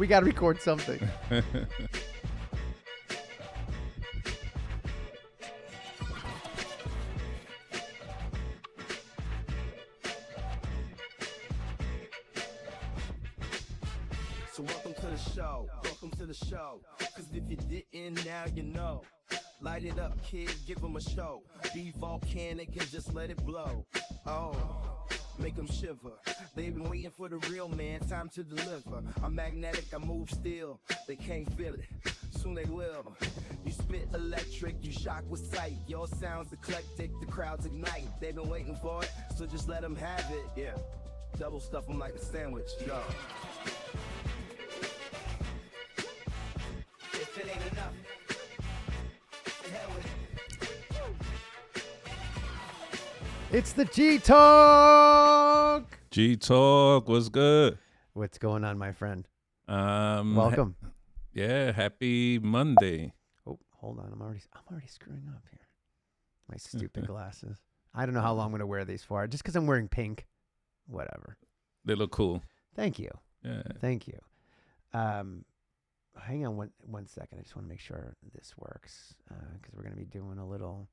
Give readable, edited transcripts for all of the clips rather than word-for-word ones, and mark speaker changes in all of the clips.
Speaker 1: We got to record something.
Speaker 2: So welcome to the show. Welcome to the show. Cause if you didn't, now you know. Light it up, kid, give them a show. Be volcanic and just let it blow. Oh, make them shiver. They've been waiting for the real man, time to deliver. I'm magnetic, I move still. They can't feel it, soon they will. You spit electric, you shock with sight. Your sounds eclectic, the crowds ignite. They've been waiting for it, so just let them have it. Yeah, double stuff them like a sandwich. Yo. If it ain't enough, the hell with it.
Speaker 1: It's the G-Talk.
Speaker 3: G-Talk, what's good?
Speaker 1: What's going on, my friend? Welcome.
Speaker 3: Happy Monday.
Speaker 1: Oh, hold on. I'm already screwing up here. My stupid glasses. I don't know how long I'm going to wear these for. Just because I'm wearing pink. Whatever.
Speaker 3: They look cool.
Speaker 1: Thank you.
Speaker 3: Yeah.
Speaker 1: Thank you. Hang on one second. I just want to make sure this works because we're going to be doing a little.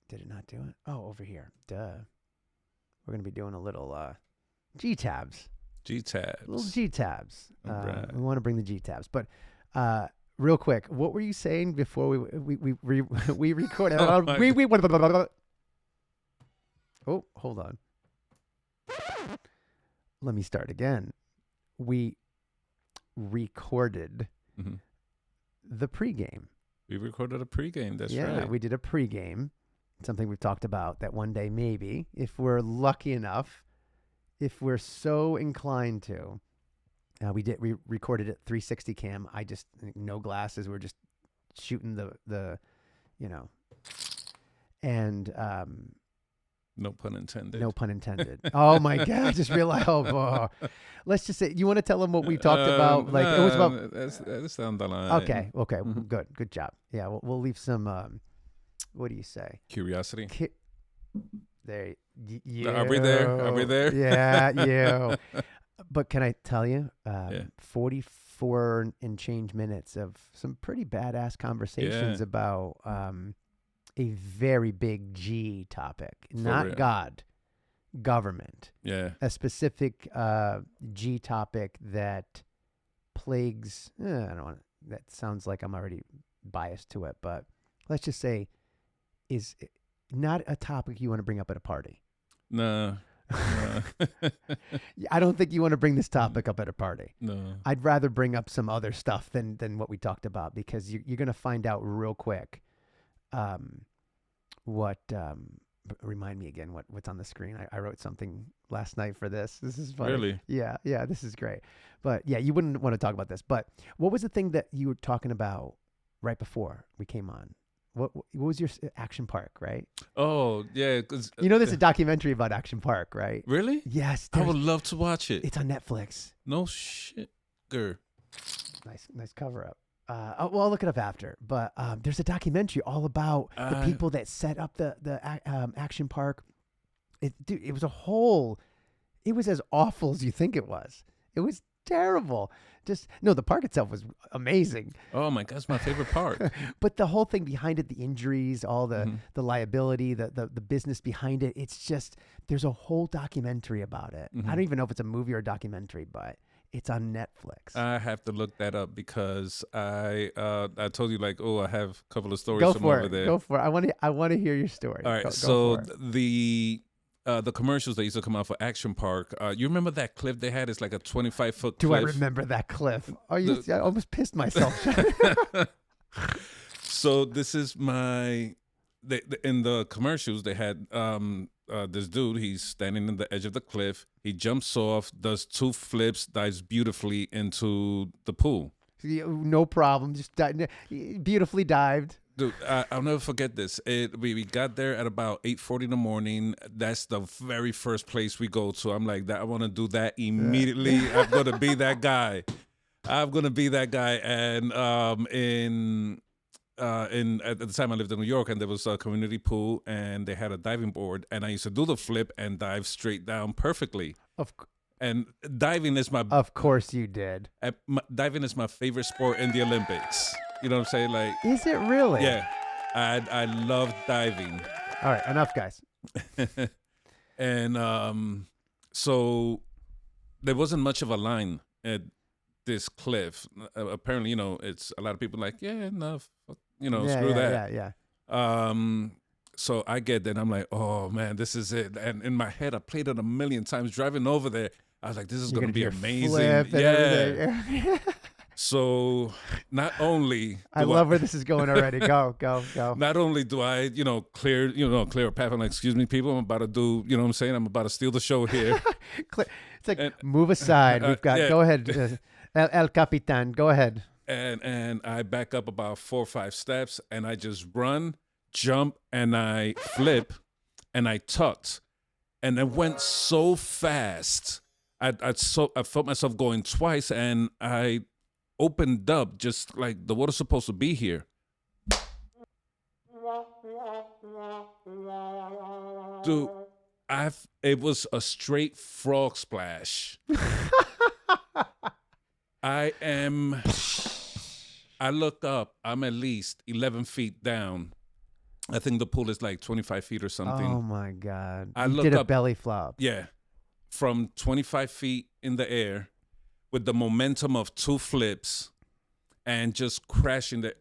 Speaker 1: Did it not do it? Oh, over here. Duh. We're going to be doing a little G-tabs.
Speaker 3: G-tabs.
Speaker 1: Little G-tabs.
Speaker 3: Right.
Speaker 1: We want to bring the G-tabs. But real quick, what were you saying before we recorded?
Speaker 3: Oh, my
Speaker 1: Oh, hold on. Let me start again. We recorded the pregame.
Speaker 3: We recorded a pregame. That's
Speaker 1: Yeah,
Speaker 3: right.
Speaker 1: we did a pregame. Something we've talked about that one day maybe, if we're lucky enough, if we're so inclined to. We recorded it 360 cam. I just no glasses. We're just shooting the and
Speaker 3: No pun intended.
Speaker 1: no pun intended. Oh my God! I just realized. Let's just say you want to tell them what we talked about. Like it was about.
Speaker 3: That's down the line.
Speaker 1: Okay. Good job. Yeah, we'll leave some. What do you say?
Speaker 3: Curiosity.
Speaker 1: There.
Speaker 3: Are we there?
Speaker 1: Yeah, you. But can I tell you,
Speaker 3: Yeah.
Speaker 1: 44 and change minutes of some pretty badass conversations about a very big G topic, not
Speaker 3: real.
Speaker 1: God, government.
Speaker 3: Yeah.
Speaker 1: A specific G topic that plagues. I don't want. That sounds like I'm already biased to it, but let's just say is not a topic you want to bring up at a party.
Speaker 3: No.
Speaker 1: I don't think you want to bring this topic up at a party.
Speaker 3: No.
Speaker 1: I'd rather bring up some other stuff than what we talked about because you're going to find out real quick what remind me again what's on the screen. I wrote something last night for this. This is funny.
Speaker 3: Really?
Speaker 1: Yeah, this is great. But yeah, you wouldn't want to talk about this. But what was the thing that you were talking about right before we came on? What was your Action Park, right?
Speaker 3: Oh, yeah. 'Cause,
Speaker 1: There's a documentary about Action Park, right?
Speaker 3: Really?
Speaker 1: Yes.
Speaker 3: I would love to watch it.
Speaker 1: It's on Netflix.
Speaker 3: No shit. Girl.
Speaker 1: Nice cover up. I'll look it up after. But there's a documentary all about the people that set up the Action Park. It was it was as awful as you think it was. It was terrible. The park itself was amazing.
Speaker 3: Oh my God, it's my favorite part.
Speaker 1: But the whole thing behind it, the injuries, all the liability, the business behind it, it's just, there's a whole documentary about it. I don't even know if it's a movie or a documentary, but it's on Netflix.
Speaker 3: I have to look that up because I told you I have a couple of stories
Speaker 1: Go
Speaker 3: from
Speaker 1: for
Speaker 3: over
Speaker 1: it.
Speaker 3: there.
Speaker 1: Go for it. I want to hear your story.
Speaker 3: All right.
Speaker 1: Go
Speaker 3: So
Speaker 1: for it.
Speaker 3: the commercials that used to come out for Action Park, you remember that cliff they had? It's like a 25-foot cliff.
Speaker 1: Do I remember that cliff? I almost pissed myself.
Speaker 3: So this is in the commercials they had this dude. He's standing on the edge of the cliff. He jumps off, does 2 flips, dives beautifully into the pool.
Speaker 1: No problem. Just beautifully dived.
Speaker 3: Dude, I'll never forget this. We got there at about 8:40 in the morning. That's the very first place we go to. I'm like, I want to do that immediately. I'm going to be that guy. And at the time I lived in New York, and there was a community pool, and they had a diving board, and I used to do the flip and dive straight down perfectly. And diving is
Speaker 1: Of course you did.
Speaker 3: diving is my favorite sport in the Olympics. You know what I'm saying? Like,
Speaker 1: Is it really?
Speaker 3: yeah, I love diving.
Speaker 1: All right, enough, guys.
Speaker 3: And so there wasn't much of a line at this cliff. Apparently, it's a lot of people like, yeah, enough, screw that.
Speaker 1: Yeah.
Speaker 3: So I get that. I'm like, oh man, this is it. And in my head, I played it a million times driving over there. I was like, this is going to be amazing.
Speaker 1: Flip and everything.
Speaker 3: So not only
Speaker 1: I love where this is going already. Go.
Speaker 3: Not only do I, clear a path. I'm like, excuse me, people, I'm about to do, you know what I'm saying? I'm about to steal the show here.
Speaker 1: It's like, move aside. We've got, go ahead. El Capitan, go ahead.
Speaker 3: And I back up about 4 or 5 steps and I just run, jump, and I flip and I tucked. And it went so fast. I felt myself going twice and I opened up just like the water's supposed to be here. Dude, it was a straight frog splash. I look up, I'm at least 11 feet down. I think the pool is like 25 feet or something.
Speaker 1: Oh my God.
Speaker 3: I
Speaker 1: did a belly flop.
Speaker 3: Yeah. From 25 feet in the air with the momentum of 2 flips and just crashing there.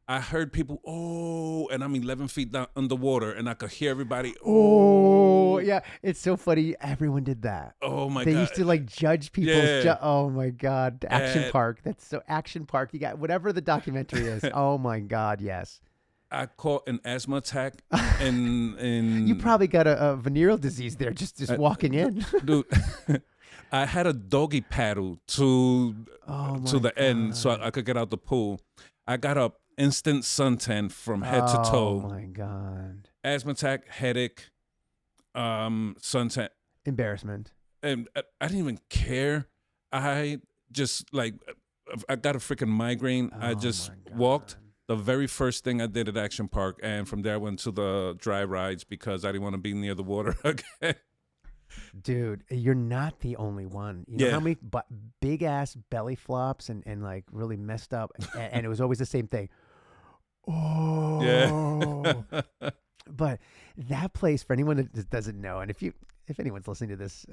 Speaker 3: I heard people, oh, and I'm 11 feet down underwater and I could hear everybody,
Speaker 1: oh. Yeah, it's so funny. Everyone did that.
Speaker 3: Oh my God.
Speaker 1: They used to like judge people's,
Speaker 3: Yeah.
Speaker 1: oh my God. The Action Park. That's so Action Park. You got whatever the documentary is. Oh my God, yes.
Speaker 3: I caught an asthma attack in
Speaker 1: You probably got a venereal disease there just walking in.
Speaker 3: Dude, I had a doggy paddle to the end so I could get out the pool. I got up instant suntan from head to toe.
Speaker 1: Oh my God.
Speaker 3: Asthma attack, headache, suntan.
Speaker 1: Embarrassment.
Speaker 3: And I didn't even care. I just I got a freaking migraine. I just walked. The very first thing I did at Action Park, and from there I went to the dry rides because I didn't want to be near the water again.
Speaker 1: Dude, you're not the only one. You know how many big ass belly flops and like really messed up, and it was always the same thing. Oh,
Speaker 3: yeah.
Speaker 1: But that place, for anyone that doesn't know, and if anyone's listening to this,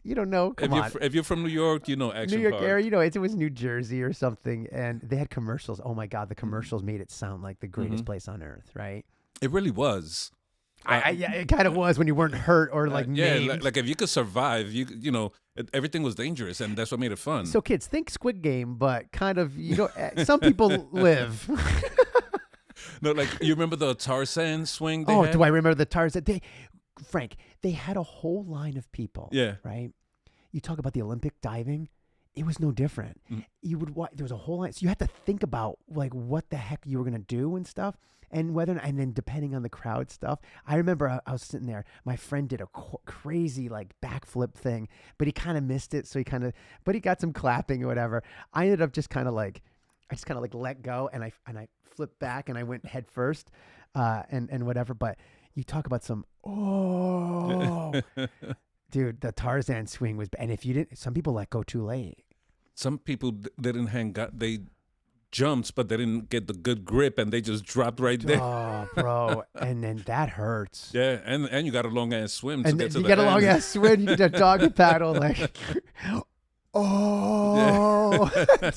Speaker 1: you don't know.
Speaker 3: If you're from New York, you know Action
Speaker 1: New York
Speaker 3: Park.
Speaker 1: area, it was New Jersey or something, and they had commercials. Oh my God, the commercials made it sound like the greatest place on earth, right?
Speaker 3: It really was.
Speaker 1: Yeah, it kind of was when you weren't hurt or like maimed.
Speaker 3: Like if you could survive, everything was dangerous, and that's what made it fun.
Speaker 1: So kids, think Squid Game, but kind of some people live.
Speaker 3: No, like you remember the Tarzan swing? They had?
Speaker 1: Do I remember the Tarzan? Frank, they had a whole line of people.
Speaker 3: Yeah.
Speaker 1: Right. You talk about the Olympic diving. It was no different. You would watch. There was a whole line. So you had to think about like what the heck you were gonna do and stuff. And and then depending on the crowd stuff, I remember I was sitting there. My friend did a crazy like backflip thing, but he kind of missed it. So but he got some clapping or whatever. I ended up just kind of like let go and I flipped back and I went head first, and whatever. But you talk about some dude, the Tarzan swing was, and if you didn't, some people let go too late.
Speaker 3: Some people didn't they jumped, but they didn't get the good grip, and they just dropped right there.
Speaker 1: Oh, bro, and then that hurts.
Speaker 3: Yeah, and you got a long ass swim to get to the end.
Speaker 1: You got a long ass swim. You get a doggy paddle, like,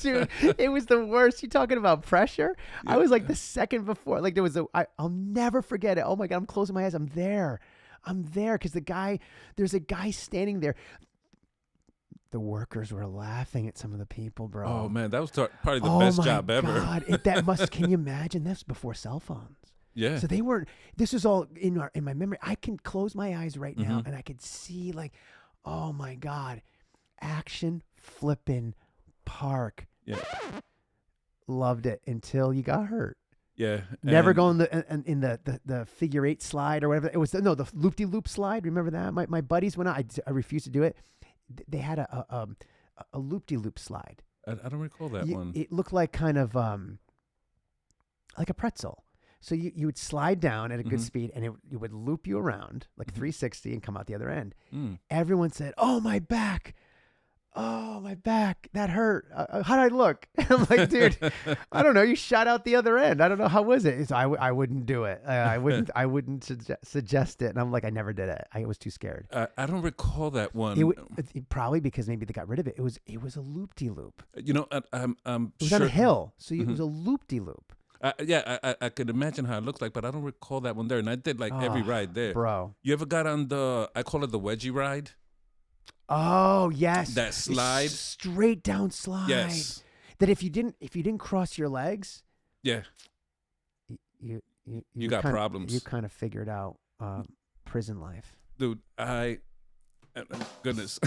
Speaker 1: dude, it was the worst. You talking about pressure? Yeah. I was like the second before, like there was I'll never forget it. Oh my God, I'm closing my eyes. I'm there, because there's a guy standing there. The workers were laughing at some of the people, bro.
Speaker 3: Oh man, that was probably the best job ever.
Speaker 1: God, can you imagine? That's before cell phones.
Speaker 3: Yeah.
Speaker 1: So they weren't. This is all in my memory. I can close my eyes right now and I could see like, oh my God, Action flipping Park.
Speaker 3: Yeah.
Speaker 1: Loved it until you got hurt.
Speaker 3: Yeah.
Speaker 1: Never go in the figure 8 slide or whatever. It was the loop-de-loop slide. Remember that? My buddies went out. I refused to do it. They had a loop-de-loop slide.
Speaker 3: I don't recall that one.
Speaker 1: It looked like kind of like a pretzel. So you would slide down at a good speed, and it would loop you around like 360 and come out the other end. Everyone said, "Oh, my back! oh, my back, that hurt. How did I look? I'm like, dude, I don't know. You shot out the other end. I don't know. How was it? I wouldn't do it. I wouldn't suggest it. And I'm like, I never did it. I was too scared.
Speaker 3: I don't recall that one.
Speaker 1: It probably because maybe they got rid of it. It was a loop-de-loop.
Speaker 3: You know, I'm
Speaker 1: It was
Speaker 3: sure.
Speaker 1: on a hill, so it was a loop-de-loop.
Speaker 3: I could imagine how it looks like, but I don't recall that one there. And I did like every ride there.
Speaker 1: Bro.
Speaker 3: You ever got on I call it the wedgie ride?
Speaker 1: Oh, yes.
Speaker 3: That slide?
Speaker 1: Straight down slide.
Speaker 3: Yes.
Speaker 1: That if you didn't cross your legs,
Speaker 3: Yeah.
Speaker 1: you
Speaker 3: got problems.
Speaker 1: You kind of figured out prison life.
Speaker 3: Dude, goodness.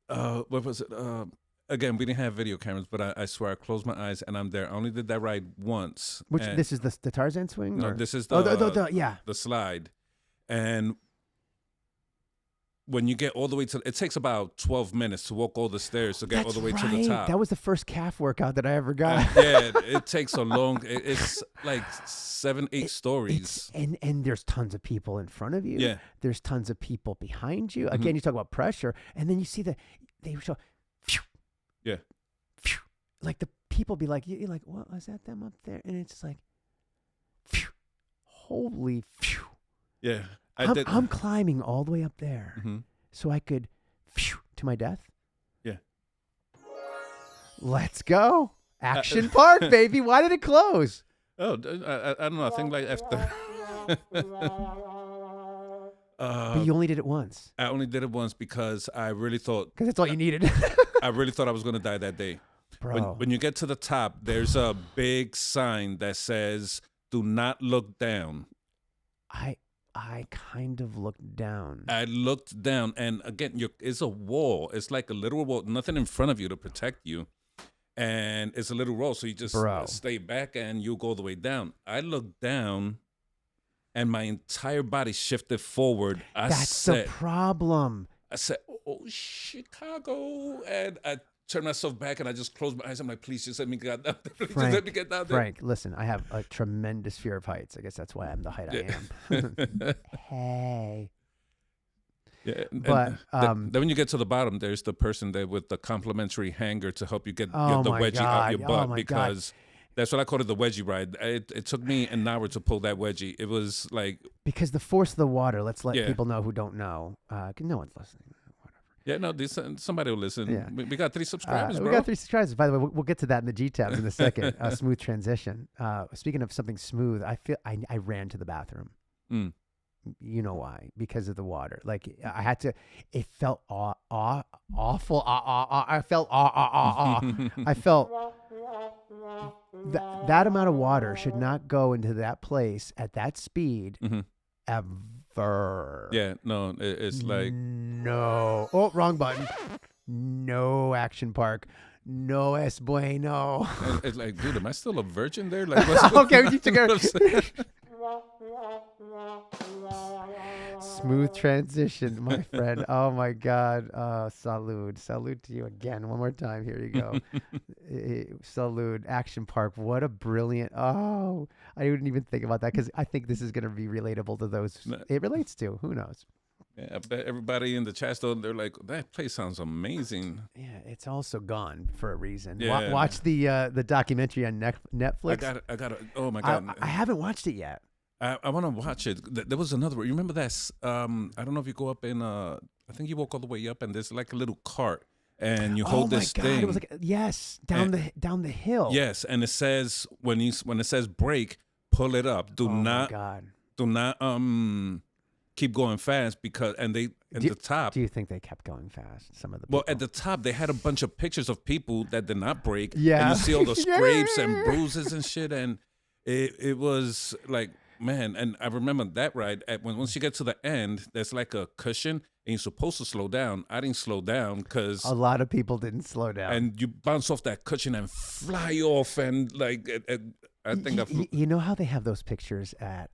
Speaker 3: What was it? Again, we didn't have video cameras, but I swear I closed my eyes and I'm there. I only did that ride once.
Speaker 1: This is the Tarzan swing?
Speaker 3: No,
Speaker 1: or?
Speaker 3: this is
Speaker 1: the
Speaker 3: slide. And when you get all the way to, it takes about 12 minutes to walk all the stairs to get all the way to the top.
Speaker 1: That was the first calf workout that I ever got.
Speaker 3: Yeah, it takes a long, it's like 7-8 stories.
Speaker 1: And there's tons of people in front of you.
Speaker 3: Yeah.
Speaker 1: There's tons of people behind you. Again, you talk about pressure. And then you see they show, phew,
Speaker 3: yeah.
Speaker 1: phew, like the people be like, you're like, what was that them up there? And it's like, phew, holy phew.
Speaker 3: Yeah.
Speaker 1: I'm climbing all the way up there so I could phew, to my death.
Speaker 3: Yeah.
Speaker 1: Let's go. Action Park, baby. Why did it close?
Speaker 3: Oh, I don't know. I think like after.
Speaker 1: But you only did it once.
Speaker 3: I only did it once because I really thought.
Speaker 1: Because that's all you needed.
Speaker 3: I really thought I was going to die that day.
Speaker 1: Bro.
Speaker 3: When you get to the top, there's a big sign that says, "Do not look down."
Speaker 1: I kind of looked down.
Speaker 3: I looked down, and again, it's a wall. It's like a literal wall. Nothing in front of you to protect you. And it's a little roll, so you just stay back and you go the way down. I looked down, and my entire body shifted forward.
Speaker 1: That's the problem.
Speaker 3: I said, "Oh, Chicago," and I turned myself back, and I just closed my eyes. I'm like, "Please, just let me get down there. Please, just let me get down there."
Speaker 1: Frank, listen, I have a tremendous fear of heights. I guess that's why I'm the height I am. Hey.
Speaker 3: Yeah,
Speaker 1: but
Speaker 3: then when you get to the bottom, there's the person there with the complimentary hanger to help you get the wedgie out your butt, because that's what I call it, the wedgie ride. It took me an hour to pull that wedgie. It was like, because
Speaker 1: the force of the water. Let's let people know who don't know. No one's listening.
Speaker 3: Yeah, no, somebody will listen. Yeah. We got 3 subscribers, bro.
Speaker 1: We got 3 subscribers. By the way, we'll get to that in the G tabs in a second. Smooth transition. Speaking of something smooth, I feel I ran to the bathroom. You know why? Because of the water. Like I had to. It felt awful. I felt I felt that amount of water should not go into that place at that speed ever.
Speaker 3: Yeah, no, it's like
Speaker 1: no. Oh, wrong button. No Action Park. No es bueno.
Speaker 3: It's like, dude, am I still a virgin there? Like,
Speaker 1: okay, you took Smooth transition, my friend. Oh my God. Salute to you again. One more time. Here you go. Salute. Action Park. What a brilliant. Oh, I didn't even think about that because I think this is going to be relatable to those it relates to. Who knows?
Speaker 3: Yeah, I bet everybody in the chat though, they're like, that place sounds amazing.
Speaker 1: Yeah, it's also gone for a reason.
Speaker 3: Yeah.
Speaker 1: Watch the documentary on Netflix.
Speaker 3: I got it. Oh my God.
Speaker 1: I haven't watched it yet.
Speaker 3: I want to watch it. There was another one. You remember that? I don't know if you go up in. I think you walk all the way up, and there's like a little cart, and you hold this thing.
Speaker 1: It was like down the hill.
Speaker 3: Yes, and it says when it says brake, pull it up. Do not keep going fast because the top.
Speaker 1: Do you think they kept going fast? Some of the people?
Speaker 3: Well, at the top they had a bunch of pictures of people that did not brake.
Speaker 1: Yeah,
Speaker 3: and you see all the scrapes and bruises and shit, and it was like. Man, and I remember that ride. Once you get to the end, there's like a cushion, and you're supposed to slow down. I didn't slow down because
Speaker 1: a lot of people didn't slow down.
Speaker 3: And you bounce off that cushion and fly off, and like I think
Speaker 1: you know how they have those pictures at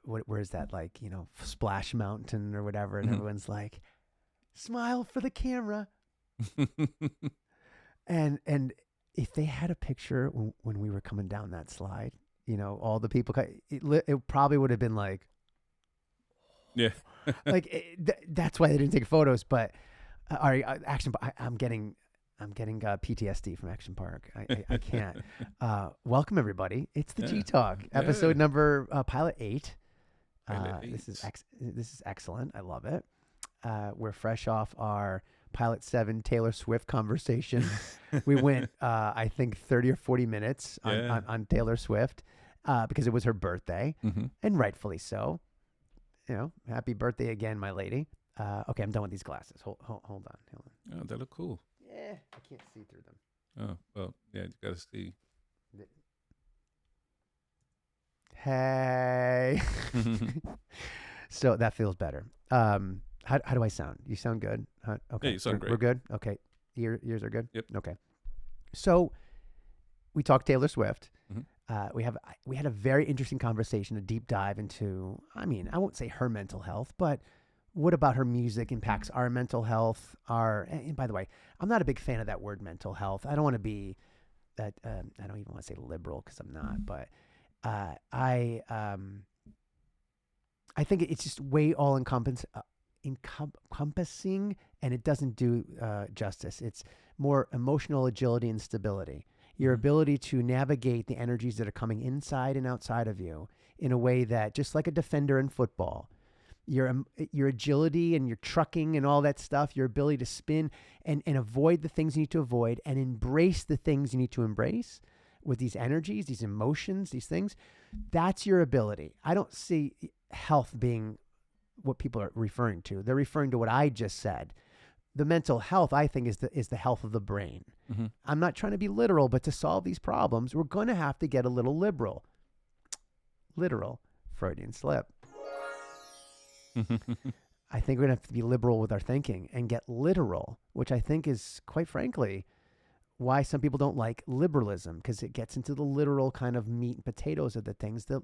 Speaker 1: where is that, like, you know, Splash Mountain or whatever, and everyone's like, smile for the camera. and if they had a picture when we were coming down that slide. You know, all the people, it probably would have been like,
Speaker 3: yeah,
Speaker 1: like that's why they didn't take photos. But All right, Action Park. I'm getting PTSD from Action Park. I can't. Welcome everybody. It's the G Talk episode number Pilot 8. This is excellent. I love it. We're fresh off our Pilot 7 Taylor Swift conversation. We went, I think, 30 or 40 minutes on Taylor Swift because it was her birthday, and rightfully so. You know, happy birthday again, my lady. Okay, I'm done with these glasses. Hold on.
Speaker 3: Oh, they look cool.
Speaker 1: Yeah, I can't see through them.
Speaker 3: Oh, well, yeah, you got to see.
Speaker 1: Hey. So that feels better. How do I sound? You sound good? Okay.
Speaker 3: Yeah, you sound great.
Speaker 1: We're good? Okay. Ears are good?
Speaker 3: Yep.
Speaker 1: Okay. So we talked Taylor Swift. We had a very interesting conversation, a deep dive into, I mean, I won't say her mental health, but what about her music impacts our mental health? And by the way, I'm not a big fan of that word mental health. I don't want to be that, I don't even want to say liberal because I'm not, but I think it's just way all encompassing, and it doesn't do justice. It's more emotional agility and stability. Your ability to navigate the energies that are coming inside and outside of you in a way that, just like a defender in football, your agility and your trucking and all that stuff, your ability to spin and avoid the things you need to avoid and embrace the things you need to embrace with these energies, these emotions, these things, that's your ability. I don't see health being what people are referring to. They're referring to what I just said. The mental health, I think, is the health of the brain. I'm not trying to be literal, but to solve these problems, we're going to have to get a little liberal. Literal, Freudian slip. I think we're going to have to be liberal with our thinking and get literal, which I think is, quite frankly, why some people don't like liberalism, because it gets into the literal kind of meat and potatoes of the things, the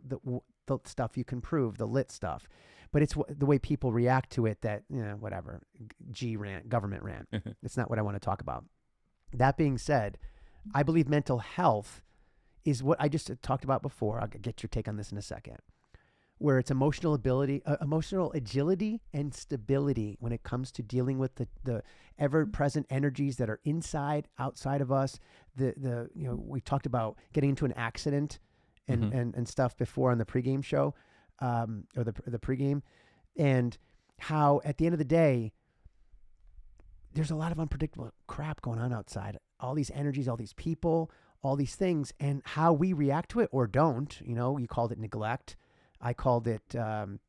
Speaker 1: stuff you can prove, the lit stuff. But it's the way people react to it that, you know, whatever, government rant. It's not what I want to talk about. That being said, I believe mental health is what I just talked about before. I'll get your take on this in a second. Where it's emotional agility and stability when it comes to dealing with the ever-present energies that are inside, outside of us. We talked about getting into an accident and stuff before on the pregame show, or the pregame, and how at the end of the day, there's a lot of unpredictable crap going on outside. All these energies, all these people, all these things, and how we react to it or don't. You know, you called it neglect. I called it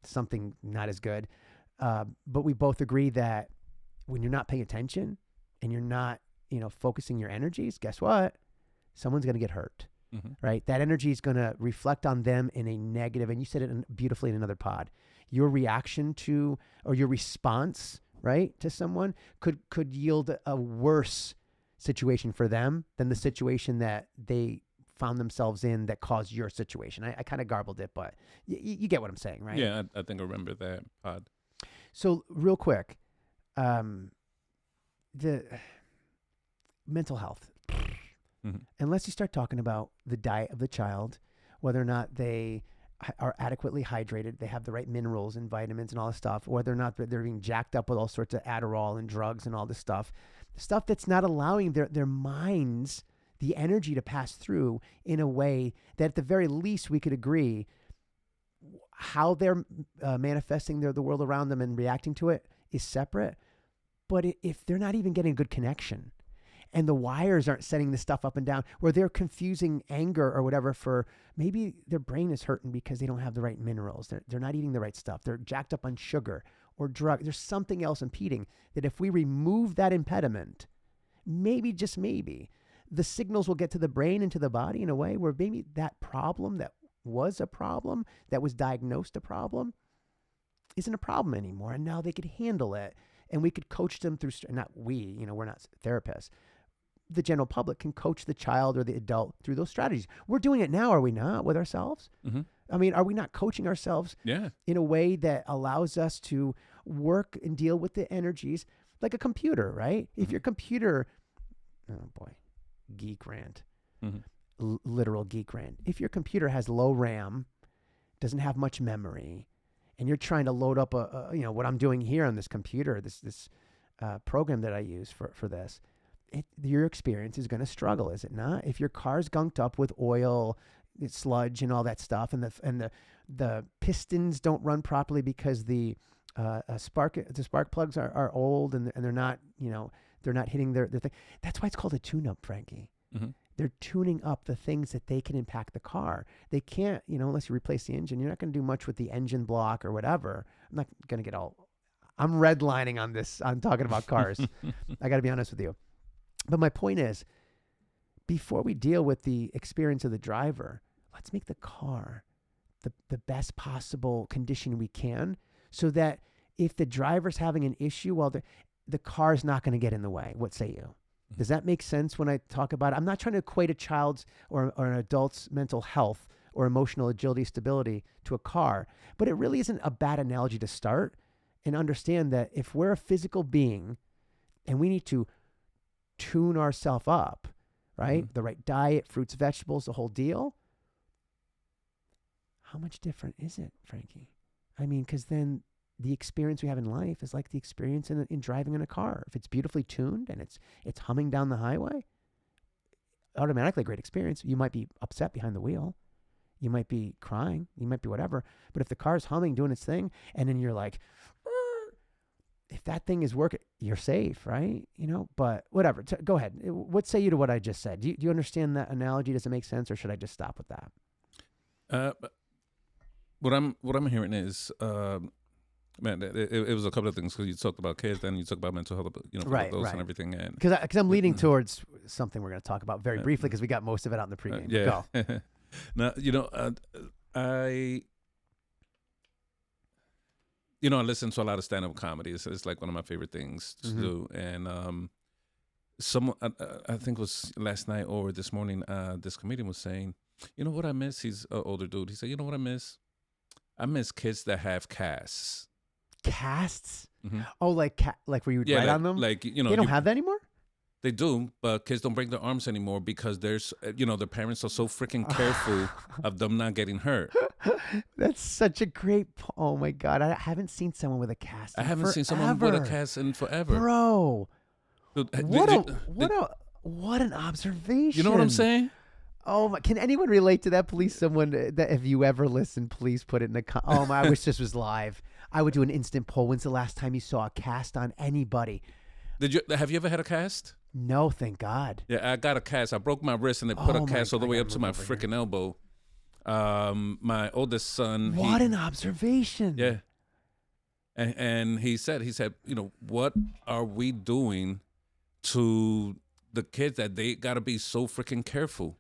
Speaker 1: something not as good. But we both agree that when you're not paying attention and you're not, focusing your energies, guess what? Someone's going to get hurt, right? That energy is going to reflect on them in a negative, and you said it beautifully in another pod. Your reaction to, or your response, right, to someone could yield a worse situation for them than the situation that they found themselves in that caused your situation. I kind of garbled it, but you get what I'm saying, right?
Speaker 3: Yeah, I think I remember that pod.
Speaker 1: So real quick, the mental health, unless you start talking about the diet of the child, whether or not they are adequately hydrated, they have the right minerals and vitamins and all this stuff, whether or not they're being jacked up with all sorts of Adderall and drugs and all this stuff that's not allowing their minds the energy to pass through in a way that at the very least we could agree how they're manifesting the world around them and reacting to it is separate. But if they're not even getting a good connection and the wires aren't setting this stuff up and down, where they're confusing anger or whatever for maybe their brain is hurting because they don't have the right minerals. They're not eating the right stuff. They're jacked up on sugar or drug. There's something else impeding that if we remove that impediment, maybe, just maybe, the signals will get to the brain and to the body in a way where maybe that problem that was a problem, that was diagnosed a problem, isn't a problem anymore. And now they could handle it. And we could coach them through, not we, we're not therapists. The general public can coach the child or the adult through those strategies. We're doing it now, are we not, with ourselves? I mean, are we not coaching ourselves in a way that allows us to work and deal with the energies like a computer, right? If your computer, oh boy, geek rant, literal geek rant. If your computer has low RAM, doesn't have much memory, and you're trying to load up what I'm doing here on this computer, this program that I use for this, your experience is going to struggle, is it not? If your car's gunked up with oil, sludge, and all that stuff, and the pistons don't run properly because the spark plugs are old and they're not, they're not hitting their thing. That's why it's called a tune-up, Frankie.
Speaker 3: Mm-hmm.
Speaker 1: They're tuning up the things that they can impact the car. They can't, unless you replace the engine, you're not going to do much with the engine block or whatever. I'm not going to get I'm redlining on this. I'm talking about cars. I got to be honest with you. But my point is, before we deal with the experience of the driver, let's make the car the best possible condition we can, so that if the driver's having an issue, well, the car's not going to get in the way. What say you? Does that make sense when I talk about it? I'm not trying to equate a child's or an adult's mental health or emotional agility, stability to a car, but it really isn't a bad analogy to start and understand that if we're a physical being and we need to tune ourselves up, right?
Speaker 3: Mm-hmm.
Speaker 1: The right diet, fruits, vegetables, the whole deal. How much different is it, Frankie? I mean, because then the experience we have in life is like the experience in driving in a car. If it's beautifully tuned and it's humming down the highway, automatically a great experience. You might be upset behind the wheel. You might be crying. You might be whatever. But if the car's humming, doing its thing, and then you're like, if that thing is working, you're safe, right? But whatever. Go ahead. What say you to what I just said? Do you understand that analogy? Does it make sense, or should I just stop with that?
Speaker 3: What I'm hearing is, man, it was a couple of things, because you talked about kids, then you talked about mental health,
Speaker 1: right,
Speaker 3: and everything, and
Speaker 1: because I'm leading towards something we're going to talk about very briefly, because we got most of it out in the pregame.
Speaker 3: Yeah.
Speaker 1: Go.
Speaker 3: Now, I listen to a lot of stand-up comedy. It's like one of my favorite things to do. And someone, I think it was last night or this morning, this comedian was saying, what I miss? He's an older dude. He said, what I miss? I miss kids that have casts.
Speaker 1: Casts?
Speaker 3: Mm-hmm.
Speaker 1: Oh, like where you would write on them?
Speaker 3: Like,
Speaker 1: they don't have that anymore?
Speaker 3: They do, but kids don't break their arms anymore because there's, their parents are so freaking careful of them not getting hurt.
Speaker 1: That's such a great. Oh my God, I haven't seen someone with a cast.
Speaker 3: I haven't seen someone with a cast in forever,
Speaker 1: bro.
Speaker 3: Dude,
Speaker 1: what an observation.
Speaker 3: You know what I'm saying?
Speaker 1: Oh my! Can anyone relate to that? Please, someone that if you ever listen, please put it in the. Oh my! I wish this was live. I would do an instant poll. When's the last time you saw a cast on anybody?
Speaker 3: Have you ever had a cast?
Speaker 1: No, thank God.
Speaker 3: Yeah, I got a cast. I broke my wrist and they put a cast all the way up to my freaking elbow. My oldest son.
Speaker 1: What an observation.
Speaker 3: Yeah. And he said, what are we doing to the kids that they got to be so freaking careful?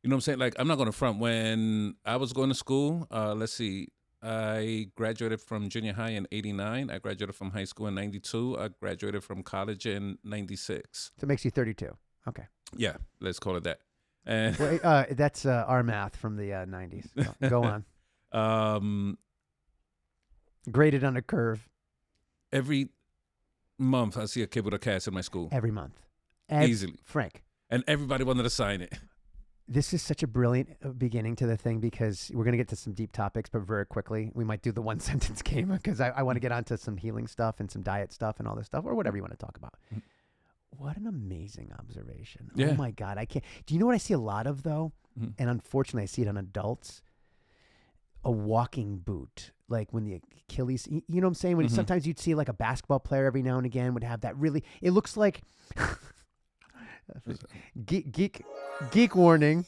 Speaker 3: You know what I'm saying? Like, I'm not going to front. When I was going to school, let's see, I graduated from junior high in 89. I graduated from high school in 92. I graduated from college in 96.
Speaker 1: So it makes you 32. Okay.
Speaker 3: Yeah, let's call it that. And
Speaker 1: that's our math from the 90s. So go on. Graded on a curve.
Speaker 3: Every month, I see a kid with a cast in my school.
Speaker 1: Every month.
Speaker 3: Easily.
Speaker 1: Frank.
Speaker 3: And everybody wanted to sign it.
Speaker 1: This is such a brilliant beginning to the thing, because we're going to get to some deep topics, but very quickly. We might do the one sentence game, because I want to get onto some healing stuff and some diet stuff and all this stuff, or whatever you want to talk about. Mm-hmm. What an amazing observation. Yeah. Oh my God. I can't. Do you know what I see a lot of though? Mm-hmm. And unfortunately I see it on adults. A walking boot. Like when the Achilles, you know what I'm saying? When sometimes you'd see like a basketball player every now and again would have that really, it looks like geek warning.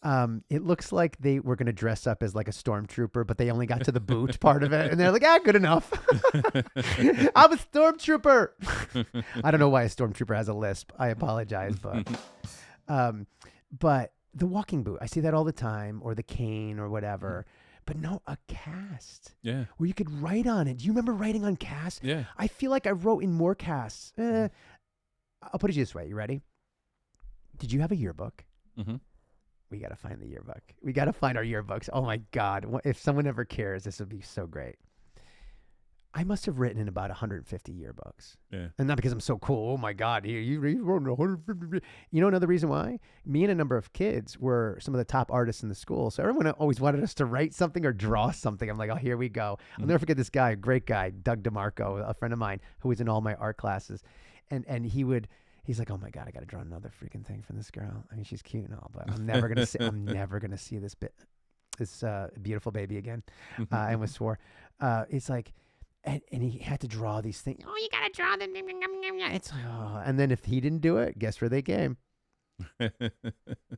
Speaker 1: It looks like they were going to dress up as like a stormtrooper, but they only got to the boot part of it. And they're like, good enough. I'm a stormtrooper. I don't know why a stormtrooper has a lisp. I apologize. But the walking boot, I see that all the time, or the cane or whatever. But no, a cast. Yeah. Where you could write on it. Do you remember writing on casts? Yeah. I feel like I wrote in more casts. I'll put it this way. You ready? Did you have a yearbook? Mm-hmm. We got to find the yearbook. We got to find our yearbooks. Oh my God. If someone ever cares, this would be so great. I must have written in about 150 yearbooks.
Speaker 3: Yeah.
Speaker 1: And not because I'm so cool. Oh my God, you wrote 150. You know another reason why? Me and a number of kids were some of the top artists in the school. So everyone always wanted us to write something or draw something. I'm like, oh, here we go. I'll never forget this guy, a great guy, Doug DeMarco, a friend of mine who was in all my art classes. And he's like, oh my God, I got to draw another freaking thing from this girl. I mean, she's cute and all, but I'm never going to see this beautiful baby again. And was swore. It's like, and he had to draw these things. Oh, you got to draw them. It's like, oh. And then if he didn't do it, guess where they came?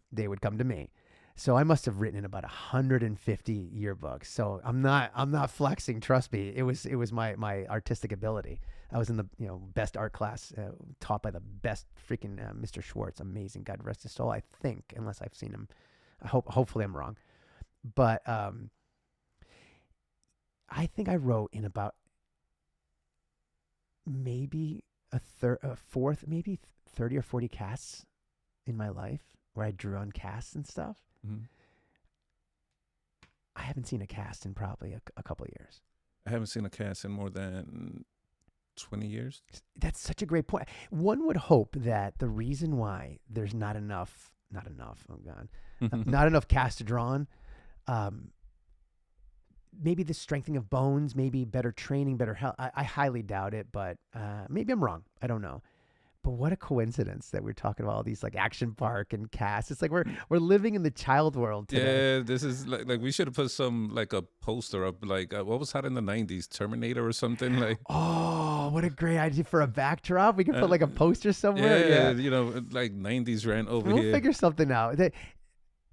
Speaker 1: They would come to me. So I must have written in about 150 yearbooks. So I'm not flexing. Trust me. It was my artistic ability. I was in the best art class taught by the best freaking Mr. Schwartz. Amazing. God rest his soul. I think, unless I've seen him. Hopefully I'm wrong. But I think I wrote in about maybe a fourth, maybe 30 or 40 casts in my life where I drew on casts and stuff.
Speaker 3: Mm-hmm.
Speaker 1: I haven't seen a cast in probably a couple of years.
Speaker 3: I haven't seen a cast in more than 20 years.
Speaker 1: That's such a great point. One would hope that the reason why there's not enough, oh God, not enough casts to draw on, maybe the strengthening of bones, maybe better training, better health. I highly doubt it, but maybe I'm wrong. I don't know. But what a coincidence that we're talking about all these like action park and casts. It's like we're living in the child world today.
Speaker 3: Yeah, this is like we should have put some like a poster up, like what was hot in the 90s, Terminator or something like.
Speaker 1: Oh, what a great idea for a backdrop. We could put like a poster somewhere.
Speaker 3: Yeah, like 90s ran over here.
Speaker 1: We'll figure something out.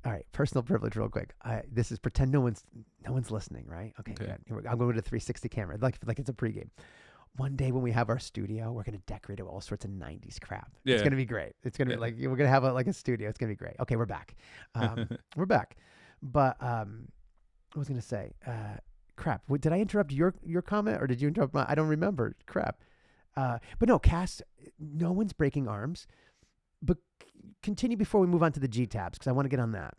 Speaker 1: All right, personal privilege real quick. This is pretend no one's listening, right? Okay. Good. I'm going to the 360 camera, like it's a pregame. One day when we have our studio, we're going to decorate it with all sorts of 90s crap. Yeah. It's going to be great. It's going to be like, we're going to have a studio. It's going to be great. Okay, we're back. We're back. But I was going to say, crap. Did I interrupt your comment or did you interrupt mine? I don't remember. Crap. But no, cast, no one's breaking arms. But continue before we move on to the G-tabs because I want to get on that.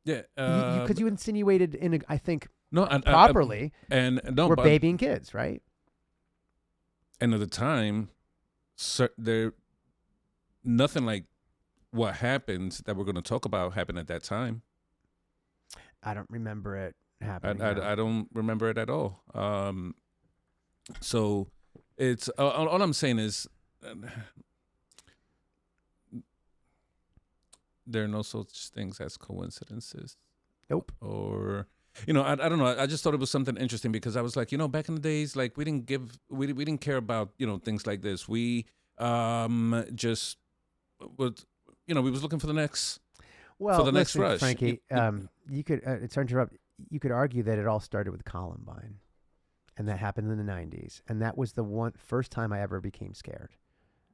Speaker 3: Yeah.
Speaker 1: Because you insinuated I think,
Speaker 3: no,
Speaker 1: properly,
Speaker 3: we're
Speaker 1: babying kids, right?
Speaker 3: And at the time, there nothing like what happens that we're going to talk about happened at that time.
Speaker 1: I don't remember it happening.
Speaker 3: I don't remember it at all. So it's all I'm saying is there are no such things as coincidences.
Speaker 1: Nope.
Speaker 3: Or I don't know. I just thought it was something interesting because I was like, back in the days, like we didn't care about things like this. We just would we was looking for the next next rush.
Speaker 1: Frankie, you could sorry to interrupt. You could argue that it all started with Columbine, and that happened in the 90s, and that was the first time I ever became scared.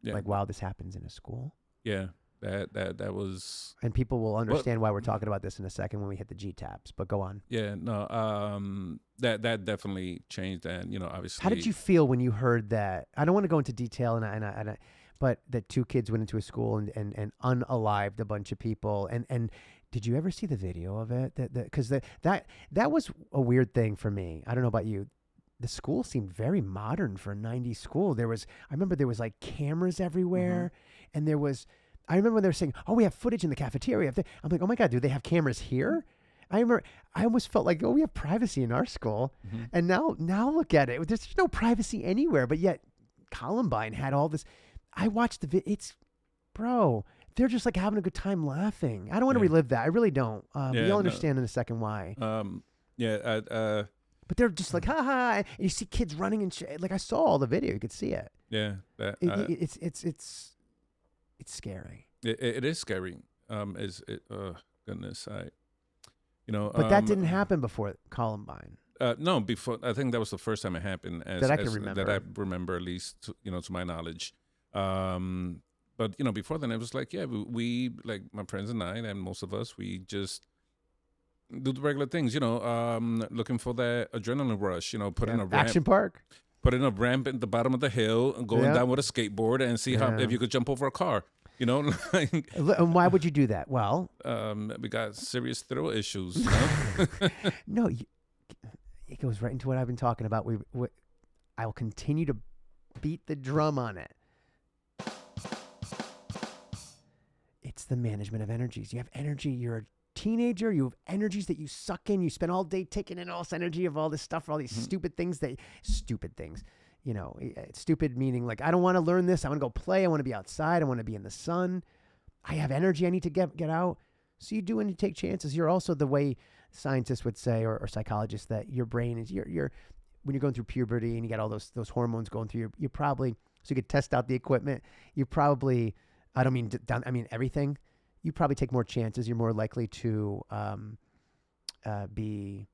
Speaker 1: Yeah. Like, wow, this happens in a school.
Speaker 3: Yeah. That was,
Speaker 1: and people will understand why we're talking about this in a second when we hit the G-tabs. But go on.
Speaker 3: Yeah, no, that definitely changed, and obviously.
Speaker 1: How did you feel when you heard that? I don't want to go into detail, but that two kids went into a school and unalived a bunch of people, and did you ever see the video of it? Because that was a weird thing for me. I don't know about you. The school seemed very modern for a 90s school. I remember there was like cameras everywhere, and there was. I remember when they were saying, "Oh, we have footage in the cafeteria." I'm like, "Oh my God, do they have cameras here?" I almost felt like, "Oh, we have privacy in our school," and now look at it. There's no privacy anywhere, but yet Columbine had all this. I watched the video. Bro, they're just like having a good time laughing. I don't want to relive that. I really don't. You'll understand in a second why. But they're just like, ha ha, and you see kids running and like I saw all the video. You could see it.
Speaker 3: Yeah,
Speaker 1: it's scary.
Speaker 3: It is scary. Goodness,
Speaker 1: But that didn't happen before Columbine.
Speaker 3: No, before. I think that was the first time it happened. That I can remember. That I remember, at least, to my knowledge. But before then, it was like, yeah, we like my friends and I, and most of us, we just do the regular things. Looking for that adrenaline rush. Put in a ramp.
Speaker 1: Action park.
Speaker 3: Put in a ramp at the bottom of the hill, and going down with a skateboard, and see if you could jump over a car.
Speaker 1: And why would you do that? Well,
Speaker 3: we got serious thrill issues.
Speaker 1: No, it goes right into what I've been talking about. I will continue to beat the drum on it. It's the management of energies. You have energy. You're a teenager. You have energies that you suck in. You spend all day taking in all this energy of all this stuff, all these stupid things. You know, stupid meaning like, I don't want to learn this. I want to go play. I want to be outside. I want to be in the sun. I have energy. I need to get out. So you do and you take chances. You're also the way scientists would say, or psychologists, that your brain is you're when you're going through puberty and you got all those hormones going through, you probably, so you could test out the equipment. You probably, I don't mean everything. You probably take more chances. You're more likely to be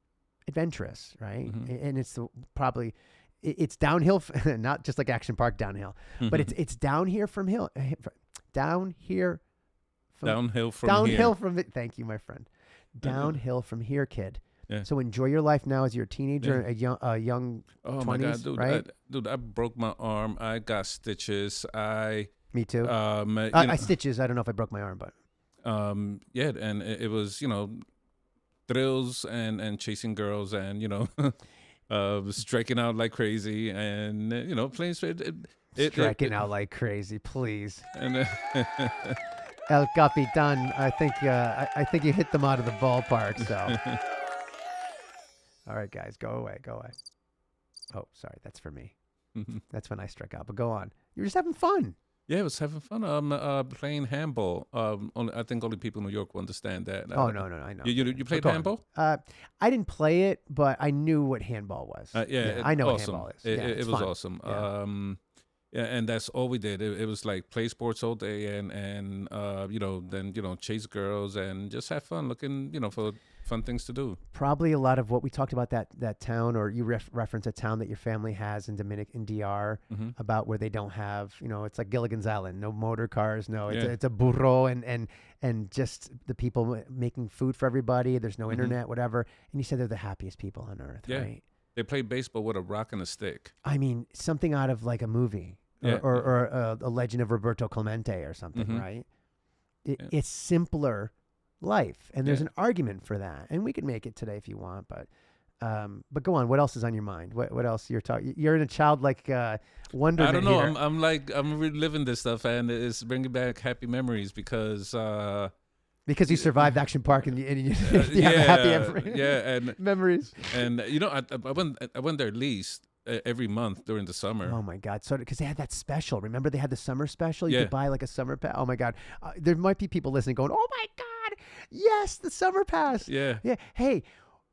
Speaker 1: adventurous, right? And it's probably it's downhill, not just like Action Park downhill, but it's downhill from it. Thank you, my friend. Downhill from here, kid.
Speaker 3: Yeah.
Speaker 1: So enjoy your life now as you're a teenager, a young 20s,
Speaker 3: my God, dude,
Speaker 1: right?
Speaker 3: I broke my arm. I got stitches.
Speaker 1: Me too.
Speaker 3: I
Speaker 1: stitches. I don't know if I broke my arm, but
Speaker 3: yeah, and it was, you know, thrills and chasing girls and, you know, striking out like crazy and, you know, playing
Speaker 1: striking out like crazy, please.
Speaker 3: And
Speaker 1: El Capitan, I think you hit them out of the ballpark. So, all right, guys, go away. Oh, sorry, that's for me. That's when I struck out. But go on. You're just having fun.
Speaker 3: Yeah, I was having fun. Playing handball. I think only people in New York will understand that.
Speaker 1: Oh no, I know.
Speaker 3: You played handball?
Speaker 1: I didn't play it, but I knew what handball was. I know
Speaker 3: awesome.
Speaker 1: what handball is.
Speaker 3: It was
Speaker 1: fun.
Speaker 3: awesome.
Speaker 1: Yeah.
Speaker 3: Yeah, and that's all we did. It was like play sports all day and you know, then, you know, chase girls and just have fun looking, you know, for fun things to do.
Speaker 1: Probably a lot of what we talked about that town, or you reference a town that your family has in DR about where they don't have, you know, it's like Gilligan's Island, no motor cars, no, it's a burro and just the people making food for everybody. There's no internet, whatever. And you said they're the happiest people on earth, right?
Speaker 3: They play baseball with a rock and a stick.
Speaker 1: I mean, something out of like a movie or a Legend of Roberto Clemente or something, right? It's simpler life, and there's an argument for that, and we could make it today if you want, but go on. What else is on your mind? What else you're talking? You're in a childlike wonderment.
Speaker 3: I don't know.
Speaker 1: Here.
Speaker 3: I'm reliving this stuff, and it's bringing back happy memories because
Speaker 1: you survived Action Park and you have happy
Speaker 3: and
Speaker 1: memories.
Speaker 3: And you know, I went there at least every month during the summer.
Speaker 1: Oh my God! So because they had that special. Remember they had the summer special. You could buy like a summer pass. Oh my God! There might be people listening going, "Oh my God! Yes, the summer pass."
Speaker 3: Yeah.
Speaker 1: Hey,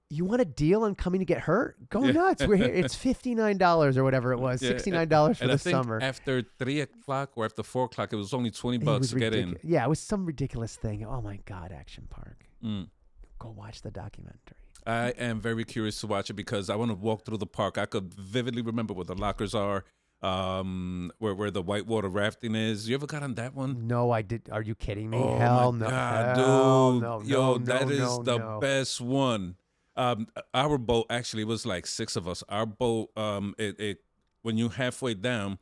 Speaker 1: you want a deal on coming to get hurt? Go nuts! We're here. It's $59 or whatever it was. $69 for the summer.
Speaker 3: After 3 o'clock or after 4 o'clock, it was only $20 to get in.
Speaker 1: Yeah, it was some ridiculous thing. Oh my God! Action Park. Go watch the documentary.
Speaker 3: I am very curious to watch it because I want to walk through the park. I could vividly remember where the lockers are, where the whitewater rafting is. You ever got on that one?
Speaker 1: No, I did. Are you kidding me?
Speaker 3: Oh
Speaker 1: Hell
Speaker 3: my
Speaker 1: no.
Speaker 3: God,
Speaker 1: Hell
Speaker 3: dude.
Speaker 1: no.
Speaker 3: Yo,
Speaker 1: no,
Speaker 3: that is
Speaker 1: no,
Speaker 3: the
Speaker 1: no.
Speaker 3: best one. Our boat actually was like 6 of us. Our boat, when you halfway down,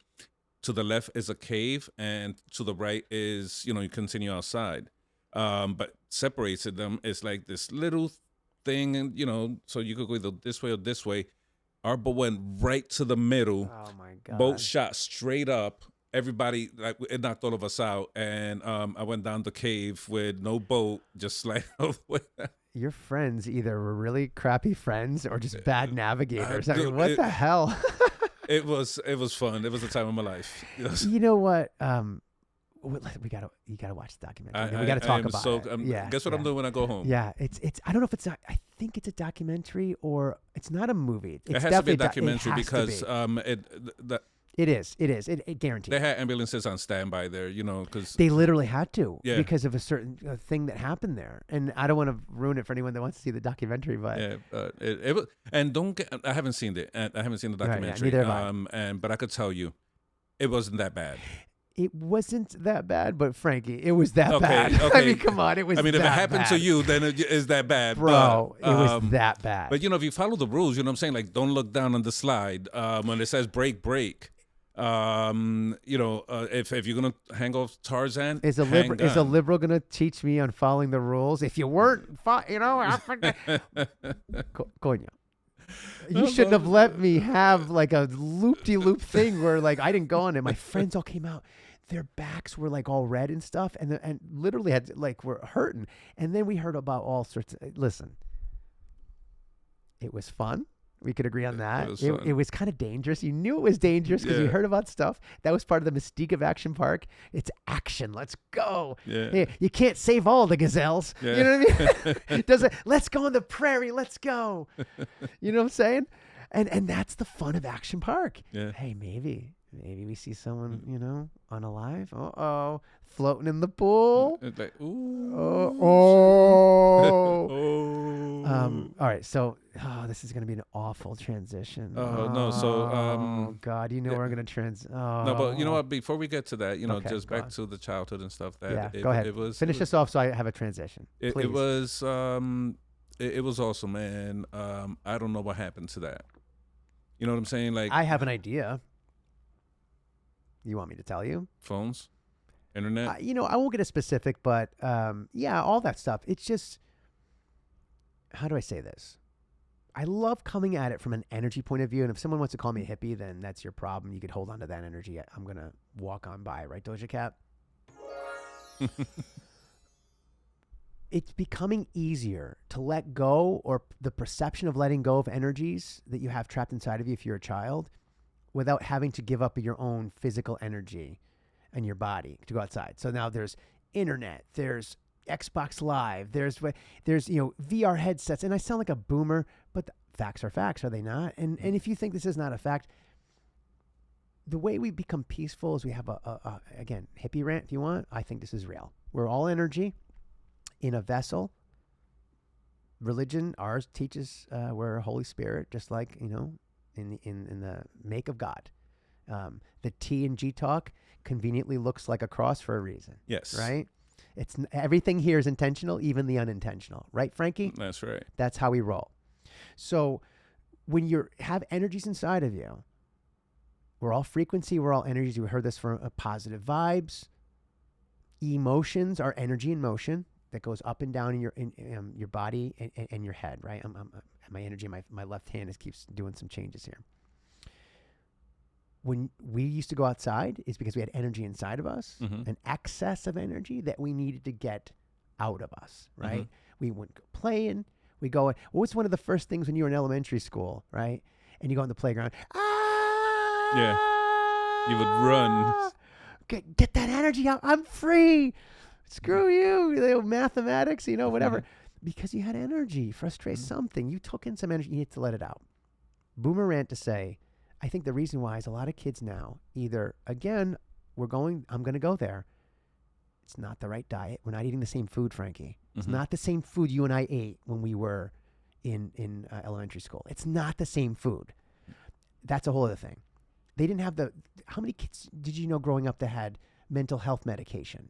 Speaker 3: to the left is a cave, and to the right is, you know, you continue outside. But separates them is like this little thing, and you know, so you could go either this way or this way. Our boat went right to the middle.
Speaker 1: Oh my God!
Speaker 3: Boat shot straight up. Everybody, like, it knocked all of us out, and I went down the cave with no boat, just like
Speaker 1: your friends either were really crappy friends or just bad navigators. I mean, what the hell?
Speaker 3: It was fun. It was the time of my life.
Speaker 1: You know what? You gotta watch the documentary. We gotta talk about it.
Speaker 3: Guess what I'm doing when I go home?
Speaker 1: Yeah, it's. I don't know if it's. I think it's a documentary or it's not a movie.
Speaker 3: It has to be a documentary because
Speaker 1: It is. It guaranteed.
Speaker 3: They had ambulances on standby there, you know, because
Speaker 1: they literally had to because of a certain thing that happened there. And I don't want to ruin it for anyone that wants to see the documentary, but
Speaker 3: it was. And don't get. I haven't seen it. I haven't seen the documentary.
Speaker 1: Neither have I.
Speaker 3: But I could tell you, it wasn't that bad.
Speaker 1: It wasn't that bad, but Frankie, it was that bad.
Speaker 3: Okay.
Speaker 1: I mean, come on, it was.
Speaker 3: I mean,
Speaker 1: if
Speaker 3: it happened
Speaker 1: bad.
Speaker 3: to you, then it is that bad,
Speaker 1: bro. It was that bad.
Speaker 3: But you know, if you follow the rules, you know what I'm saying. Like, don't look down on the slide when it says brake. You know, if you're gonna hang off Tarzan,
Speaker 1: is a liberal gonna teach me on following the rules? If you weren't, you know, coño. You shouldn't have let me have like a loop-de-loop thing where like I didn't go on it. My friends all came out. Their backs were like all red and stuff, and literally had like were hurting. And then we heard about all sorts of. Listen, it was fun. We could agree on that. It was kind of dangerous. You knew it was dangerous because you heard about stuff. That was part of the mystique of Action Park. It's action. Let's go.
Speaker 3: Yeah.
Speaker 1: Hey, you can't save all the gazelles.
Speaker 3: Yeah.
Speaker 1: You know what I mean? Let's go on the prairie. Let's go. You know what I'm saying? And that's the fun of Action Park.
Speaker 3: Yeah.
Speaker 1: Hey, maybe we see someone, unalive. Floating in the pool.
Speaker 3: It's like, ooh.
Speaker 1: Oh. All right. So, this is going to be an awful transition.
Speaker 3: No. So,
Speaker 1: oh God, we're going to
Speaker 3: No, but you know what? Before we get to that,
Speaker 1: Okay,
Speaker 3: just
Speaker 1: go
Speaker 3: back
Speaker 1: on.
Speaker 3: to the childhood and stuff. That
Speaker 1: go ahead. Finish this off so I have a transition.
Speaker 3: It
Speaker 1: Please.
Speaker 3: was it was awesome, man. I don't know what happened to that. You know what I'm saying? Like,
Speaker 1: I have an idea. You want me to tell you?
Speaker 3: phones, internet.
Speaker 1: I won't get as specific, but all that stuff. It's just, how do I say this? I love coming at it from an energy point of view. And if someone wants to call me a hippie, then that's your problem. You could hold on to that energy. I'm going to walk on by, right, Doja Cat? It's becoming easier to let go, or the perception of letting go of energies that you have trapped inside of you if you're a child, without having to give up your own physical energy and your body to go outside. So now there's internet, there's Xbox Live, there's VR headsets, and I sound like a boomer, but the facts are facts, are they not? And if you think this is not a fact, the way we become peaceful is we have again, hippie rant if you want. I think this is real. We're all energy in a vessel. Religion, ours teaches we're a Holy Spirit, just like, in the make of God. The T in G Talk conveniently looks like a cross for a reason.
Speaker 3: Yes.
Speaker 1: Right? It's everything here is intentional, even the unintentional. Right, Frankie?
Speaker 3: That's right.
Speaker 1: That's how we roll. So when you have energies inside of you, we're all frequency, we're all energies. We heard this from positive vibes. Emotions are energy in motion that goes up and down in your body and your head, right? My energy, my left hand keeps doing some changes here. When we used to go outside, is because we had energy inside of us, an excess of energy that we needed to get out of us, right? We went playing. We go. What was one of the first things when you were in elementary school, right? And you go on the playground.
Speaker 3: Yeah, you would run.
Speaker 1: Get that energy out. I'm free. Screw you, mathematics, whatever. Because you had energy, frustrate something. You took in some energy. You need to let it out. Boomer rant to say, I think the reason why is a lot of kids now, either, again, I'm going to go there. It's not the right diet. We're not eating the same food, Frankie. It's not the same food you and I ate when we were in elementary school. It's not the same food. That's a whole other thing. They didn't have how many kids did you know growing up that had mental health medication?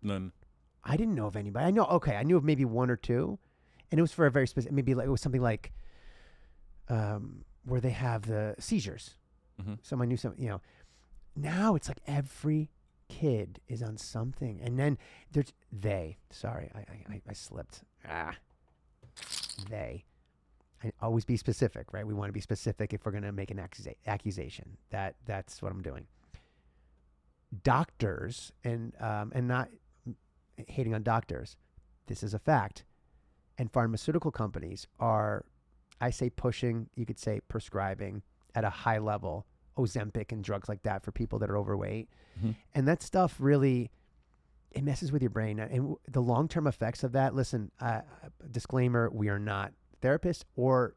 Speaker 3: None.
Speaker 1: I didn't know of anybody. I knew of maybe one or two, and it was for a very specific, maybe like it was something like where they have the seizures. Someone knew something, Now it's like every kid is on something, and then there's Sorry, I slipped. They. I always be specific, right? We want to be specific if we're going to make an accusation. That's what I'm doing. Doctors and not hating on doctors, this is a fact. And pharmaceutical companies are, I say, pushing, you could say prescribing at a high level, Ozempic and drugs like that for people that are overweight. And that stuff really, it messes with your brain. And the long-term effects of that, listen, disclaimer, we are not therapists or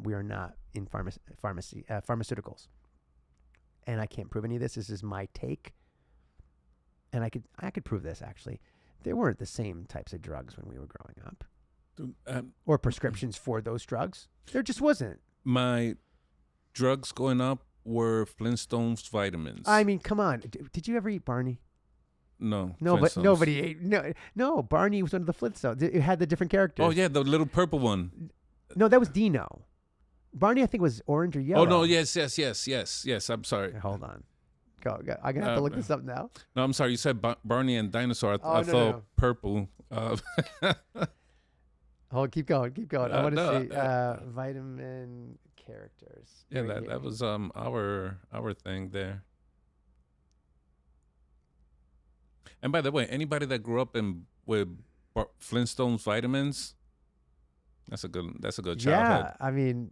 Speaker 1: we are not in pharmaceuticals. And I can't prove any of this. This is my take. And I could prove this, actually. There weren't the same types of drugs when we were growing up. Or prescriptions for those drugs. There just wasn't. My
Speaker 3: drugs growing up were Flintstones vitamins.
Speaker 1: I mean, come on. Did you ever eat Barney?
Speaker 3: No.
Speaker 1: But nobody ate. No, Barney was one of the Flintstones. It had the different characters.
Speaker 3: Oh, yeah, the little purple one.
Speaker 1: No, that was Dino. Barney, I think, was orange or yellow.
Speaker 3: Oh, no, yes. I'm sorry.
Speaker 1: Hold on. Go. I'm going to have to look this up now.
Speaker 3: No, I'm sorry. You said Barney and dinosaur. I thought
Speaker 1: no.
Speaker 3: purple.
Speaker 1: Hold, keep going. I want to
Speaker 3: No,
Speaker 1: see vitamin characters.
Speaker 3: Yeah,
Speaker 1: Right
Speaker 3: that
Speaker 1: here.
Speaker 3: was our thing there. And by the way, anybody that grew up with Flintstones vitamins, that's a good childhood.
Speaker 1: Yeah, I mean,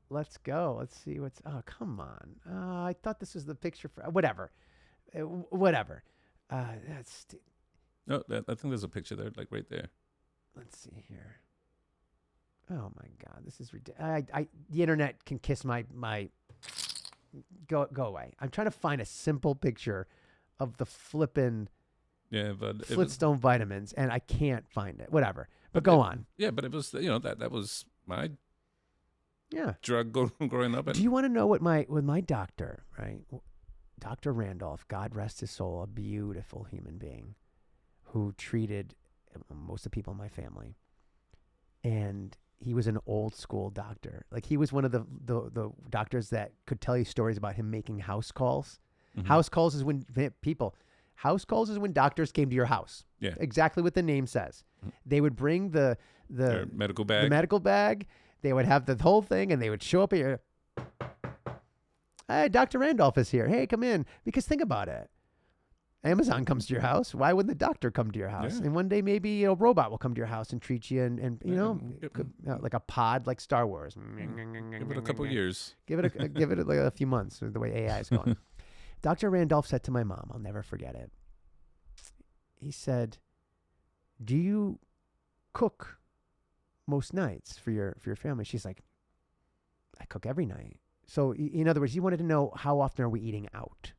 Speaker 1: let's go. Let's see what's. Oh, come on. I thought this was the picture for whatever. Whatever. That's.
Speaker 3: No, I think there's a picture there, like right there.
Speaker 1: Let's see here. Oh my God, this is ridiculous. The internet can kiss my. Go away. I'm trying to find a simple picture of the flippin'
Speaker 3: Yeah, but
Speaker 1: Flintstone vitamins, and I can't find it. Whatever. But go on.
Speaker 3: Yeah, but it was that was my
Speaker 1: Yeah.
Speaker 3: drug growing up.
Speaker 1: Do you want to know what my doctor, right? Dr. Randolph, God rest his soul, a beautiful human being who treated most of the people in my family. And he was an old school doctor. Like he was one of the doctors that could tell you stories about him making house calls.
Speaker 3: Mhm.
Speaker 1: House calls is when house calls is when doctors came to your house.
Speaker 3: Yeah.
Speaker 1: Exactly what the name says. They would bring the
Speaker 3: Their medical bag.
Speaker 1: The medical bag. They would have the whole thing, and they would show up at your. Hey, Dr. Randolph is here. Hey, come in. Because think about it. Amazon comes to your house. Why wouldn't the doctor come to your house?
Speaker 3: Yeah.
Speaker 1: And one day maybe a robot will come to your house and treat you, and you know, like a pod, like Star Wars.
Speaker 3: Give it a couple years.
Speaker 1: Give it like a few months. The way AI is going. Dr. Randolph said to my mom, I'll never forget it. He said, "Do you cook most nights for your family?" She's like, "I cook every night." So in other words, he wanted to know how often are we eating out,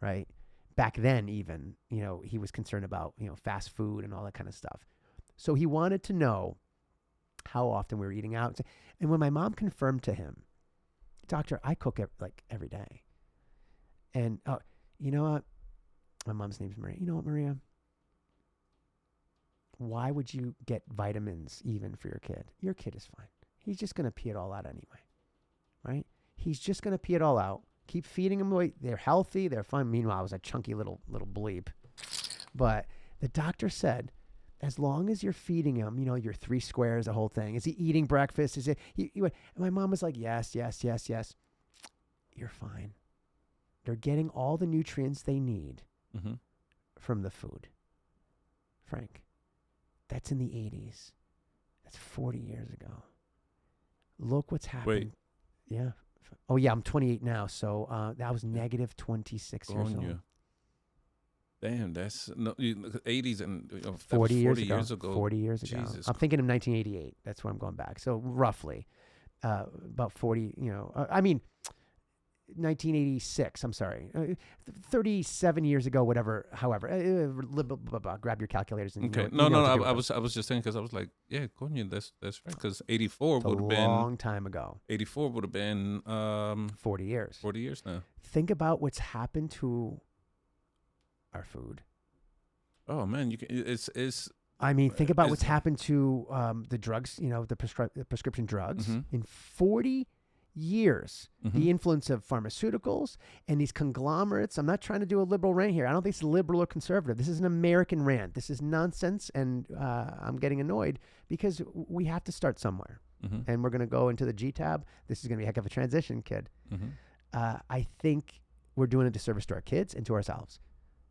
Speaker 1: right? Back then, even, he was concerned about, fast food and all that kind of stuff. So he wanted to know how often we were eating out. And when my mom confirmed to him, "Doctor, I cook every day." And you know what? My mom's name's Maria. You know what, Maria? Why would you get vitamins even for your kid? Your kid is fine. He's just going to pee it all out anyway, right? He's just going to pee it all out. Keep feeding them away. They're healthy. They're fine. Meanwhile, I was a chunky little bleep. But the doctor said, as long as you're feeding him, your 3 squares, the whole thing. Is he eating breakfast? Is it? And my mom was like, yes. You're fine. They're getting all the nutrients they need from the food. Frank, that's in the 80s. That's 40 years ago. Look what's happened.
Speaker 3: Wait.
Speaker 1: Yeah. Oh, yeah, I'm 28 now, so that was negative 26 years old.
Speaker 3: You. Damn, that's 80s and
Speaker 1: 40 years
Speaker 3: ago.
Speaker 1: 40 years ago.
Speaker 3: Jesus.
Speaker 1: I'm thinking of 1988. That's where I'm going back. So roughly about 40, 1986, I'm sorry. 37 years ago, whatever, however. Grab your calculators. And
Speaker 3: okay. I was just saying because I was like, yeah, coño, that's right. Because 84 would have been
Speaker 1: a long time ago.
Speaker 3: 84 would have been
Speaker 1: 40 years.
Speaker 3: 40 years now.
Speaker 1: Think about what's happened to our food.
Speaker 3: Oh man, it's
Speaker 1: think about what's happened to the drugs, the prescription drugs in 40 years. The influence of pharmaceuticals and these conglomerates. I'm not trying to do a liberal rant here. I don't think it's liberal or conservative. This is an American rant. This is nonsense, and I'm getting annoyed because we have to start somewhere. And we're going to go into the G tab. This is going to be a heck of a transition, kid. I think we're doing a disservice to our kids and to ourselves.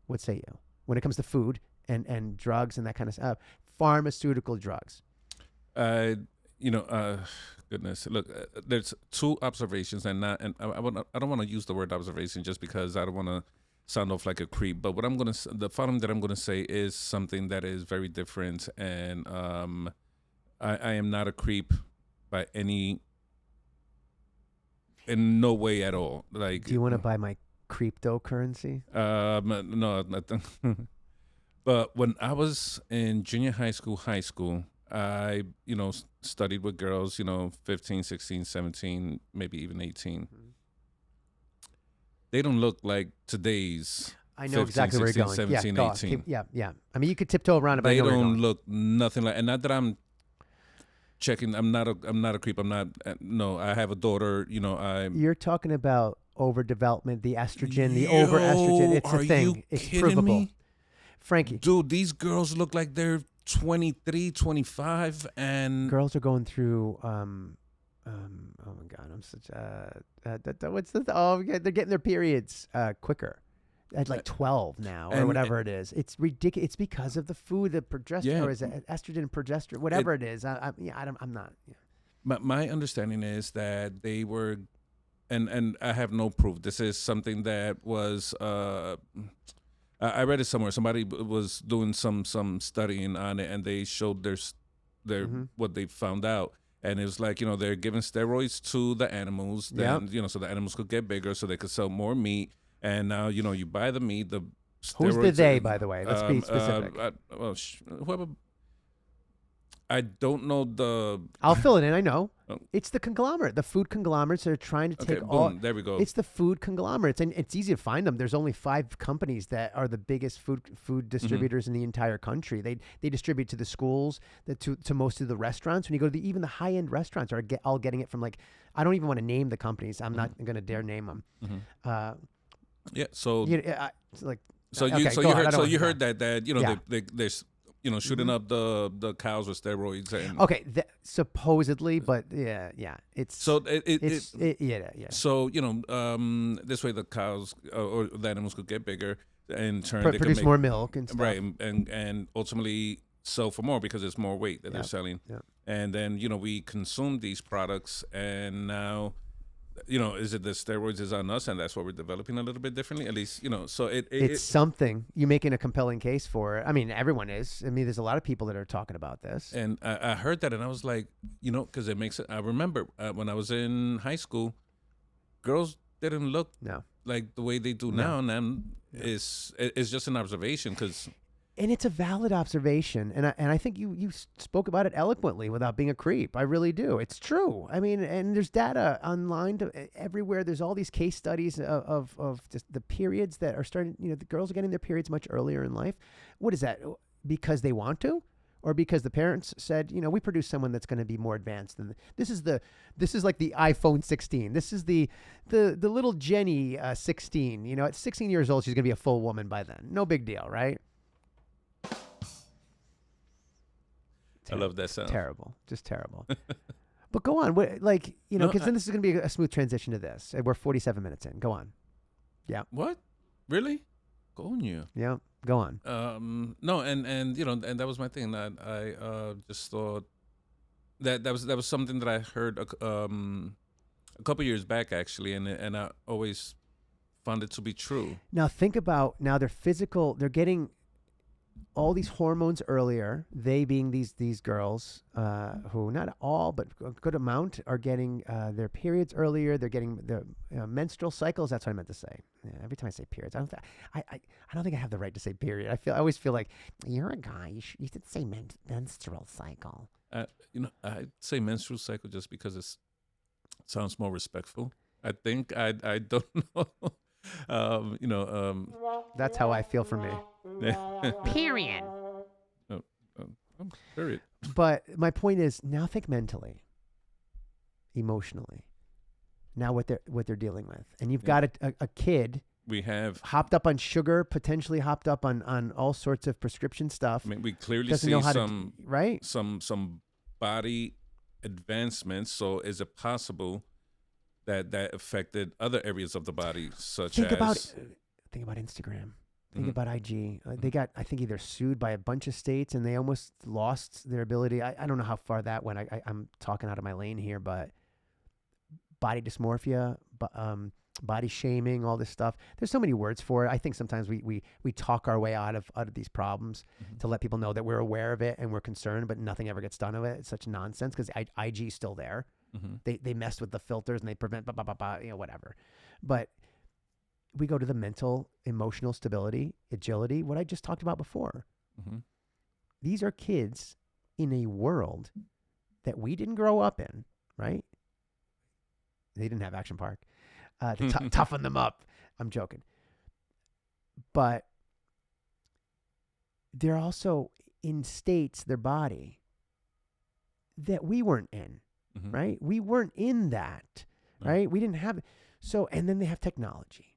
Speaker 1: What say you? When it comes to food and drugs and that kind of stuff, pharmaceutical drugs.
Speaker 3: Goodness, look, there's 2 observations, and I don't want to use the word observation just because I don't want to sound off like a creep. But the following that I'm gonna say is something that is very different, and I am not a creep by in no way at all. Like,
Speaker 1: do you want to buy my cryptocurrency?
Speaker 3: No. But when I was in junior high school, I, studied with girls, 15, 16, 17, maybe even 18. They don't look like today's
Speaker 1: I know
Speaker 3: 15,
Speaker 1: exactly
Speaker 3: 16,
Speaker 1: where you're going.
Speaker 3: 17,
Speaker 1: Yeah,
Speaker 3: 18.
Speaker 1: Yeah. I mean, you could tiptoe around it, but
Speaker 3: They
Speaker 1: I know where you're
Speaker 3: don't
Speaker 1: going.
Speaker 3: look nothing like, and not that I'm checking. I'm not a creep. I'm not. No, I have a daughter.
Speaker 1: You're talking about overdevelopment, the estrogen, the over-estrogen. It's a thing. It's provable.
Speaker 3: Me?
Speaker 1: Frankie.
Speaker 3: Dude, these girls look like they're 23, 25, and
Speaker 1: girls are going through. Oh my God, I'm such what's the oh yeah, they're getting their periods quicker. At like 12 now, or whatever it is. It's ridiculous. It's because of the food, the progesterone, or is it estrogen, progesterone, whatever it is. I'm not. Yeah.
Speaker 3: My understanding is that they were, and I have no proof. This is something that was. I read it somewhere. Somebody was doing some studying on it, and they showed their what they found out. And it was like, they're giving steroids to the animals, then so the animals could get bigger, so they could sell more meat. And now, you buy the meat, the steroids.
Speaker 1: Who's the they, by the way? Let's be specific.
Speaker 3: Whoever. I don't know the.
Speaker 1: I'll fill it in. I know. Oh. It's the conglomerate, the food conglomerates that are trying to take all.
Speaker 3: There we go.
Speaker 1: It's the food conglomerates, and it's easy to find them. There's only 5 companies that are the biggest food distributors in the entire country. They distribute to the schools, to most of the restaurants. When you go to even the high end restaurants are all getting it from like. I don't even want to name the companies. I'm not going to dare name them.
Speaker 3: Yeah. So.
Speaker 1: Like.
Speaker 3: So
Speaker 1: okay,
Speaker 3: you heard that they're shooting up the cows with steroids and
Speaker 1: okay, supposedly, but yeah, it's
Speaker 3: so
Speaker 1: yeah.
Speaker 3: So this way the cows or the animals could get bigger and turn they
Speaker 1: produce
Speaker 3: could
Speaker 1: more milk and stuff.
Speaker 3: Right, and ultimately sell for more because it's more weight that they're selling.
Speaker 1: Yeah.
Speaker 3: And then we consume these products, and now. Is it the steroids is on us, and that's what we're developing a little bit differently? At least, so it's
Speaker 1: something. You're making a compelling case for it. I mean, everyone is. I mean, there's a lot of people that are talking about this.
Speaker 3: And I heard that, and I was like, because it makes it. I remember when I was in high school, girls didn't look like the way they do now, and then it's just an observation because.
Speaker 1: And it's a valid observation, and I think you spoke about it eloquently without being a creep. I really do. It's true. I mean, and there's data online everywhere. There's all these case studies of just the periods that are starting. The girls are getting their periods much earlier in life. What is that? Because they want to, or because the parents said, we produce someone that's going to be more advanced than this is like the iPhone 16. This is the little Jenny 16. At 16 years old, she's going to be a full woman by then. No big deal, right?
Speaker 3: I love that sound.
Speaker 1: Terrible. Just terrible. But go on. Because then this is going to be a smooth transition to this. We're 47 minutes in. Go on. Yeah.
Speaker 3: What? Really? Go on, you.
Speaker 1: Yeah. Go on.
Speaker 3: No, and and that was my thing. That I just thought that was something that I heard a couple years back actually, and I always found it to be true.
Speaker 1: Now think about they're getting all these hormones earlier, they being these girls who, not all, but a good amount, are getting their periods earlier. They're getting the menstrual cycles. That's what I meant to say. Yeah, every time I say periods, I don't think I have the right to say period. I always feel like you're a guy. You should say menstrual cycle.
Speaker 3: I say menstrual cycle just because it sounds more respectful. I think I don't know.
Speaker 1: That's how I feel for me.
Speaker 4: Period.
Speaker 3: Period.
Speaker 1: But my point is, now think mentally, emotionally. Now what they're dealing with, and you've got a kid.
Speaker 3: We have
Speaker 1: hopped up on sugar, potentially hopped up on all sorts of prescription stuff.
Speaker 3: I mean, we clearly see some body advancements. So is it possible that affected other areas of the body, think about
Speaker 1: Instagram. Think about IG. They got, I think, either sued by a bunch of states, and they almost lost their ability. I don't know how far that went. I'm talking out of my lane here, but body dysmorphia, body shaming, all this stuff. There's so many words for it. I think sometimes we talk our way out of these problems to let people know that we're aware of it and we're concerned, but nothing ever gets done of it. It's such nonsense because IG is still there. They messed with the filters and they prevent whatever. But we go to the mental, emotional stability, agility, what I just talked about before. These are kids in a world that we didn't grow up in, right? They didn't have Action Park to toughen them up. I'm joking. But they're also in states, their body, that we weren't in, right? We weren't in that, right? We didn't have. So, and then they have technology.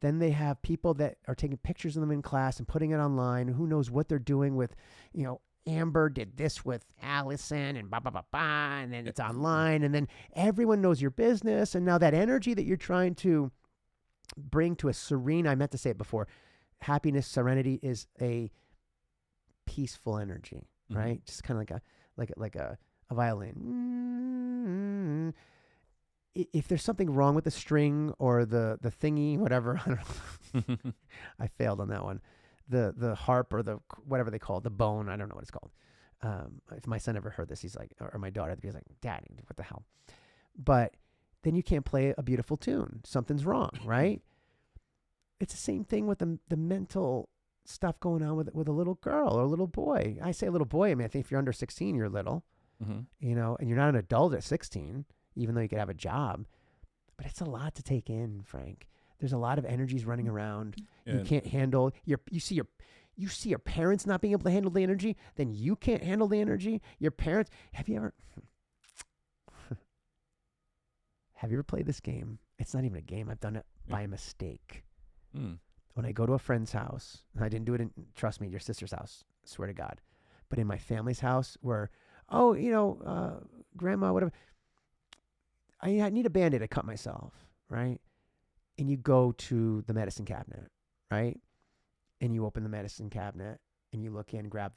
Speaker 1: Then they have people that are taking pictures of them in class and putting it online. Who knows what they're doing with, Amber did this with Allison and blah, blah, blah, blah. And then it's online. And then everyone knows your business. And now that energy that you're trying to bring to a serene, I meant to say it before, happiness, serenity is a peaceful energy, right? Just kind of like a violin. If there's something wrong with the string or the thingy, whatever, I don't know. I failed on that one. The harp or the whatever they call it, the bone, I don't know what it's called. If my son ever heard this, he's like, or my daughter, he's like, Daddy, what the hell? But then you can't play a beautiful tune. Something's wrong, right? It's the same thing with the mental stuff going on with a little girl or a little boy. I say a little boy. I mean, I think if you're under 16, you're little, you know, and you're not an adult at 16, even though you could have a job. But it's a lot to take in, Frank. There's a lot of energies running around. Yeah. You can't handle you see your parents not being able to handle the energy, then you can't handle the energy. Your parents, have you ever played this game? It's not even a game. I've done it by mistake. When I go to a friend's house, and I didn't do it trust me, your sister's house, I swear to God. But in my family's house where, grandma, whatever, I need a Band-Aid to cut myself, right? And you go to the medicine cabinet, right? And you open the medicine cabinet and you look in, grab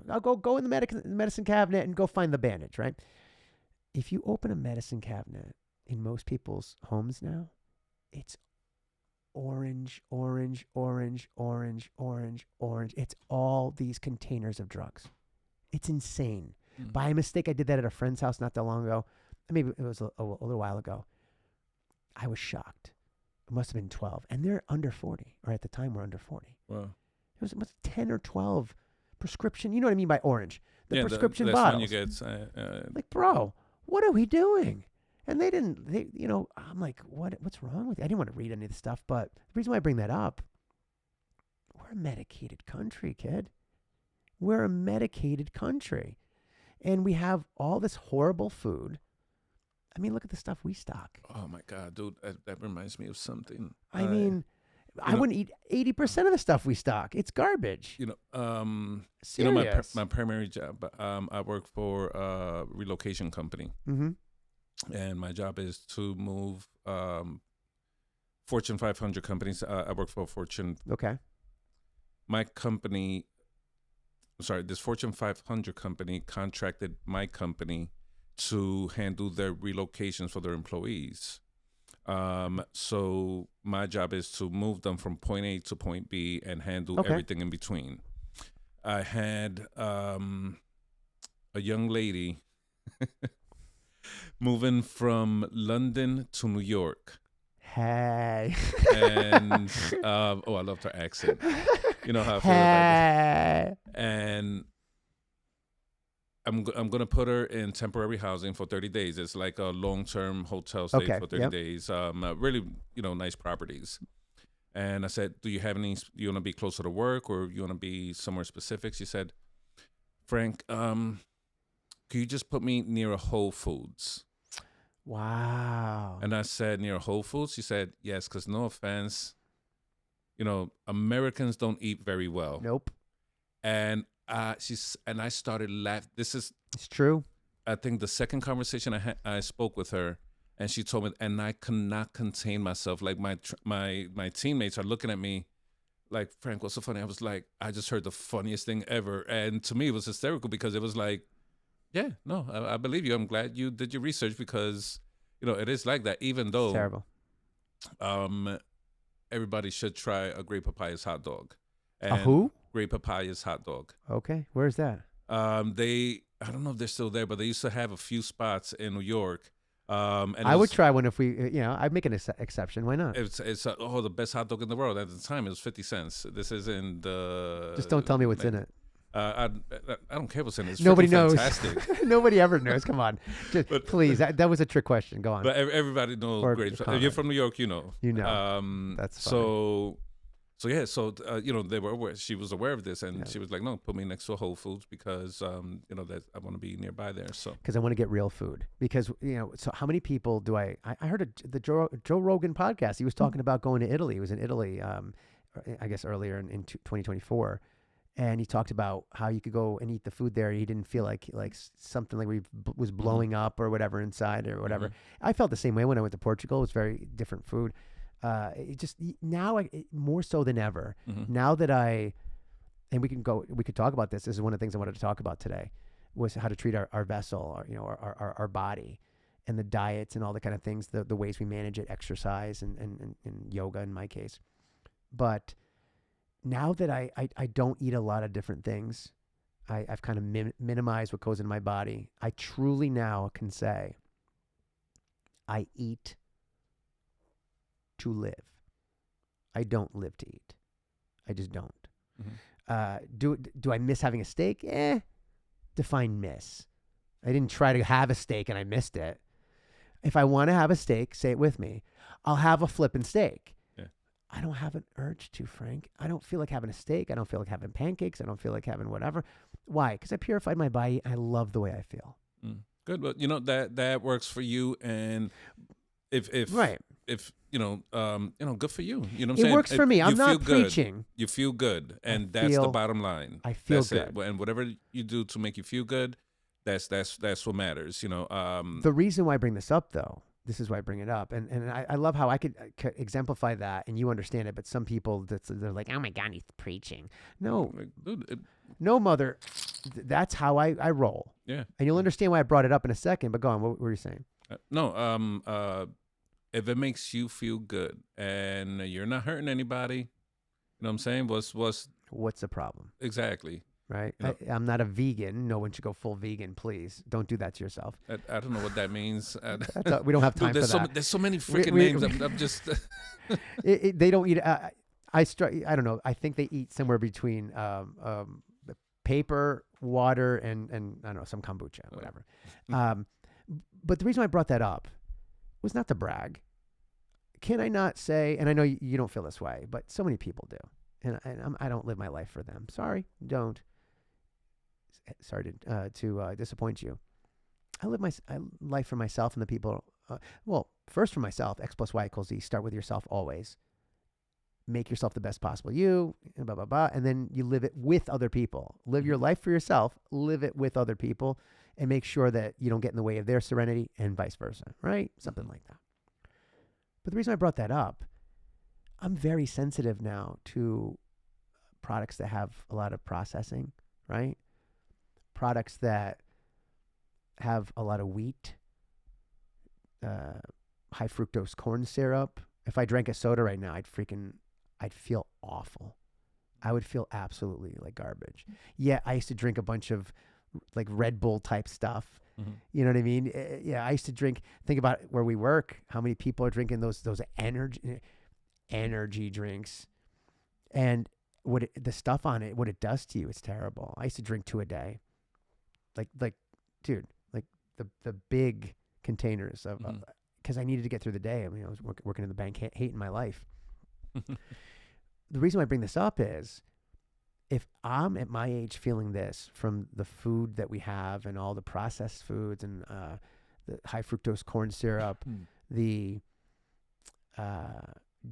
Speaker 1: I'll go in the medicine cabinet and go find the bandage, right? If you open a medicine cabinet in most people's homes now, it's orange. It's all these containers of drugs. It's insane. By mistake, I did that at a friend's house not that long ago. Maybe it was a little while ago. I was shocked. It must have been 12. And they're under 40, or at the time we're under 40.
Speaker 3: Wow.
Speaker 1: It was 10 or 12 prescription. You know what I mean by orange? The prescription bottles.
Speaker 3: When you get,
Speaker 1: like, bro, what are we doing? And I'm like, what's wrong with you? I didn't want to read any of the stuff, but the reason why I bring that up, we're a medicated country, kid. We're a medicated country. And we have all this horrible food. I mean, look at the stuff we stock.
Speaker 3: Oh, my God, dude. That reminds me of something.
Speaker 1: I wouldn't eat 80% of the stuff we stock. It's garbage.
Speaker 3: Serious. My primary job, I work for a relocation company. And my job is to move Fortune 500 companies. I work for Fortune.
Speaker 1: Okay.
Speaker 3: This Fortune 500 company contracted my company to handle their relocations for their employees. So my job is to move them from point A to point B and handle everything in between. I had a young lady moving from London to New York.
Speaker 1: Hey.
Speaker 3: And I loved her accent. You know how I feel about this. And I'm gonna put her in temporary housing for 30 days. It's like a long-term hotel stay for 30 days. Really, nice properties. And I said, "Do you have any? You want to be closer to work, or you want to be somewhere specific?" She said, "Frank, could you just put me near a Whole Foods?"
Speaker 1: Wow.
Speaker 3: And I said, "Near a Whole Foods?" She said, "Yes, because no offense, Americans don't eat very well."
Speaker 1: Nope.
Speaker 3: And I started laughing. It's
Speaker 1: true.
Speaker 3: I think the second conversation I spoke with her, and she told me, and I could not contain myself. Like my teammates are looking at me, like, "Frank, what's so funny?" I was like, I just heard the funniest thing ever, and to me it was hysterical because it was like, yeah, no, I believe you. I'm glad you did your research because it is like that. Even though
Speaker 1: it's terrible.
Speaker 3: Everybody should try a Great Papayas hot dog. And
Speaker 1: a who?
Speaker 3: Great Papayas hot dog.
Speaker 1: Okay, where's that?
Speaker 3: I don't know if they're still there, but they used to have a few spots in New York. And
Speaker 1: I would try one if we, I'd make an exception. Why not?
Speaker 3: It's the best hot dog in the world. At the time, it was 50 cents. This isn't the...
Speaker 1: Just don't tell me what's in it.
Speaker 3: I don't care what's in it. It's
Speaker 1: Nobody knows.
Speaker 3: Fantastic.
Speaker 1: Nobody ever knows. Come on. Please, that was a trick question. Go on.
Speaker 3: But everybody knows great. If you're from New York, you know.
Speaker 1: That's fine.
Speaker 3: They were aware. She was aware of this, and she was like, "No, put me next to a Whole Foods because that I want to be nearby there." So
Speaker 1: because I want to get real food. Because so how many people do I heard the Joe Rogan podcast? He was talking about going to Italy. He was in Italy, I guess earlier in 2024, And he talked about how you could go and eat the food there. He didn't feel like something like was blowing up or whatever inside or whatever. I felt the same way when I went to Portugal. It was very different food. It just now more so than ever. Now that and we could talk about this. This is one of the things I wanted to talk about today, was how to treat our vessel, our body, and the diets and all the kind of things, the ways we manage it, exercise and yoga in my case. But now that I don't eat a lot of different things, I've kind of minimized what goes in my body. I truly now can say I eat to live. I don't live to eat. I just don't. Do I miss having a steak? Define miss. I didn't try to have a steak and I missed it. If I want to have a steak, say it with me, I'll have a flippin' steak. I don't have an urge to, Frank. I don't feel like having a steak. I don't feel like having pancakes. I don't feel like having whatever. Why? Because I purified my body. I love the way I feel.
Speaker 3: Good, but that works for you, and if good for you. You know what I'm saying?
Speaker 1: It works for me. I'm not preaching.
Speaker 3: You feel good, and that's the bottom line.
Speaker 1: I feel
Speaker 3: that's
Speaker 1: good,
Speaker 3: and whatever you do to make you feel good, that's what matters.
Speaker 1: The reason why I bring this up, though. This is why I bring it up. And I love how I could exemplify that and you understand it. But some people, they're like, oh my God, he's preaching. No, no, mother. That's how I roll.
Speaker 3: Yeah.
Speaker 1: And you'll understand why I brought it up in a second. But go on. What were you saying?
Speaker 3: If it makes you feel good and you're not hurting anybody, you know what I'm saying? What's the
Speaker 1: problem?
Speaker 3: Exactly.
Speaker 1: Right. I'm not a vegan. No one should go full vegan, please. Don't do that to yourself.
Speaker 3: I don't know what that means.
Speaker 1: We don't have time for that.
Speaker 3: There's so many freaking names. I'm just.
Speaker 1: They don't eat. I don't know. I think they eat somewhere between paper, water, and I don't know, some kombucha, whatever. But the reason I brought that up was not to brag. Can I not say? And I know you don't feel this way, but so many people do, and I don't live my life for them. Sorry, don't. Sorry to disappoint you. I live my life for myself and the people. First for myself. X plus Y equals Z. Start with yourself always. Make yourself the best possible you, blah, blah, blah. And then you live it with other people. Live your life for yourself. Live it with other people. And make sure that you don't get in the way of their serenity and vice versa. Right? Something like that. But the reason I brought that up, I'm very sensitive now to products that have a lot of processing. Right? Products that have a lot of wheat, high fructose corn syrup. If I drank a soda right now, I'd feel awful. I would feel absolutely like garbage. Yeah, I used to drink a bunch of like Red Bull type stuff. You know what I mean? Yeah, I used to think about where we work, how many people are drinking those energy drinks. And the stuff on it, what it does to you, it's terrible. I used to drink 2 a day. Like, dude, like the big containers of, because I needed to get through the day. I mean, I was working in the bank, hating my life. The reason why I bring this up is, if I'm at my age feeling this from the food that we have and all the processed foods and the high fructose corn syrup, the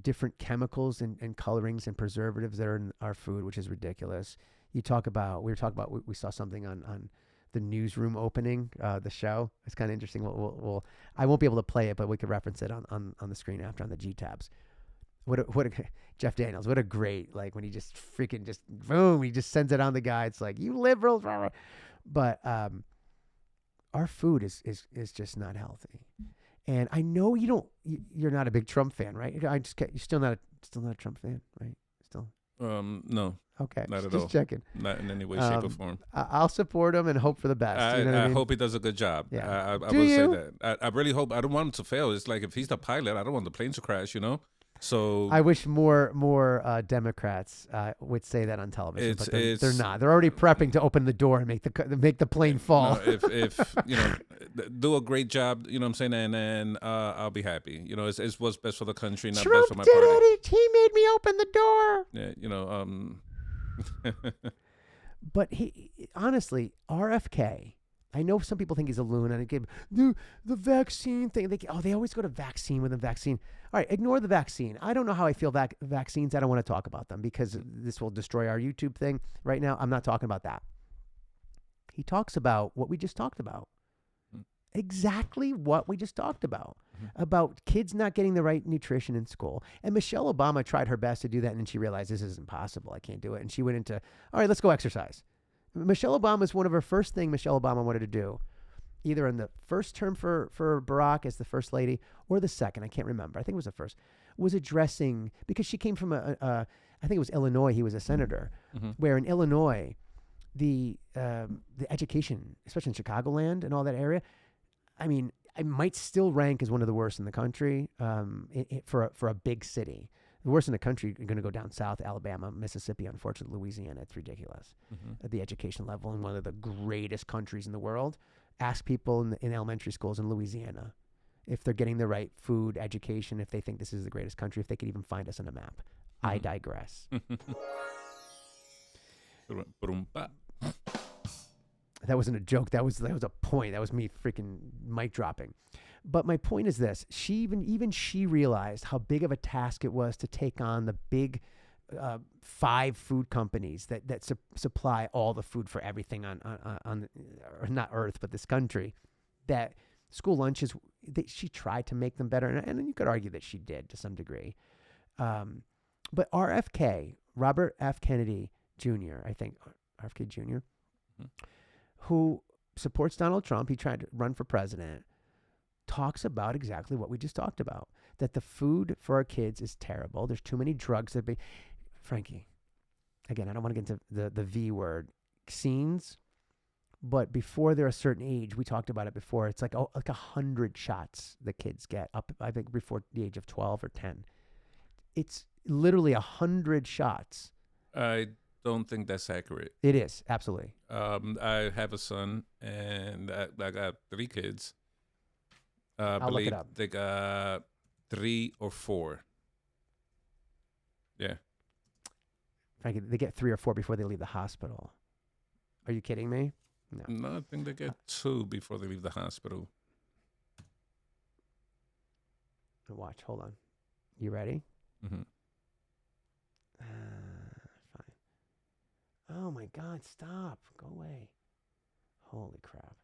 Speaker 1: different chemicals and colorings and preservatives that are in our food, which is ridiculous. We saw something on the newsroom opening, the show. It's kind of interesting. I won't be able to play it, but we could reference it on the screen after on the G tabs. What a Jeff Daniels, what a great, like when he just freaking just boom, he just sends it on the guy. It's like, you liberals, but our food is just not healthy. And I know you're not a big Trump fan, right? You're still not a Trump fan, right? Still.
Speaker 3: No.
Speaker 1: Okay.
Speaker 3: Not at
Speaker 1: all. Just checking.
Speaker 3: Not in any way, shape, or form.
Speaker 1: I'll support him and hope for the best.
Speaker 3: I hope he does a good job.
Speaker 1: Yeah.
Speaker 3: I will say that. I really hope. I don't want him to fail. It's like if he's the pilot, I don't want the plane to crash, So
Speaker 1: I wish more Democrats would say that on television, but they're not. They're already prepping to open the door and make the plane fall.
Speaker 3: No, if do a great job, you know what I'm saying, and then I'll be happy. It's what's best for the country, not
Speaker 1: Trump
Speaker 3: best for my party.
Speaker 1: did it. He made me open the door.
Speaker 3: Yeah,
Speaker 1: But he honestly, RFK. I know some people think he's a loon, and again, the vaccine thing. They always go to vaccine with a vaccine. All right, ignore the vaccine. I don't know how I feel vaccines. I don't want to talk about them because this will destroy our YouTube thing. Right now, I'm not talking about that. He talks about what we just talked about. Exactly what we just talked about. About kids not getting the right nutrition in school. And Michelle Obama tried her best to do that, and then she realized this isn't possible. I can't do it. And she went into, all right, let's go exercise. Michelle Obama is one of her first thing Michelle Obama wanted to do, either in the first term for Barack as the first lady or the second. I can't remember. I think it was the first. Was addressing, because she came from I think it was Illinois. He was a senator, where in Illinois, the education, especially in Chicagoland and all that area, I mean, I might still rank as one of the worst in the country for a big city. The worst in the country are going to go down south, Alabama, Mississippi, unfortunately, Louisiana. It's ridiculous at the education level in one of the greatest countries in the world. Ask people in elementary schools in Louisiana if they're getting the right food, education, if they think this is the greatest country, if they could even find us on a map. I digress. That wasn't a joke. That was a point. That was me freaking mic dropping. But my point is this: even she realized how big of a task it was to take on the big 5 food companies that supply all the food for everything on not Earth but this country. That school lunches, she tried to make them better, and you could argue that she did to some degree. But RFK, Robert F. Kennedy Jr., I think RFK Jr., who supports Donald Trump, he tried to run for president, talks about exactly what we just talked about, that the food for our kids is terrible. There's too many drugs that Frankie, again, I don't want to get into the V word, vaccines, but before they're a certain age, we talked about it before, it's like 100 shots the kids get up, I think, before the age of 12 or 10. It's literally 100 shots.
Speaker 3: I don't think that's accurate.
Speaker 1: It is, absolutely.
Speaker 3: I have a son, and I got 3 kids.
Speaker 1: I'll look it up.
Speaker 3: They got 3 or 4. Yeah.
Speaker 1: Frankie, they get 3 or 4 before they leave the hospital. Are you kidding me?
Speaker 3: No, I think they get 2 before they leave the hospital.
Speaker 1: Watch, hold on. You ready?
Speaker 3: Mm-hmm.
Speaker 1: Fine. Oh my God, stop. Go away. Holy crap.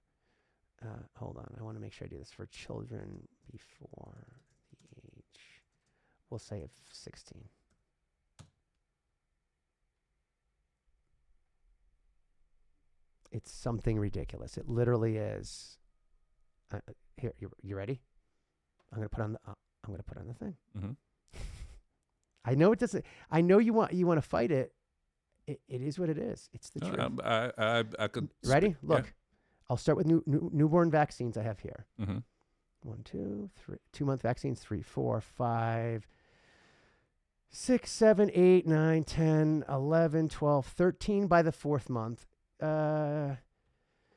Speaker 1: Hold on. I want to make sure I do this for children before the age, we'll say, of 16. It's something ridiculous. It literally is. Here, you ready? I'm gonna put on the thing.
Speaker 3: Mm-hmm.
Speaker 1: I know it doesn't. I know you want to fight it. It is what it is. It's the truth.
Speaker 3: I could.
Speaker 1: Ready? Look. Yeah. I'll start with newborn vaccines I have here.
Speaker 3: Mm-hmm.
Speaker 1: 1, 2, 3, 2-month vaccines, 3, 4, 5, 6, 7, 8, 9, 10, 11, 12, 13 by the 4th month.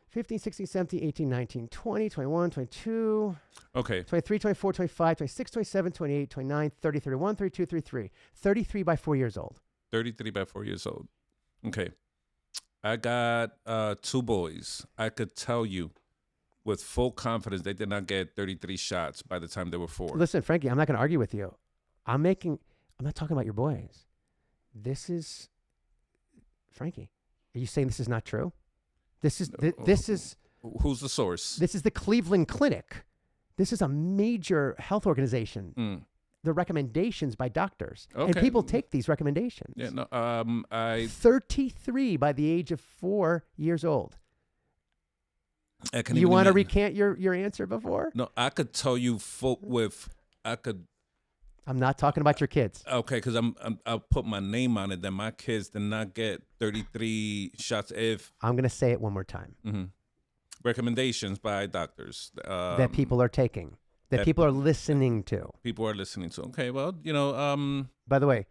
Speaker 1: 15, 16, 17, 18, 19, 20, 21, 22.
Speaker 3: Okay.
Speaker 1: 23, 24, 25, 26, 27, 28, 29, 30, 31, 32, 33. 33 by 4 years old.
Speaker 3: 33 by 4 years old. Okay. I got 2 boys. I could tell you with full confidence they did not get 33 shots by the time they were 4.
Speaker 1: Listen, Frankie, I'm not going to argue with you. I'm not talking about your boys. This is, Frankie, are you saying this is not true? This is.
Speaker 3: Who's the source?
Speaker 1: This is the Cleveland Clinic. This is a major health organization. The recommendations by doctors. Okay. And people take these recommendations.
Speaker 3: Yeah, no,
Speaker 1: 33 by the age of 4 years old.
Speaker 3: You
Speaker 1: want to recant your answer before?
Speaker 3: No, I could tell you
Speaker 1: I'm not talking about your kids.
Speaker 3: Okay, because I'll put my name on it. That my kids did not get 33 shots.
Speaker 1: I'm going to say it one more time.
Speaker 3: Mm-hmm. Recommendations by doctors
Speaker 1: that people are taking. That people are listening to.
Speaker 3: People are listening to. Okay, well,
Speaker 1: By the way,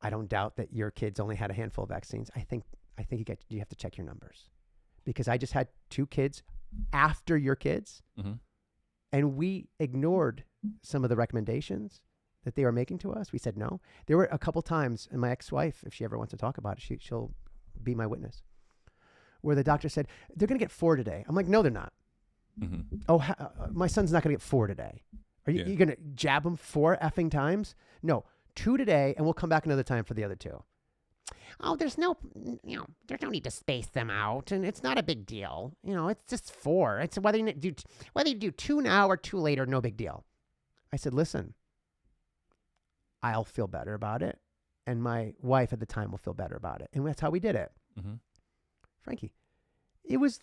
Speaker 1: I don't doubt that your kids only had a handful of vaccines. I think you have to check your numbers, because I just had 2 kids after your kids, and we ignored some of the recommendations that they were making to us. We said no. There were a couple times, and my ex-wife, if she ever wants to talk about it, she'll be my witness, where the doctor said, they're going to get 4 today. I'm like, no, they're not.
Speaker 3: Mm-hmm.
Speaker 1: Oh, my son's not going to get 4 today. Are you, you going to jab him 4 effing times? No, 2 today, and we'll come back another time for the other 2.
Speaker 4: Oh, there's no need to space them out, and it's not a big deal. It's just 4. It's whether you do 2 now or 2 later, no big deal.
Speaker 1: I said, listen, I'll feel better about it, and my wife at the time will feel better about it, and that's how we did it.
Speaker 3: Mm-hmm.
Speaker 1: Frankie, it was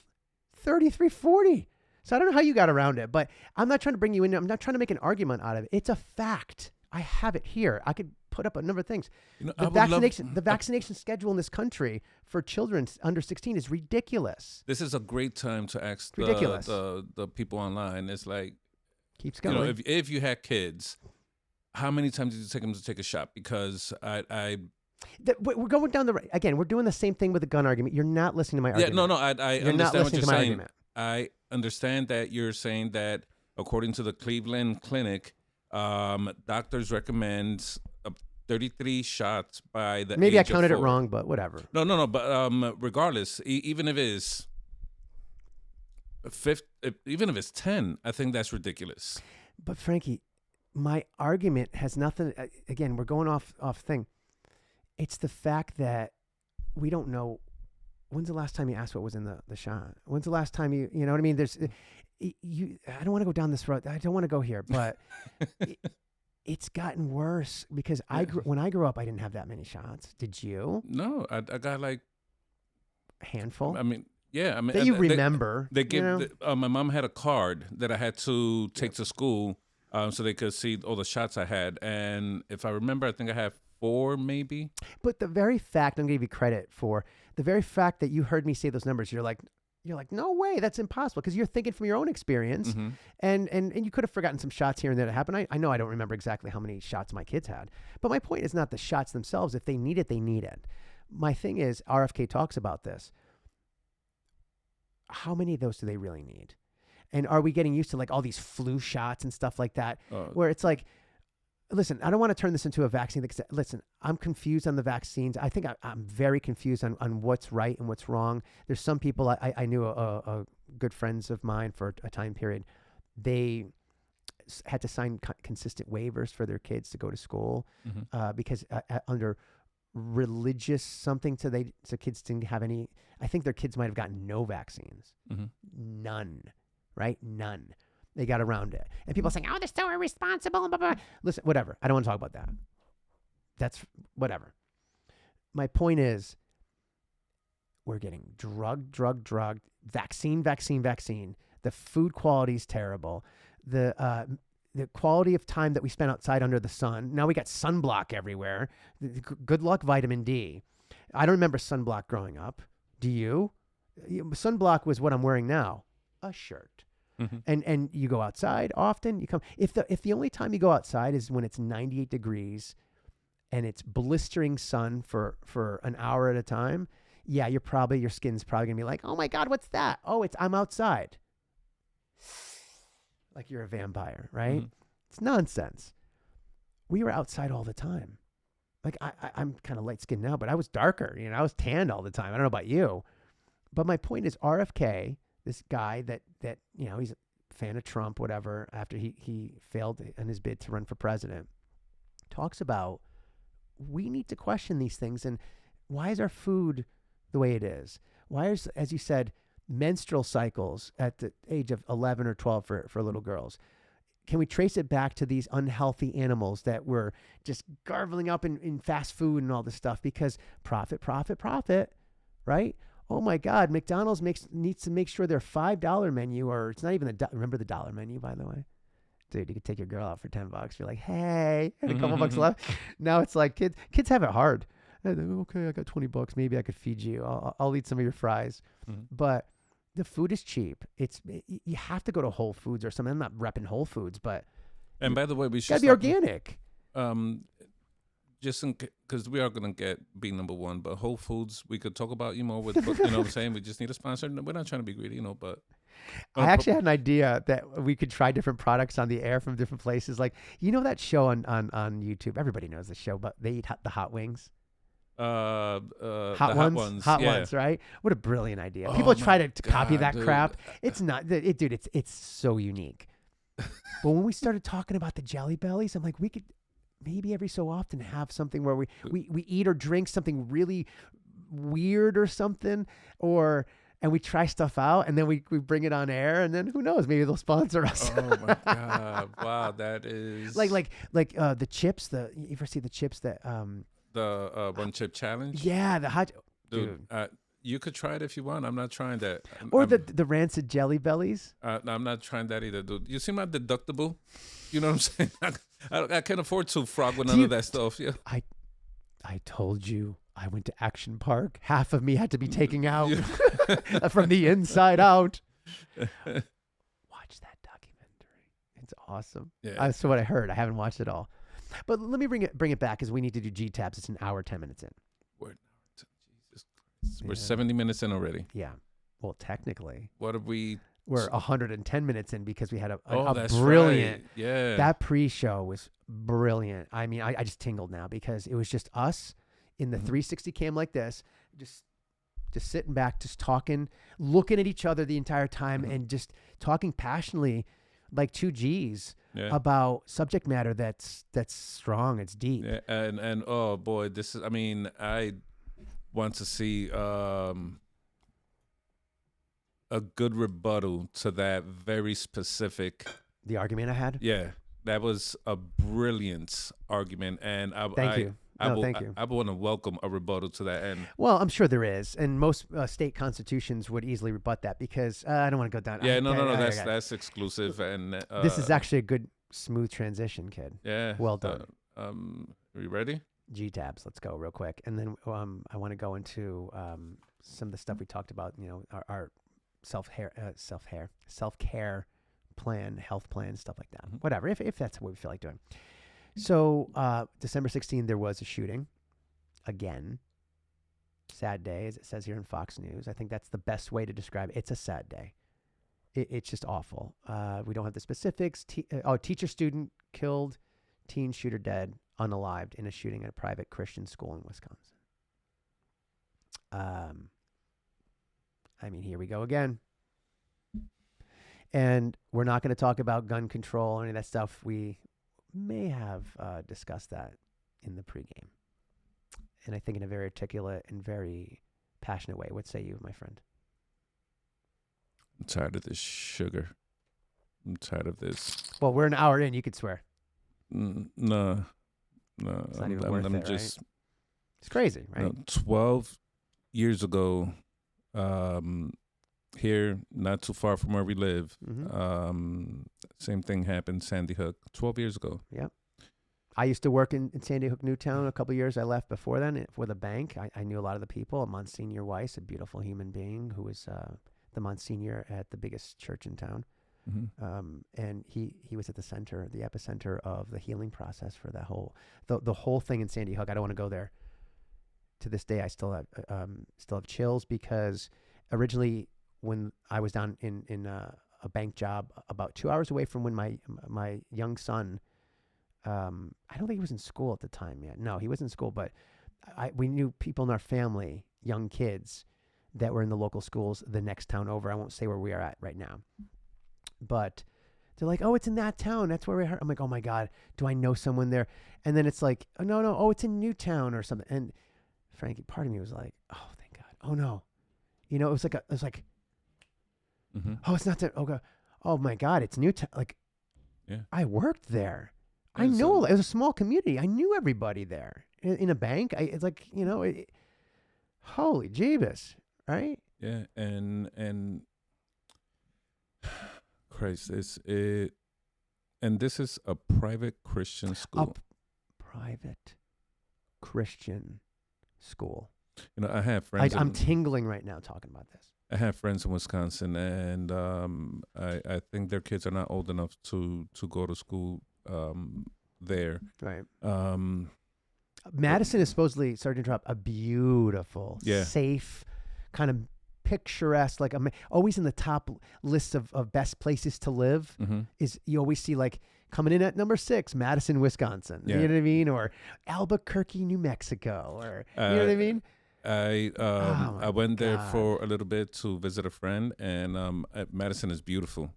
Speaker 1: 33-40. So I don't know how you got around it, but I'm not trying to bring you in. I'm not trying to make an argument out of it. It's a fact. I have it here. I could put up a number of things. The vaccination schedule in this country for children under 16 is ridiculous.
Speaker 3: This is a great time to ask the people online. It's like,
Speaker 1: keeps going.
Speaker 3: If you had kids, how many times did you take them to take a shot? Because
Speaker 1: we're going down the right. Again, we're doing the same thing with the gun argument. You're not listening to my argument.
Speaker 3: Yeah, no, I
Speaker 1: you're
Speaker 3: understand
Speaker 1: not
Speaker 3: what
Speaker 1: listening
Speaker 3: you're
Speaker 1: to my
Speaker 3: saying.
Speaker 1: argument.
Speaker 3: I understand that you're saying that according to the Cleveland Clinic, doctors recommend 33 shots by the
Speaker 1: Maybe
Speaker 3: age
Speaker 1: I counted
Speaker 3: of
Speaker 1: it
Speaker 3: 4.
Speaker 1: wrong, but whatever.
Speaker 3: No, but regardless, even if it's even if it's 10, I think that's ridiculous.
Speaker 1: But Frankie, my argument has nothing. Again, we're going off thing. It's the fact that we don't know. When's the last time you asked what was in the shot? When's the last time you know what I mean? There's I don't want to go down this road. I don't want to go here, but it's gotten worse because when I grew up, I didn't have that many shots. Did you?
Speaker 3: No, I got like
Speaker 1: a handful.
Speaker 3: I mean, yeah. I mean,
Speaker 1: that you remember.
Speaker 3: They gave my mom had a card that I had to take to school so they could see all the shots I had. And if I remember, I think I had 4 maybe. But
Speaker 1: the very fact, I'm going to give you credit for, the very fact that you heard me say those numbers, you're like, no way, that's impossible, because you're thinking from your own experience,
Speaker 3: mm-hmm.
Speaker 1: and you could have forgotten some shots here and there that happened. I know I don't remember exactly how many shots my kids had, but my point is not the shots themselves. If they need it, they need it. My thing is, RFK talks about this. How many of those do they really need? And are we getting used to like all these flu shots and stuff like that, where it's like, listen, I don't want to turn this into a vaccine. Listen, I'm confused on the vaccines. I think I'm very confused on what's right and what's wrong. There's some people, I knew a good friends of mine for a time period. They had to sign consistent waivers for their kids to go to school because under religious something, so kids didn't have any. I think their kids might have gotten no vaccines.
Speaker 3: Mm-hmm.
Speaker 1: None, right? None. They got around it. And people are saying,
Speaker 4: oh, they're so irresponsible. Blah, blah.
Speaker 1: Listen, whatever. I don't want to talk about that. That's whatever. My point is, we're getting drugged. Vaccine. The food quality is terrible. The quality of time that we spend outside under the sun. Now we got sunblock everywhere. Good luck, vitamin D. I don't remember sunblock growing up. Do you? Sunblock was what I'm wearing now. A shirt.
Speaker 3: Mm-hmm.
Speaker 1: And you go outside often. You come if the only time you go outside is when it's 98 degrees and it's blistering sun for an hour at a time. Yeah, your skin's probably gonna be like, oh my God, what's that? Oh, I'm outside. Like you're a vampire, right?
Speaker 3: Mm-hmm.
Speaker 1: It's nonsense. We were outside all the time. Like I'm kind of light skinned now, but I was darker. I was tanned all the time. I don't know about you, but my point is RFK. This guy that he's a fan of Trump, whatever, after he failed in his bid to run for president, talks about we need to question these things. And why is our food the way it is? Why is, as you said, menstrual cycles at the age of 11 or 12 for little girls? Can we trace it back to these unhealthy animals that we're just gargling up in fast food and all this stuff? Because profit, right? Oh my God, McDonald's needs to make sure their $5 menu, or it's not even remember the dollar menu, by the way? Dude, you could take your girl out for $10. You're like, hey, and a couple bucks left. Now it's like kids have it hard. Okay, I got $20. Maybe I could feed you. I'll eat some of your fries.
Speaker 3: Mm-hmm.
Speaker 1: But the food is cheap. You have to go to Whole Foods or something. I'm not repping Whole Foods, but
Speaker 3: and by the way, we should
Speaker 1: gotta be organic.
Speaker 3: Just because we are going to be number one, but Whole Foods, we could talk about you more with, you know what I'm saying? We just need a sponsor. We're not trying to be greedy, but.
Speaker 1: I actually had an idea that we could try different products on the air from different places. Like, that show on YouTube? Everybody knows the show, but they eat the hot wings. Hot ones, hot
Speaker 3: yeah.
Speaker 1: ones, right? What a brilliant idea.
Speaker 3: Oh
Speaker 1: People
Speaker 3: my
Speaker 1: try to copy
Speaker 3: God,
Speaker 1: that
Speaker 3: dude.
Speaker 1: crap. It's not, dude. It's so unique. But when we started talking about the Jelly Bellies, I'm like, we could maybe every so often have something where we eat or drink something really weird or something, and we try stuff out, and then we bring it on air, and then who knows, maybe they'll sponsor us.
Speaker 3: Oh my God! Wow, that is
Speaker 1: like the chips. You ever see the chips that
Speaker 3: the one chip challenge.
Speaker 1: Yeah, the hot
Speaker 3: Dude. You could try it if you want. I'm not trying that.
Speaker 1: Or the rancid Jelly Bellies.
Speaker 3: No, I'm not trying that either, dude. You see my deductible? You know what I'm saying? I can't afford to frog with none of that stuff. Yeah.
Speaker 1: I told you I went to Action Park. Half of me had to be taken out from the inside out. Watch that documentary. It's awesome.
Speaker 3: Yeah.
Speaker 1: That's what I heard. I haven't watched it all. But let me bring it back because we need to do G-Tabs. It's an hour, 10 minutes in.
Speaker 3: Jesus Christ. We're 70 minutes in already.
Speaker 1: Yeah. Well, technically.
Speaker 3: What have we...
Speaker 1: We're 110 minutes in because we had a
Speaker 3: that's
Speaker 1: brilliant...
Speaker 3: right. Yeah.
Speaker 1: That pre-show was brilliant. I mean, I just tingled now because it was just us in the 360 cam like this, just sitting back, just talking, looking at each other the entire time and just talking passionately like two G's about subject matter that's strong, it's deep.
Speaker 3: Yeah, and oh boy, this is, I mean, I want to see a good rebuttal to that very specific...
Speaker 1: The argument I had?
Speaker 3: Yeah, that was a brilliant argument, and
Speaker 1: Thank you. Thank you.
Speaker 3: I want to welcome a rebuttal to that end.
Speaker 1: Well, I'm sure there is, and most state constitutions would easily rebut that because I don't want to go down.
Speaker 3: Yeah, no, that's exclusive, and
Speaker 1: this is actually a good, smooth transition, kid.
Speaker 3: Yeah,
Speaker 1: well done.
Speaker 3: Are you ready?
Speaker 1: G-Tabs, let's go real quick, and then I want to go into some of the stuff we talked about. You know, our self-care plan, health plan, stuff like that. Whatever, if that's what we feel like doing. So December 16th, there was a shooting. Again, sad day, as it says here in Fox News. I think that's the best way to describe it. It's a sad day. It's just awful. We don't have the specifics. Teacher student killed, teen shooter dead, unalived in a shooting at a private Christian school in Wisconsin. I mean, here we go again. And we're not going to talk about gun control or any of that stuff. We may have discussed that in the pregame. And I think in a very articulate and very passionate way. What say you, my friend?
Speaker 3: I'm tired of this sugar. I'm tired of this.
Speaker 1: Well, we're an hour in. You could swear.
Speaker 3: No.
Speaker 1: It's not even worth it, right? It's crazy, right?
Speaker 3: 12 years ago, here, not too far from where we live, same thing happened, Sandy Hook, 12 years ago.
Speaker 1: Yep. I used to work in Sandy Hook, Newtown. A couple of years I left before then for the bank. I knew a lot of the people. Monsignor Weiss, a beautiful human being who was the Monsignor at the biggest church in town. And he was at the epicenter of the healing process for that the whole thing in Sandy Hook. I don't want to go there. To this day, I still have chills because originally when I was down in a bank job about 2 hours away from when my young son, I don't think he was in school at the time yet. No, he was in school, but we knew people in our family, young kids, that were in the local schools the next town over. I won't say where we are at right now. But they're like, oh, it's in that town. That's where we are. I'm like, oh my God, do I know someone there? And then it's like, oh, no, oh, it's in Newtown or something. And Frankie, part of me was like, oh, thank God. Oh no. You know, it was like, oh, it's not there. Oh God. Oh my God, it's Newtown. Like,
Speaker 3: yeah. I
Speaker 1: worked there. I know it was a small community. I knew everybody there in a bank. It's like, you know, holy Jeebus, right?
Speaker 3: Yeah. And Christ, and this is a private Christian school.
Speaker 1: Private Christian school.
Speaker 3: You know, I have friends.
Speaker 1: I'm tingling right now talking about this.
Speaker 3: I have friends in Wisconsin, and I think their kids are not old enough to go to school there.
Speaker 1: Right. Madison is supposedly, sorry to interrupt, a beautiful, safe, kind of picturesque, like always in the top lists of best places to live. Is you always see like coming in at number 6, Madison, Wisconsin.
Speaker 3: Yeah.
Speaker 1: You know what I mean? Or Albuquerque, New Mexico. Or you know what I mean?
Speaker 3: I went there
Speaker 1: God.
Speaker 3: for a little bit to visit a friend, and Madison is beautiful,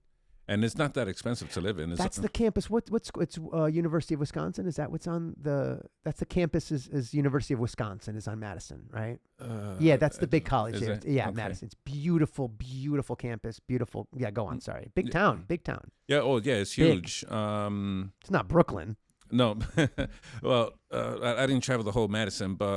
Speaker 3: and it's not that expensive to live in.
Speaker 1: That's the campus. What's it's University of Wisconsin? Is that what's on the? That's the campus. Is University of Wisconsin is on Madison, right? Yeah, that's the big college
Speaker 3: is
Speaker 1: there.
Speaker 3: it?
Speaker 1: Yeah,
Speaker 3: Okay.
Speaker 1: Madison. It's beautiful, beautiful campus. Beautiful. Yeah, go on. Sorry, big town. Big town.
Speaker 3: Yeah. Oh, yeah. It's
Speaker 1: Big.
Speaker 3: huge.
Speaker 1: It's not Brooklyn.
Speaker 3: No, well, I didn't travel the whole Madison, but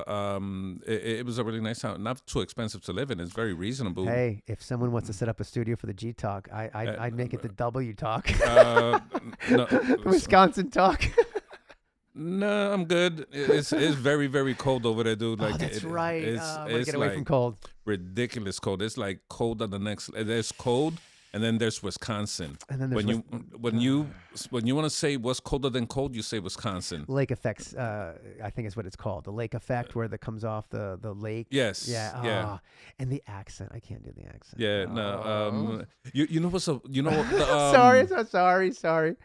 Speaker 3: it was a really nice town. Not too expensive to live in. It's very reasonable.
Speaker 1: Hey, if someone wants to set up a studio for the G Talk, I'd make it the W Talk.
Speaker 3: No,
Speaker 1: Wisconsin Talk.
Speaker 3: no, I'm good. It's very, very cold over there, dude. Like,
Speaker 1: That's right.
Speaker 3: It's,
Speaker 1: I'm gonna
Speaker 3: it's
Speaker 1: get away
Speaker 3: like
Speaker 1: from cold.
Speaker 3: ridiculous cold. It's like cold on the next. There's cold, and then there's Wisconsin.
Speaker 1: And then there's
Speaker 3: when you want to say what's colder than cold, you say Wisconsin.
Speaker 1: Lake effects, I think is what it's called. The lake effect, where that comes off the lake.
Speaker 3: Yes.
Speaker 1: Yeah.
Speaker 3: Yeah.
Speaker 1: And the accent, I can't do the accent.
Speaker 3: Yeah.
Speaker 1: Oh.
Speaker 3: No. You know what's a you know what the,
Speaker 1: sorry.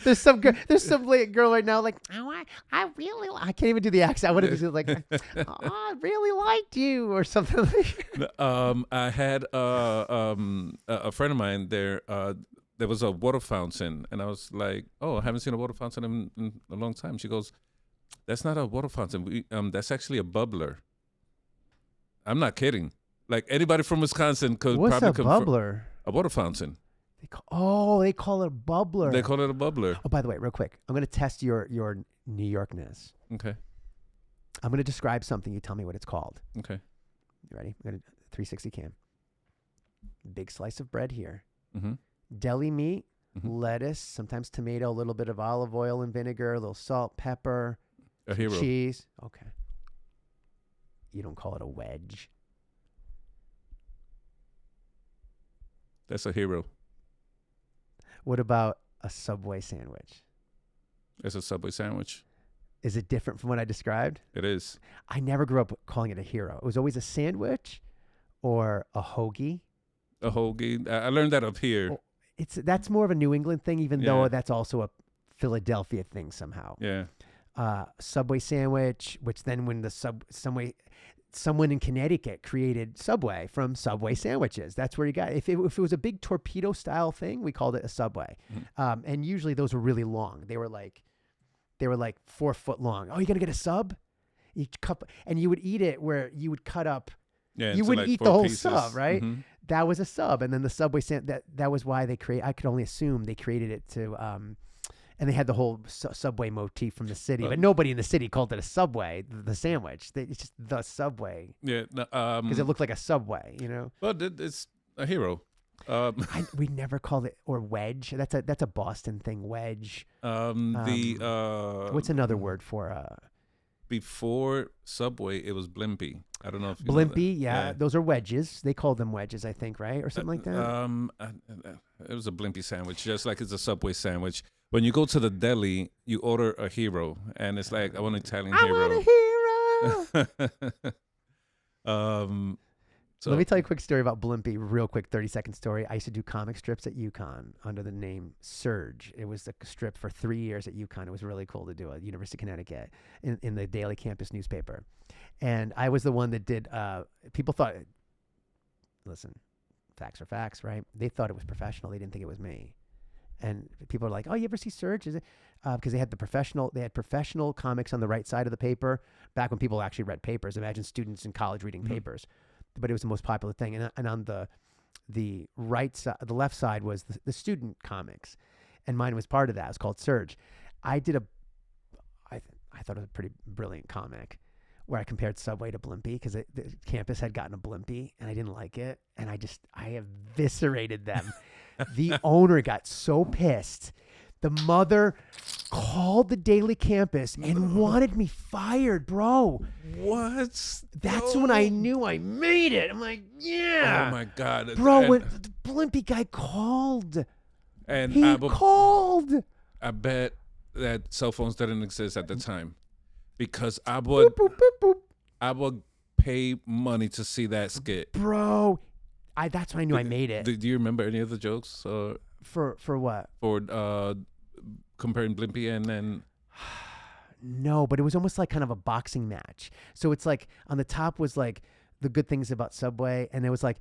Speaker 1: There's some girl right now like, oh, I really, I can't even do the accent. I would have been like, oh, I really liked you or something like.
Speaker 3: I had a friend of mine there. There was a water fountain, and I was like, "Oh, I haven't seen a water fountain in a long time." She goes, "That's not a water fountain. That's actually a bubbler." I'm not kidding. Like anybody from Wisconsin could
Speaker 1: What's
Speaker 3: probably
Speaker 1: a
Speaker 3: confirm.
Speaker 1: bubbler?
Speaker 3: A water fountain.
Speaker 1: They call it a bubbler.
Speaker 3: They call it a bubbler.
Speaker 1: Oh, by the way, real quick, I'm going to test your New Yorkness.
Speaker 3: Okay.
Speaker 1: I'm going to describe something. You tell me what it's called.
Speaker 3: Okay.
Speaker 1: You ready? I'm going to 360 cam. Big slice of bread here.
Speaker 3: Mm-hmm.
Speaker 1: Deli meat,
Speaker 3: Mhm.
Speaker 1: lettuce, sometimes tomato, a little bit of olive oil and vinegar, a little salt, pepper,
Speaker 3: A hero.
Speaker 1: cheese. Okay. You don't call it a wedge.
Speaker 3: That's a hero.
Speaker 1: What about a Subway sandwich?
Speaker 3: It's a Subway sandwich.
Speaker 1: Is it different from what I described?
Speaker 3: It is.
Speaker 1: I never grew up calling it a hero. It was always a sandwich or a hoagie.
Speaker 3: A hoagie. I learned that up here.
Speaker 1: Oh, that's more of a New England thing, even though
Speaker 3: Yeah.
Speaker 1: that's also a Philadelphia thing somehow.
Speaker 3: Yeah.
Speaker 1: Subway sandwich, which then when the someone in Connecticut created Subway from Subway sandwiches. That's where you got it. If it was a big torpedo style thing, we called it a Subway.
Speaker 3: Mhm.
Speaker 1: And usually those were really long. They were like 4 foot long. Oh, you gonna get a sub? And you would eat it where you would cut up.
Speaker 3: Yeah.
Speaker 1: You
Speaker 3: into
Speaker 1: wouldn't
Speaker 3: like
Speaker 1: eat
Speaker 3: 4
Speaker 1: the whole
Speaker 3: pieces.
Speaker 1: sub, right?
Speaker 3: Mhm.
Speaker 1: That was a sub, and then the Subway that was why they create. I could only assume they created it to, and they had the whole Subway motif from the city, but nobody in the city called it a Subway. The sandwich, it's just the Subway
Speaker 3: Yeah.
Speaker 1: because it looked like a Subway, you know.
Speaker 3: But it's a hero.
Speaker 1: We never called it or wedge. That's a Boston thing. Wedge. What's another word for
Speaker 3: before Subway? It was Blimpie. I don't know if you know that.
Speaker 1: Blimpie? Yeah, those are wedges. They called them wedges, I think, right, or something like that.
Speaker 3: It was a Blimpie sandwich, just like it's a Subway sandwich. When you go to the deli, you order a hero, and it's like I want an Italian
Speaker 1: I
Speaker 3: hero.
Speaker 1: want a hero.
Speaker 3: So
Speaker 1: Let me tell you a quick story about Blimpie, real quick, 30-second story. I used to do comic strips at UConn under the name Surge. It was a strip for 3 years at UConn. It was really cool to do at University of Connecticut in the daily campus newspaper. And I was the one that did, people thought, listen, facts are facts, right? They thought it was professional. They didn't think it was me. And people are like, oh, you ever see Surge? Is it? Because they had professional comics on the right side of the paper back when people actually read papers. Imagine students in college reading papers. But it was the most popular thing. And on the right side, the left side was the student comics, and mine was part of that. It was called Surge. I thought it was a pretty brilliant comic where I compared Subway to Blimpie because the campus had gotten a Blimpie and I didn't like it, and I eviscerated them. The owner got so pissed. The mother called the daily campus and wanted me fired, bro.
Speaker 3: what?
Speaker 1: That's when I knew I made it. I'm like, yeah.
Speaker 3: Oh my God,
Speaker 1: Bro,
Speaker 3: And-
Speaker 1: when the Blimpie guy called.
Speaker 3: and
Speaker 1: He called.
Speaker 3: I bet that cell phones didn't exist at the time, because I
Speaker 1: Boop,
Speaker 3: would
Speaker 1: boop, boop, boop.
Speaker 3: pay money to see that skit.
Speaker 1: Bro, That's when I knew I made it.
Speaker 3: Do you remember any of the jokes?
Speaker 1: For what?
Speaker 3: For comparing Blimpie and then.
Speaker 1: No, but it was almost like kind of a boxing match. So it's like on the top was like the good things about Subway, and it was like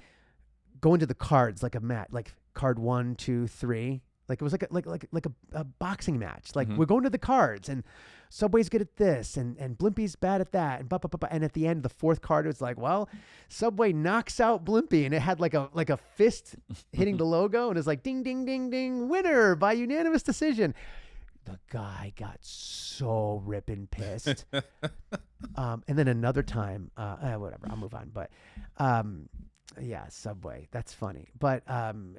Speaker 1: going to the cards like a match, like card 1, 2, 3. Like it was like a boxing match. Like we're going to the cards, and Subway's good at this, and Blimpie's bad at that, and and at the end, the fourth card was like, well, Subway knocks out Blimpie, and it had like a fist hitting the logo, and it's like ding ding ding ding, winner by unanimous decision. The guy got so ripping pissed. And then another time, whatever, I'll move on. But yeah, Subway, that's funny. But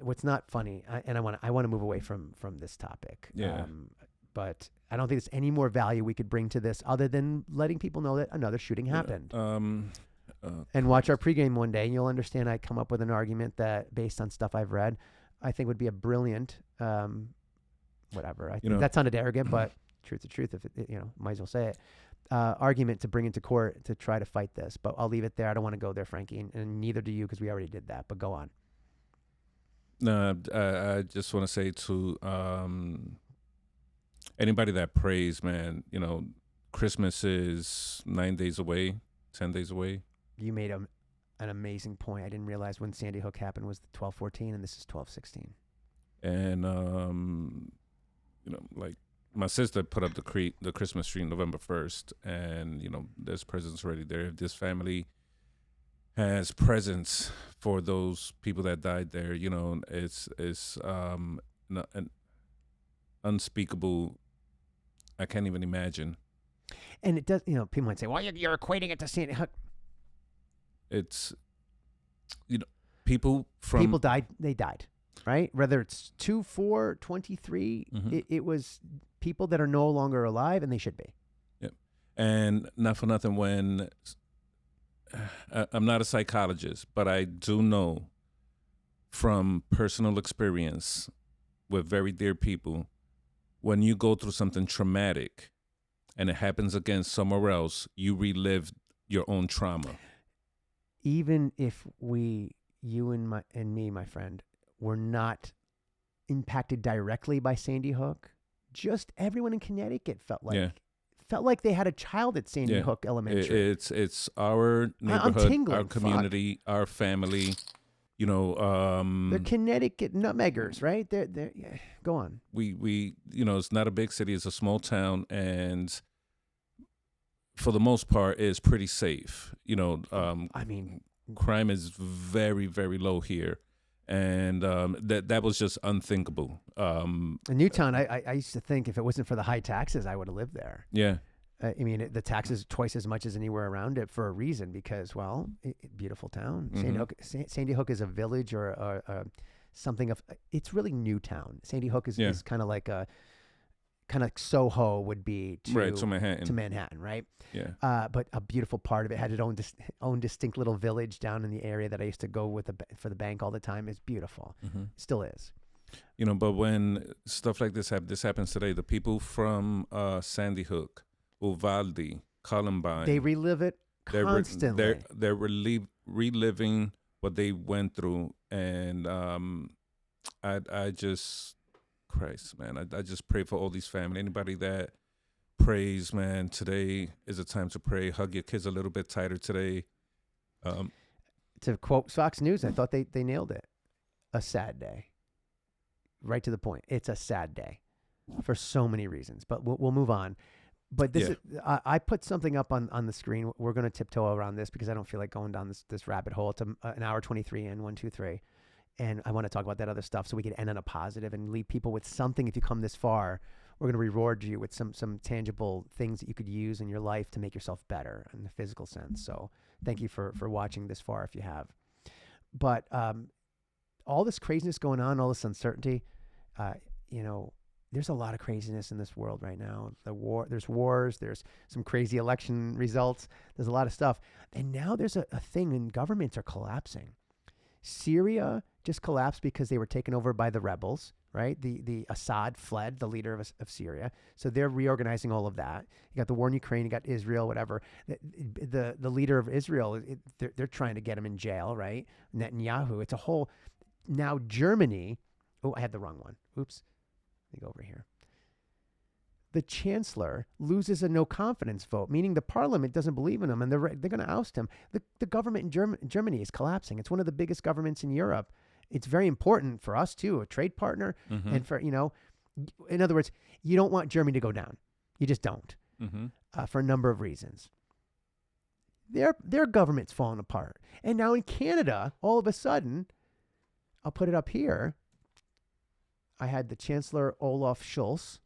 Speaker 1: what's not funny, and I want to move away from this topic.
Speaker 3: Yeah.
Speaker 1: But I don't think there's any more value we could bring to this other than letting people know that another shooting happened. And watch our pregame one day, and you'll understand I come up with an argument that, based on stuff I've read, I think would be a brilliant whatever. I think that sounded arrogant, but truth's the truth. If it, might as well say it. Argument to bring into court to try to fight this, but I'll leave it there. I don't want to go there, Frankie, and neither do you, because we already did that. But go on.
Speaker 3: No, I just want to say to anybody that prays, man, Christmas is 9 days away, 10 days away.
Speaker 1: You made an amazing point. I didn't realize when Sandy Hook happened was 12/14, and this is 12/16.
Speaker 3: And like my sister put up the Christmas tree November 1st, and there's presents already there. If this family has presents for those people that died there, it's an unspeakable. I can't even imagine.
Speaker 1: And it does, people might say, well, you're equating it to Sandy Hook.
Speaker 3: It's, people
Speaker 1: died. They died. Right? Whether it's 2, 4, 23, it was people that are no longer alive, and they should be.
Speaker 3: Yep. And not for nothing, when I'm not a psychologist, but I do know from personal experience with very dear people, when you go through something traumatic and it happens again somewhere else, you relive your own trauma.
Speaker 1: Even if you and me, my friend, were not impacted directly by Sandy Hook, just everyone in Connecticut felt like they had a child at Sandy Hook Elementary.
Speaker 3: It's our neighborhood, our community, our family.
Speaker 1: They're Connecticut nutmeggers, right? They're go on.
Speaker 3: We it's not a big city; it's a small town, and for the most part, it's pretty safe.
Speaker 1: I mean,
Speaker 3: crime is very, very low here. And that was just unthinkable.
Speaker 1: In Newtown, I used to think if it wasn't for the high taxes, I would have lived there.
Speaker 3: Yeah.
Speaker 1: I mean, the taxes twice as much as anywhere around it for a reason, because, beautiful town. Sandy Hook is a village or something of, it's really Newtown. Sandy Hook is kind of like Soho would be to Manhattan, right?
Speaker 3: Yeah.
Speaker 1: But a beautiful part of it had its own distinct little village down in the area that I used to go for the bank all the time. It's beautiful. Still is.
Speaker 3: But when stuff like this happens today, the people from Sandy Hook, Uvalde, Columbine,
Speaker 1: they relive it constantly.
Speaker 3: They're reliving what they went through, and I just. Christ, man, I just pray for all these family. Anybody that prays, man, today is a time to pray. Hug your kids a little bit tighter today.
Speaker 1: To quote Fox News, I thought they nailed it. A sad day. Right to the point. It's a sad day for so many reasons, but we'll move on. But this is, I put something up on the screen. We're going to tiptoe around this because I don't feel like going down this rabbit hole. It's an hour 23 in, 1, 2, 3. And I want to talk about that other stuff so we can end on a positive and leave people with something. If you come this far, we're going to reward you with some tangible things that you could use in your life to make yourself better in the physical sense. So thank you for watching this far if you have. But all this craziness going on, all this uncertainty, there's a lot of craziness in this world right now. There's wars, there's some crazy election results, there's a lot of stuff. And now there's a thing, and governments are collapsing. Syria just collapsed because they were taken over by the rebels, right? The Assad fled, the leader of Syria. So they're reorganizing all of that. You got the war in Ukraine, you got Israel, whatever. The leader of Israel, they're trying to get him in jail, right? Netanyahu. It's a whole, now Germany, oh, I had the wrong one. Oops. Let me go over here. The chancellor loses a no confidence vote, meaning the parliament doesn't believe in him, and they're going to oust him. The government in Germany is collapsing. It's one of the biggest governments in Europe. It's very important for us too, a trade partner, and for in other words, you don't want Germany to go down. You just don't, for a number of reasons. Their government's falling apart, and now in Canada, all of a sudden, I'll put it up here. I had the Chancellor Olaf Scholz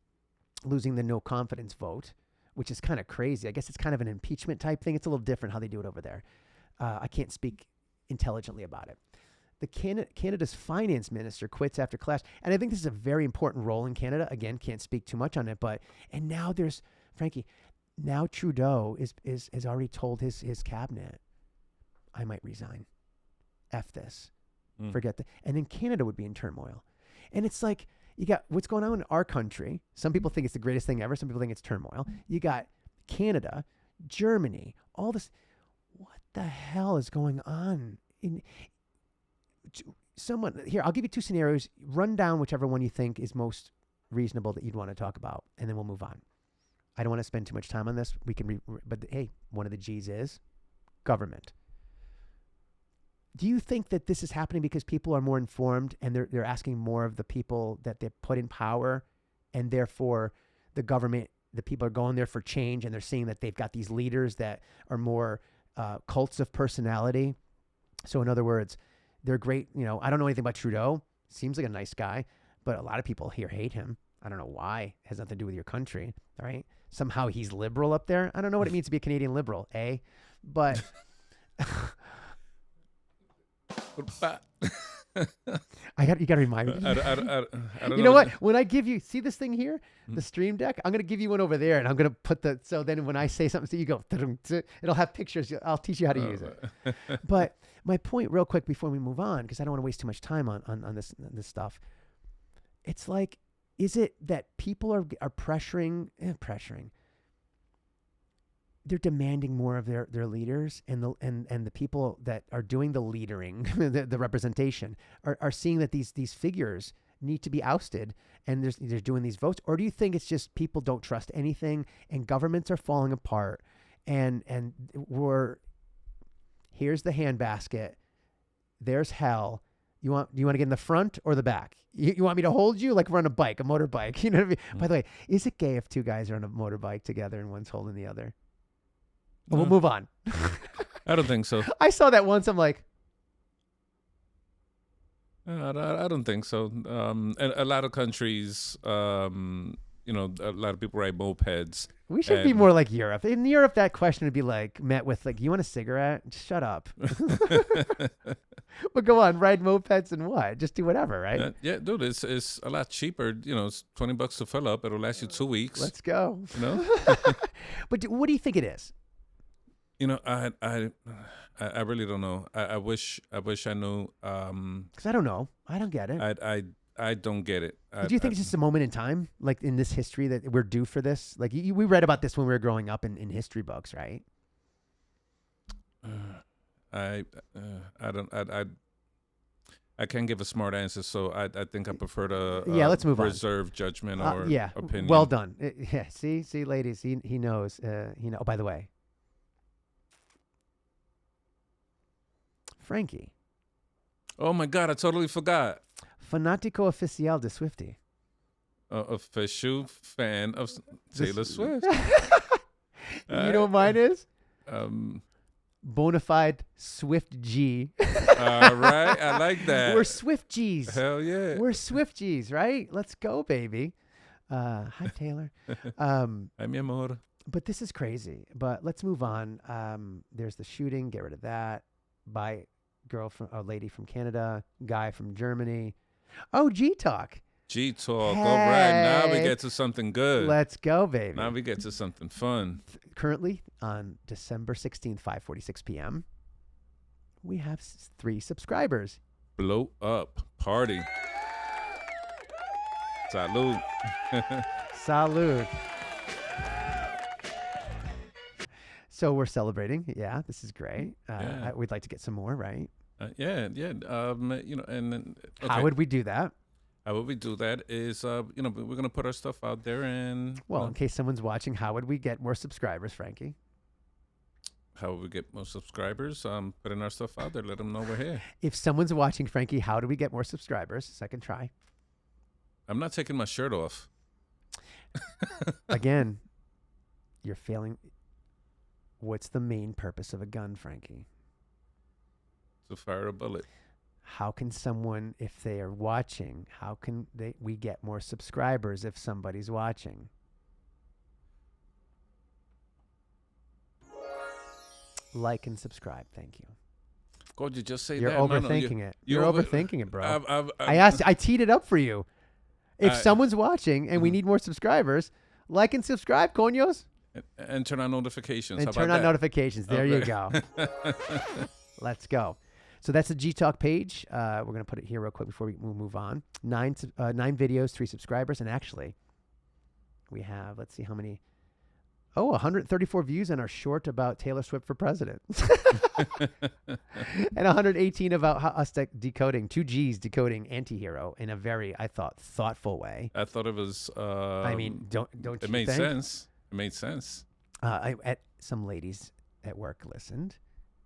Speaker 1: losing the no confidence vote, which is kind of crazy. I guess it's kind of an impeachment type thing. It's a little different how they do it over there. I can't speak intelligently about it. Canada's finance minister quits after clash. And I think this is a very important role in Canada. Again, can't speak too much on it, and now there's, Frankie, now Trudeau has already told his cabinet, I might resign. F this. Forget that. And then Canada would be in turmoil. And it's like, you got what's going on in our country. Some people think it's the greatest thing ever. Some people think it's turmoil. You got Canada, Germany, all this. What the hell is going on? Here, I'll give you two scenarios. Run down whichever one you think is most reasonable that you'd want to talk about, and then we'll move on. I don't want to spend too much time on this. We can, but hey, one of the G's is government. Do you think that this is happening because people are more informed and they're asking more of the people that they put in power, and therefore the government, the people are going there for change, and they're seeing that they've got these leaders that are more cults of personality? So in other words, they're great. I don't know anything about Trudeau. Seems like a nice guy, but a lot of people here hate him. I don't know why. It has nothing to do with your country. All right. Somehow he's liberal up there. I don't know what it means to be a Canadian liberal, eh? But you got to remind me.
Speaker 3: I don't
Speaker 1: you know what? When I give you, see this thing here, the stream deck, I'm going to give you one over there, and I'm going to put so then when I say something, so you go, it'll have pictures. I'll teach you how to use it. But my point real quick before we move on, because I don't want to waste too much time on this stuff. It's like, is it that people are pressuring? They're demanding more of their leaders, and the people that are doing the leadering, the representation, are seeing that these figures need to be ousted, and they're doing these votes? Or do you think it's just people don't trust anything, and governments are falling apart, and here's the handbasket, there's hell. Do you want to get in the front or the back? You want me to hold you like we're on a motorbike? You know what I mean? By the way, is it gay if two guys are on a motorbike together and one's holding the other? No. We'll move on.
Speaker 3: I don't think so.
Speaker 1: I saw that once. I'm like,
Speaker 3: I don't think so. A lot of countries, a lot of people ride mopeds.
Speaker 1: We should be more like Europe. In Europe, that question would be met with you want a cigarette? Just shut up. But go on, ride mopeds and what? Just do whatever, right?
Speaker 3: Yeah, dude, it's a lot cheaper. It's $20 to fill up. It'll last you 2 weeks.
Speaker 1: Let's go. But what do you think it is?
Speaker 3: I really don't know. I wish I knew.
Speaker 1: Because I don't know. I don't get it.
Speaker 3: I don't get it.
Speaker 1: Do you think it's just a moment in time, like in this history, that we're due for this? Like we read about this when we were growing up in history books, right?
Speaker 3: I can't give a smart answer, so I think I prefer to
Speaker 1: let's move on.
Speaker 3: Reserve judgment or opinion.
Speaker 1: Well done. See, ladies, he knows. Oh, by the way, Frankie.
Speaker 3: Oh my God, I totally forgot.
Speaker 1: Fanático oficial de Swiftie.
Speaker 3: Official fan of Taylor Swift.
Speaker 1: You know what mine is? Bonafide Swift G.
Speaker 3: All right, I like that.
Speaker 1: We're Swift G's.
Speaker 3: Hell yeah.
Speaker 1: We're Swift G's, right? Let's go, baby. Hi, Taylor.
Speaker 3: Hi, mi amor.
Speaker 1: But this is crazy. But let's move on. There's the shooting. Get rid of that. By a lady from Canada, guy from Germany. Oh, G-Talk.
Speaker 3: G-Talk.
Speaker 1: Hey.
Speaker 3: All right, now we get to something good.
Speaker 1: Let's go, baby.
Speaker 3: Now we get to something fun.
Speaker 1: Currently, on December 16th, 5:46 p.m., we have 3 subscribers.
Speaker 3: blow up. Party. Salud.
Speaker 1: Salud. So we're celebrating. Yeah, this is great.
Speaker 3: Yeah.
Speaker 1: We'd like to get some more, right?
Speaker 3: Yeah. And then, okay.
Speaker 1: How would we do that?
Speaker 3: How would we do that is, we're going to put our stuff out there and...
Speaker 1: Well, in case someone's watching, how would we get more subscribers, Frankie?
Speaker 3: How would we get more subscribers? Putting our stuff out there. Let them know we're here.
Speaker 1: If someone's watching, Frankie, how do we get more subscribers? Second try.
Speaker 3: I'm not taking my shirt off.
Speaker 1: Again, you're failing. What's the main purpose of a gun, Frankie?
Speaker 3: To fire a bullet.
Speaker 1: How can someone, if they are watching, how can we get more subscribers if somebody's watching? Like and subscribe. Thank you.
Speaker 3: God, you just say
Speaker 1: You're
Speaker 3: that.
Speaker 1: overthinking it. You're overthinking it, bro.
Speaker 3: I've
Speaker 1: I teed it up for you. If someone's watching and we need more subscribers, like and subscribe, coños.
Speaker 3: And turn on notifications.
Speaker 1: And
Speaker 3: How
Speaker 1: turn
Speaker 3: about
Speaker 1: on
Speaker 3: that?
Speaker 1: notifications. There you go. Let's go. So that's the G-Talk page. We're going to put it here real quick before we move on. 9 videos, 3 subscribers. And actually, we have, let's see how many. 134 views on our short about Taylor Swift for president. And 118 about us decoding, 2 Gs decoding Antihero in a very, I thought, thoughtful way.
Speaker 3: I thought it was...
Speaker 1: I mean, don't you
Speaker 3: It made
Speaker 1: think?
Speaker 3: sense. It made sense.
Speaker 1: Some ladies at work listened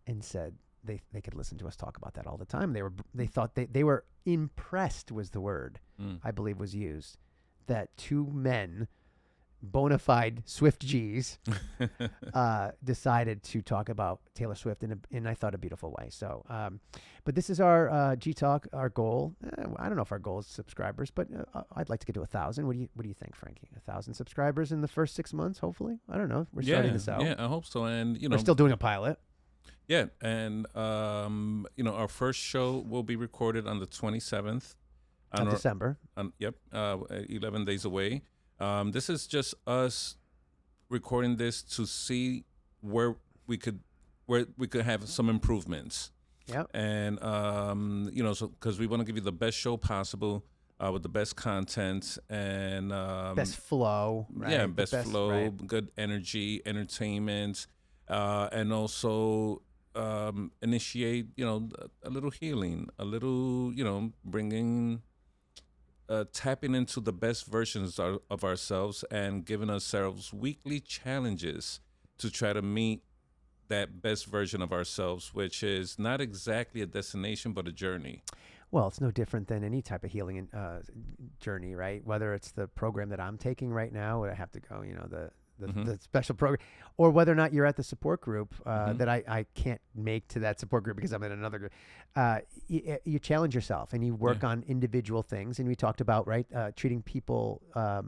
Speaker 1: and said they could listen to us talk about that all the time. They thought they were impressed was the word I believe was used, that 2 men, bona fide Swift Gs, decided to talk about Taylor Swift in I thought a beautiful way. So, but this is our G-Talk, our goal. I don't know if our goal is subscribers, but I'd like to get to 1,000. What do you think, Frankie? 1,000 subscribers in the first 6 months, hopefully. I don't know. We're starting this out.
Speaker 3: Yeah, I hope so. And
Speaker 1: we're still doing a pilot.
Speaker 3: Yeah, and our first show will be recorded on the 27th
Speaker 1: of December.
Speaker 3: 11 days away. This is just us recording this to see where we could have some improvements.
Speaker 1: Yep.
Speaker 3: And so because we want to give you the best show possible, with the best content and
Speaker 1: best flow. Right?
Speaker 3: Yeah, best flow,
Speaker 1: right.
Speaker 3: Good energy, entertainment, and also initiate a little healing, a little bringing. Tapping into the best versions of ourselves and giving ourselves weekly challenges to try to meet that best version of ourselves, which is not exactly a destination, but a journey.
Speaker 1: Well, it's no different than any type of healing journey, right? Whether it's the program that I'm taking right now, where I have to go, the special program, or whether or not you're at the support group that I can't make to that support group because I'm in another group. You challenge yourself and you work on individual things. And we talked about treating people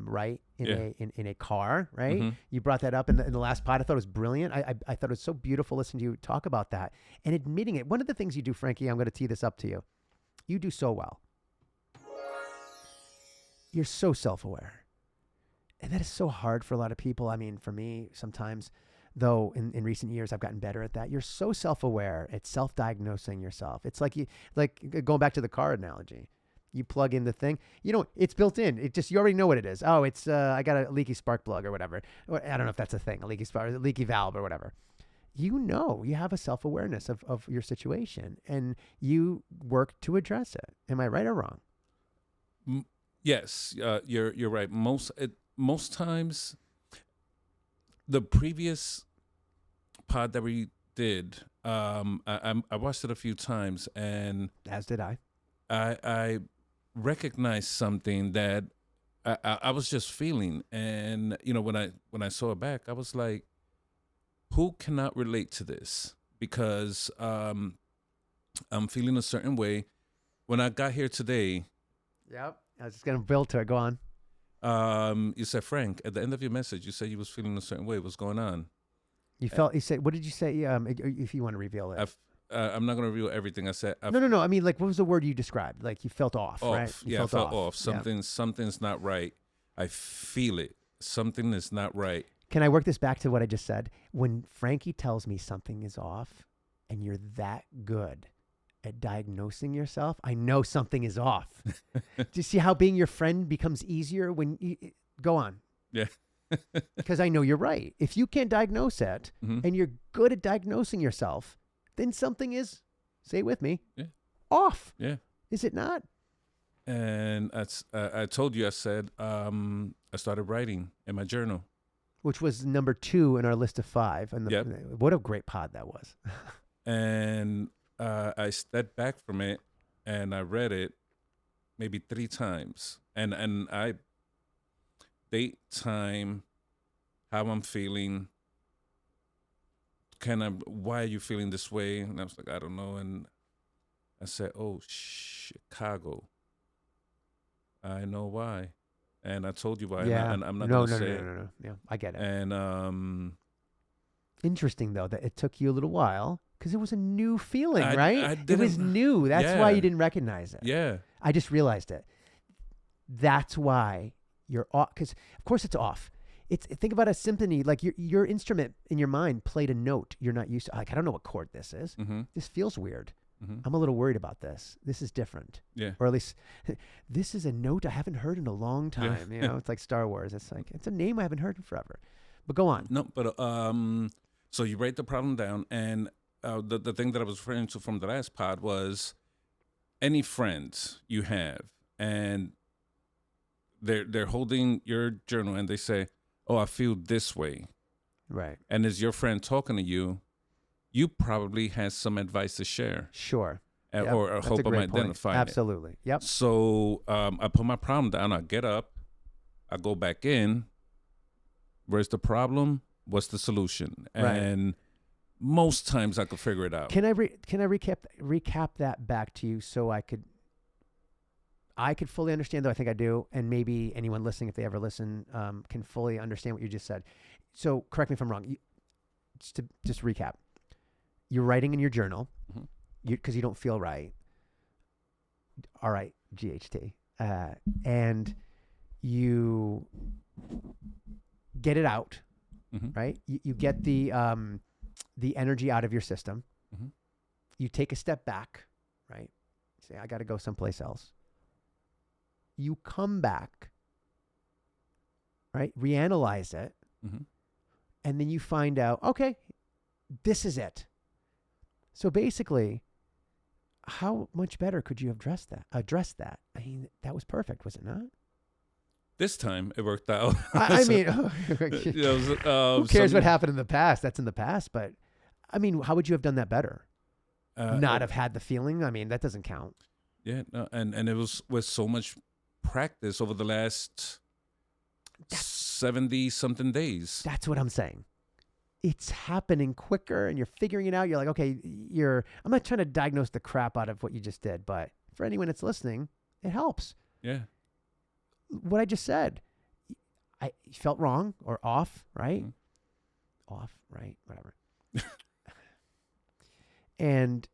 Speaker 1: right in a car, right?
Speaker 3: Mm-hmm.
Speaker 1: You brought that up in the last pod. I thought it was brilliant. I thought it was so beautiful listening to you talk about that and admitting it. One of the things you do, Frankie, I'm going to tee this up to you. You do so well. You're so self-aware. And that is so hard for a lot of people. I mean, for me, sometimes, though, in recent years, I've gotten better at that. You're so self-aware at self-diagnosing yourself. It's like going back to the car analogy. You plug in the thing, it's built in. You already know what it is. Oh, it's I got a leaky spark plug or whatever. I don't know if that's a thing, a leaky valve or whatever. You have a self-awareness of your situation, and you work to address it. Am I right or wrong?
Speaker 3: Yes, you're right. Most times, the previous pod that we did, I watched it a few times, and
Speaker 1: as did I.
Speaker 3: I recognized something that I was just feeling, and when I saw it back, I was like, who cannot relate to this? Because I'm feeling a certain way. When I got here today,
Speaker 1: yep, I was just gonna build to it. Go on.
Speaker 3: You said, Frank, at the end of your message, you said you was feeling a certain way. What's going on?
Speaker 1: You said, what did you say? If you want to reveal it.
Speaker 3: I'm not going to reveal everything I said.
Speaker 1: No. I mean, what was the word you described? Like you felt off, right?
Speaker 3: I felt off. Something's not right. I feel it. Something is not right.
Speaker 1: Can I work this back to what I just said? When Frankie tells me something is off and you're that good at diagnosing yourself, I know something is off. Do you see how being your friend becomes easier when you go on?
Speaker 3: Yeah.
Speaker 1: Because I know you're right. If you can't diagnose it and you're good at diagnosing yourself, then something is, say it with me, off.
Speaker 3: Yeah.
Speaker 1: Is it not?
Speaker 3: And I told you, I said, I started writing in my journal.
Speaker 1: Which was number 2 in our list of 5. And what a great pod that was.
Speaker 3: And I stepped back from it and I read it maybe 3 times. And I date, time, how I'm feeling, why are you feeling this way? And I was like, I don't know. And I said, oh, Chicago. I know why. And I told you why.
Speaker 1: Yeah.
Speaker 3: And I'm not going to say it.
Speaker 1: No. Yeah, I get it.
Speaker 3: And
Speaker 1: interesting, though, that it took you a little while because it was a new feeling, right?
Speaker 3: It
Speaker 1: was new. That's why you didn't recognize it.
Speaker 3: Yeah.
Speaker 1: I just realized it. That's why you're off. Because, of course, it's off. Think about a symphony. Like your instrument in your mind played a note you're not used to. Like, I don't know what chord this is. This feels weird. I'm a little worried about this. This is different.
Speaker 3: Yeah.
Speaker 1: Or at least this is a note I haven't heard in a long time.
Speaker 3: Yeah.
Speaker 1: You know, it's like Star Wars. It's like, it's a name I haven't heard in forever. But go on.
Speaker 3: No, but so you write the problem down, and the thing that I was referring to from the last pod was any friends you have, and they're holding your journal, and they say, "Oh, I feel this way,"
Speaker 1: right?
Speaker 3: And as your friend talking to you, you probably has some advice to share.
Speaker 1: Sure.
Speaker 3: Or hope I'm identifying it.
Speaker 1: Absolutely. Yep.
Speaker 3: So I put my problem down. I get up. I go back in. Where's the problem? What's the solution?
Speaker 1: Right.
Speaker 3: And most times I could figure it out.
Speaker 1: Can I recap that back to you so I could fully understand, though I think I do, and maybe anyone listening, if they ever listen, can fully understand what you just said. So correct me if I'm wrong. Just recap. You're writing in your journal because you don't feel right. All right, GHT. And you get it out, right? You get the energy out of your system. You take a step back, right? Say, I got to go someplace else. You come back, right? Reanalyze it. And then you find out, okay, this is it. So basically, how much better could you have addressed that? I mean, that was perfect, was it not?
Speaker 3: This time it worked out.
Speaker 1: I mean, who cares what happened in the past? That's in the past. But I mean, how would you have done that better? Not have had the feeling? I mean, that doesn't count.
Speaker 3: Yeah, no, and it was with so much practice over the last 70-something days.
Speaker 1: That's what I'm saying. It's happening quicker and you're figuring it out. You're like, okay, I'm not trying to diagnose the crap out of what you just did, but for anyone that's listening, it helps.
Speaker 3: Yeah.
Speaker 1: What I just said, I felt wrong or off, right? Off, right? Whatever. And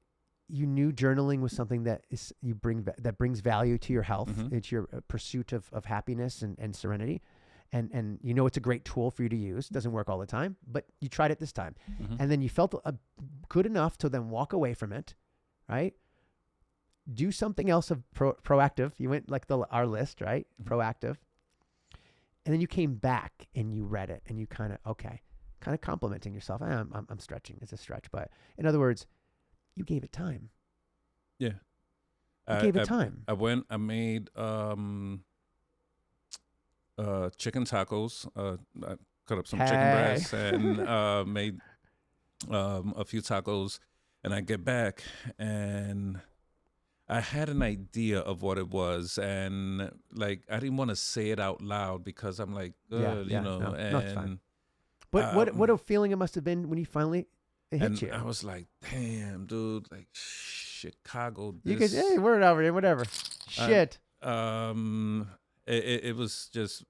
Speaker 1: you knew journaling was something that that brings value to your health. It's your pursuit of happiness and serenity. And you know it's a great tool for you to use. It doesn't work all the time, but you tried it this time. And then you felt good enough to then walk away from it, right? Do something else of proactive. You went like our list, right? Proactive. And then you came back and you read it and you kind of complimenting yourself. I'm stretching. It's a stretch. But in other words, you gave it time.
Speaker 3: Yeah.
Speaker 1: You gave it time.
Speaker 3: I made chicken tacos. I cut up some chicken breasts and made a few tacos. And I get back and I had an idea of what it was, and like I didn't want to say it out loud because I'm like, you know.
Speaker 1: No,
Speaker 3: and
Speaker 1: it's fine. But what a feeling it must have been when you finally hit you.
Speaker 3: I was like, damn, dude, like Chicago.
Speaker 1: You could, hey, word over here, whatever. Shit.
Speaker 3: It was just.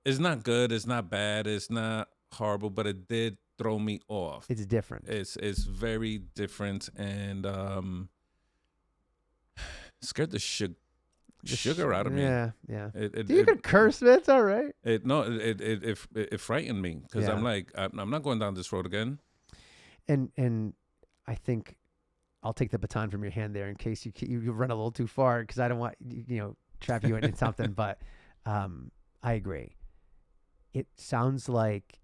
Speaker 3: It's not good. It's not bad. It's not horrible, but it did throw me off.
Speaker 1: It's different.
Speaker 3: It's very different, and scared the sugar out of me.
Speaker 1: Yeah. You could curse, man. It's all right.
Speaker 3: It frightened me because I'm like, I'm not going down this road again.
Speaker 1: And I think I'll take the baton from your hand there in case you run a little too far, because I don't want trap you in something. But I agree. It sounds like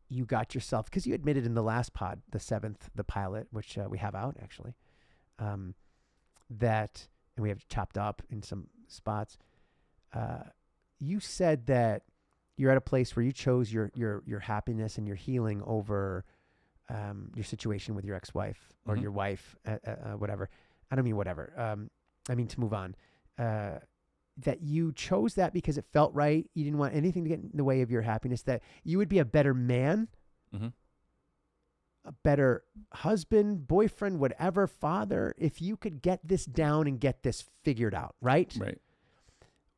Speaker 1: you got yourself, because you admitted in the last pod, the 7th, the pilot, which we have out actually, that, and we have chopped up in some spots. You said that you're at a place where you chose your happiness and your healing over your situation with your ex-wife or your wife, whatever. I don't mean whatever. I mean to move on. That you chose that because it felt right. You didn't want anything to get in the way of your happiness. That you would be a better man, a better husband, boyfriend, whatever, father, if you could get this down and get this figured out, right?
Speaker 3: Right.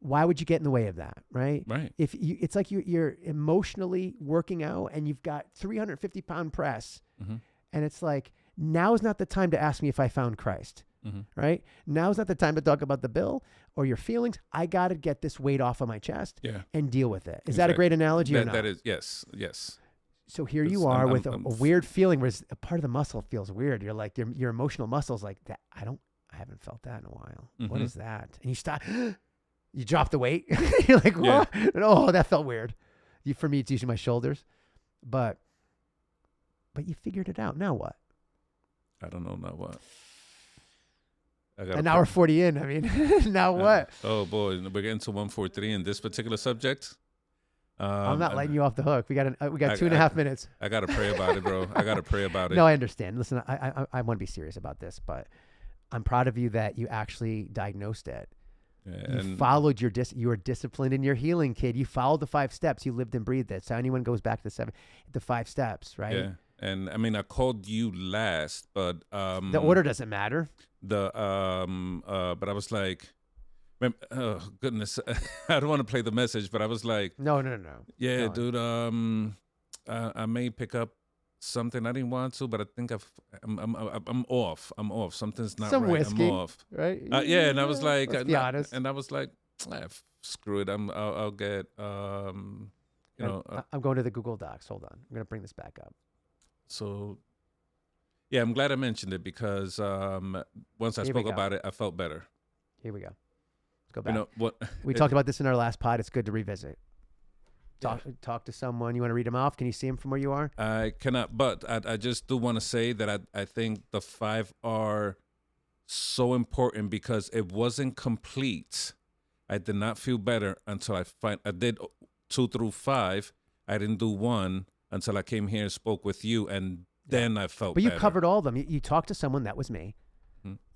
Speaker 1: Why would you get in the way of that, right?
Speaker 3: Right.
Speaker 1: If you, it's like you're emotionally working out and you've got 350-pound press, and it's like, now's not the time to ask me if I found Christ, right? Now's not the time to talk about the bill or your feelings. I got to get this weight off of my chest and deal with it. Is that a great analogy or not?
Speaker 3: That is, yes.
Speaker 1: So here you are with a weird feeling where a part of the muscle feels weird. You're like, your emotional muscle's like, that. I haven't felt that in a while. What is that? And you stop, you drop the weight. You're like, what? Yeah. Oh, that felt weird. For me, it's usually my shoulders, but you figured it out. Now what?
Speaker 3: I don't know. Now what?
Speaker 1: An hour 40 in. I mean, now what?
Speaker 3: Oh boy, we're getting to 143 in this particular subject.
Speaker 1: I'm not letting you off the hook. We got 2.5 minutes.
Speaker 3: I got to pray about it, bro. I got to pray about it.
Speaker 1: No, I understand. Listen, I want to be serious about this, but I'm proud of you that you actually diagnosed it. Yeah, you followed you were disciplined in your healing, kid. You followed the 5 steps. You lived and breathed it. So anyone goes back to the 5 steps, right?
Speaker 3: Yeah. And I mean, I called you last, but
Speaker 1: the order doesn't matter.
Speaker 3: But I was like, oh goodness, I don't want to play the message, but I was like,
Speaker 1: no.
Speaker 3: Yeah, dude. I may pick up something I didn't want to, but I think I'm off. I'm off. Something's not right.
Speaker 1: Whiskey,
Speaker 3: I'm off.
Speaker 1: Right?
Speaker 3: Yeah, and I was like,
Speaker 1: let's be honest.
Speaker 3: And I was like, screw it. I'll get I'm
Speaker 1: going to the Google Docs. Hold on. I'm going to bring this back up.
Speaker 3: So, yeah, I'm glad I mentioned it because once I spoke about it, I felt better.
Speaker 1: Here we go. Let's go back. We talked about this in our last pod. It's good to revisit. Talk to someone. You want to read them off? Can you see them from where you are?
Speaker 3: I cannot, but I just do want to say that I think the 5 are so important because it wasn't complete. I did not feel better until I did 2 through 5. I didn't do 1 until I came here and spoke with you, and then I felt better.
Speaker 1: But you covered all of them. You talked to someone. That was me.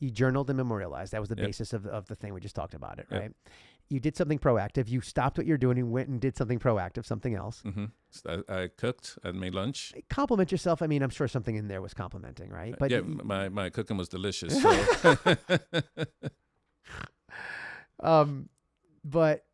Speaker 1: You journaled and memorialized. That was the basis of the thing. We just talked about it, right? You did something proactive. You stopped what you're doing and went and did something proactive, something else.
Speaker 3: So I cooked and made lunch.
Speaker 1: Compliment yourself. I mean, I'm sure something in there was complimenting, right? But
Speaker 3: yeah, my cooking was delicious. So.
Speaker 1: But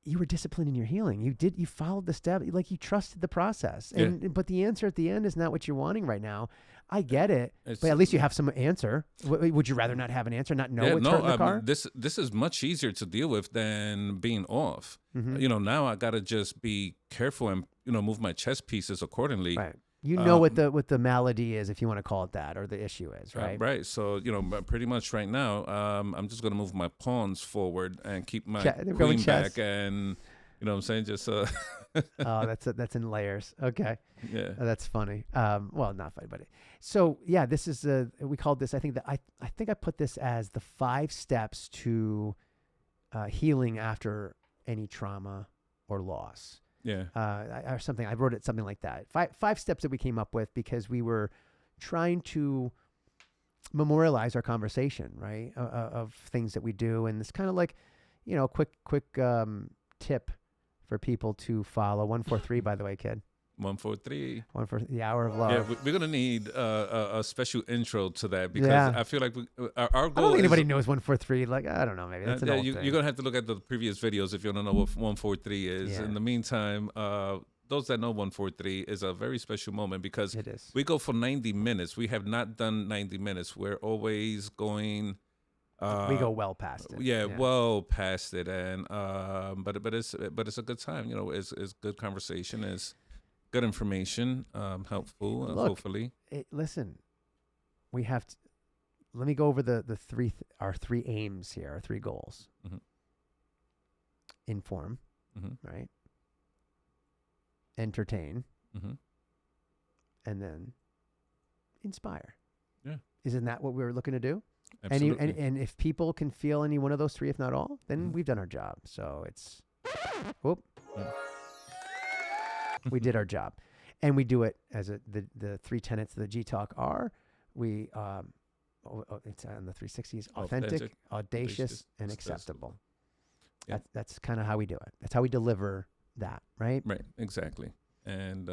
Speaker 1: you were disciplined in your healing. You followed the step, like you trusted the process. But the answer at the end is not what you're wanting right now. I get it, but at least you have some answer. Would you rather not have an answer, not know what's hurting the car?
Speaker 3: This is much easier to deal with than being off. Now I got to just be careful and move my chess pieces accordingly.
Speaker 1: Right. You know what the malady is, if you want to call it that, or the issue is, right?
Speaker 3: Right. So pretty much right now, I'm just gonna move my pawns forward and keep my queen back, and you know what I'm saying, just.
Speaker 1: Oh, that's in layers. Okay.
Speaker 3: Yeah.
Speaker 1: That's funny. Well, not funny, but so yeah, this is we called this. I think I put this as the 5 steps to healing after any trauma or loss.
Speaker 3: Yeah.
Speaker 1: Or something. I wrote it something like that. 5 steps that we came up with because we were trying to memorialize our conversation, right? Of things that we do, and it's kind of like, quick tip for people to follow. 143, by the way, kid.
Speaker 3: 143.
Speaker 1: The hour of love.
Speaker 3: Yeah, we're gonna need a special intro to that because I feel like our goal.
Speaker 1: I don't think anybody knows 143. Like, I don't know, maybe that's an old thing.
Speaker 3: You're gonna have to look at the previous videos if you want to know what 143 is.
Speaker 1: Yeah.
Speaker 3: In the meantime, those that know 143 is a very special moment because
Speaker 1: it is.
Speaker 3: We go for 90 minutes. We have not done 90 minutes. We're always going.
Speaker 1: We go well past it.
Speaker 3: Yeah, well past it, and but it's a good time. It's good conversation. It's good information, helpful,
Speaker 1: Look,
Speaker 3: hopefully.
Speaker 1: Listen, we have to. Let me go over our three aims here, our three goals.
Speaker 3: Mhm.
Speaker 1: Inform,
Speaker 3: Mhm.
Speaker 1: right? Entertain,
Speaker 3: Mhm.
Speaker 1: and then inspire.
Speaker 3: Yeah.
Speaker 1: Isn't that what we were looking to do?
Speaker 3: Absolutely.
Speaker 1: And if people can feel any one of those three, if not all, then
Speaker 3: Mhm.
Speaker 1: we've done our job. So it's, whoop,
Speaker 3: Yeah.
Speaker 1: we did our job, and we do it as the three tenets of the G Talk are. We it's on the 360s: authentic, audacious, and acceptable.
Speaker 3: Yeah.
Speaker 1: That's kind of how we do it. That's how we deliver that, right?
Speaker 3: Right. Exactly. And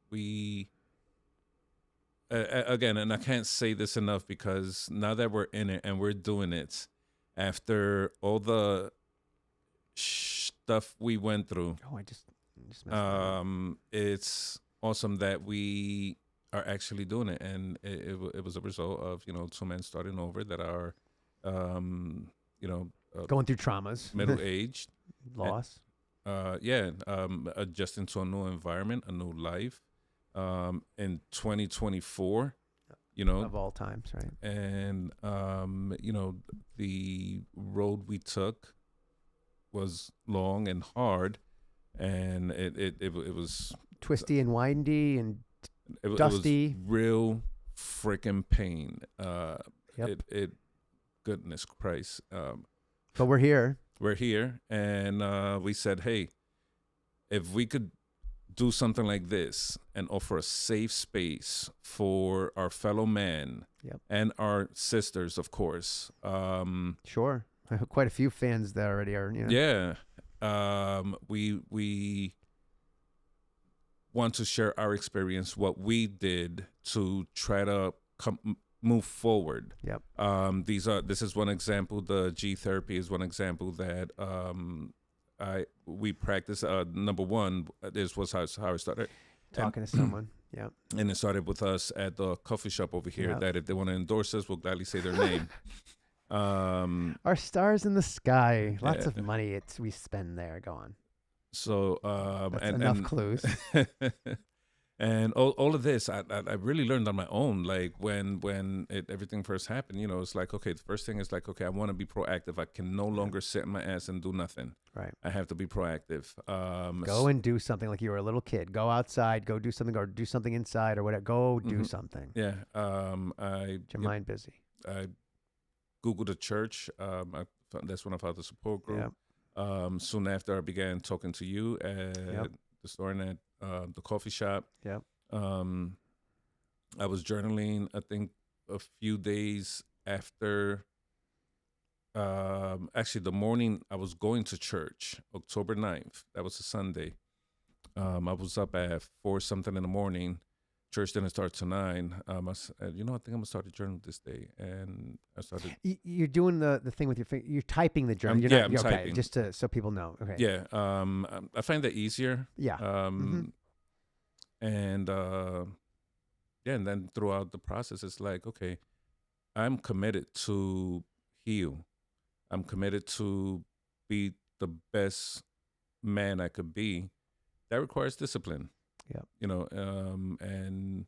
Speaker 3: we again, and I can't say this enough because now that we're in it and we're doing it, after all the stuff we went through,
Speaker 1: Oh, I just messed that up.
Speaker 3: it's awesome that we are actually doing it, and it was a result of two men starting over that are,
Speaker 1: Going through traumas,
Speaker 3: middle aged,
Speaker 1: loss.
Speaker 3: adjusting to a new environment, a new life, in 2024,
Speaker 1: Of all times, right?
Speaker 3: and the road we took was long and hard, and it was
Speaker 1: Twisty and windy and
Speaker 3: it was
Speaker 1: dusty.
Speaker 3: real freaking pain.
Speaker 1: Yep.
Speaker 3: Goodness Christ.
Speaker 1: But we're here.
Speaker 3: We're here, and we said, hey, if we could do something like this and offer a safe space for our fellow man
Speaker 1: Yep.
Speaker 3: and our sisters, of course.
Speaker 1: Sure. Quite a few fans that already are.
Speaker 3: Yeah. We want to share our experience, what we did to try to move forward.
Speaker 1: Yep.
Speaker 3: This is one example. The G therapy is one example that we practice. Number one, this was how it started.
Speaker 1: Talking to someone. Yeah.
Speaker 3: And it started with us at the coffee shop over here.
Speaker 1: Yep.
Speaker 3: That if they want to endorse us, we'll gladly say their name.
Speaker 1: Our stars in the sky. Lots
Speaker 3: Yeah.
Speaker 1: of money we spend there. Go on.
Speaker 3: So
Speaker 1: That's
Speaker 3: and
Speaker 1: enough clues.
Speaker 3: and all of this, I really learned on my own. Like when everything first happened, it's like, okay, the first thing is like, okay, I want to be proactive. I can no longer sit in my ass and do nothing.
Speaker 1: Right.
Speaker 3: I have to be proactive.
Speaker 1: Go and do something like you were a little kid. Go outside. Go do something, or do something inside, or whatever. Go do
Speaker 3: Mhm.
Speaker 1: something.
Speaker 3: Yeah.
Speaker 1: Get your mind busy.
Speaker 3: I Googled a church. That's when I found the support group. Soon after, I began talking to you at the store and at the coffee shop.
Speaker 1: Yep.
Speaker 3: I was journaling, I think, a few days after. Actually, the morning I was going to church, October 9th. That was a Sunday. I was up at 4 something in the morning. Church didn't start till 9. I said, I think I'm gonna start a journal this day, and I started.
Speaker 1: You're doing the thing with your finger. You're typing the journal.
Speaker 3: I'm
Speaker 1: okay,
Speaker 3: typing.
Speaker 1: just so people know. Okay.
Speaker 3: Yeah. I find that easier.
Speaker 1: Yeah.
Speaker 3: And and then throughout the process, it's like, okay, I'm committed to heal. I'm committed to be the best man I could be. That requires discipline.
Speaker 1: Yeah.
Speaker 3: And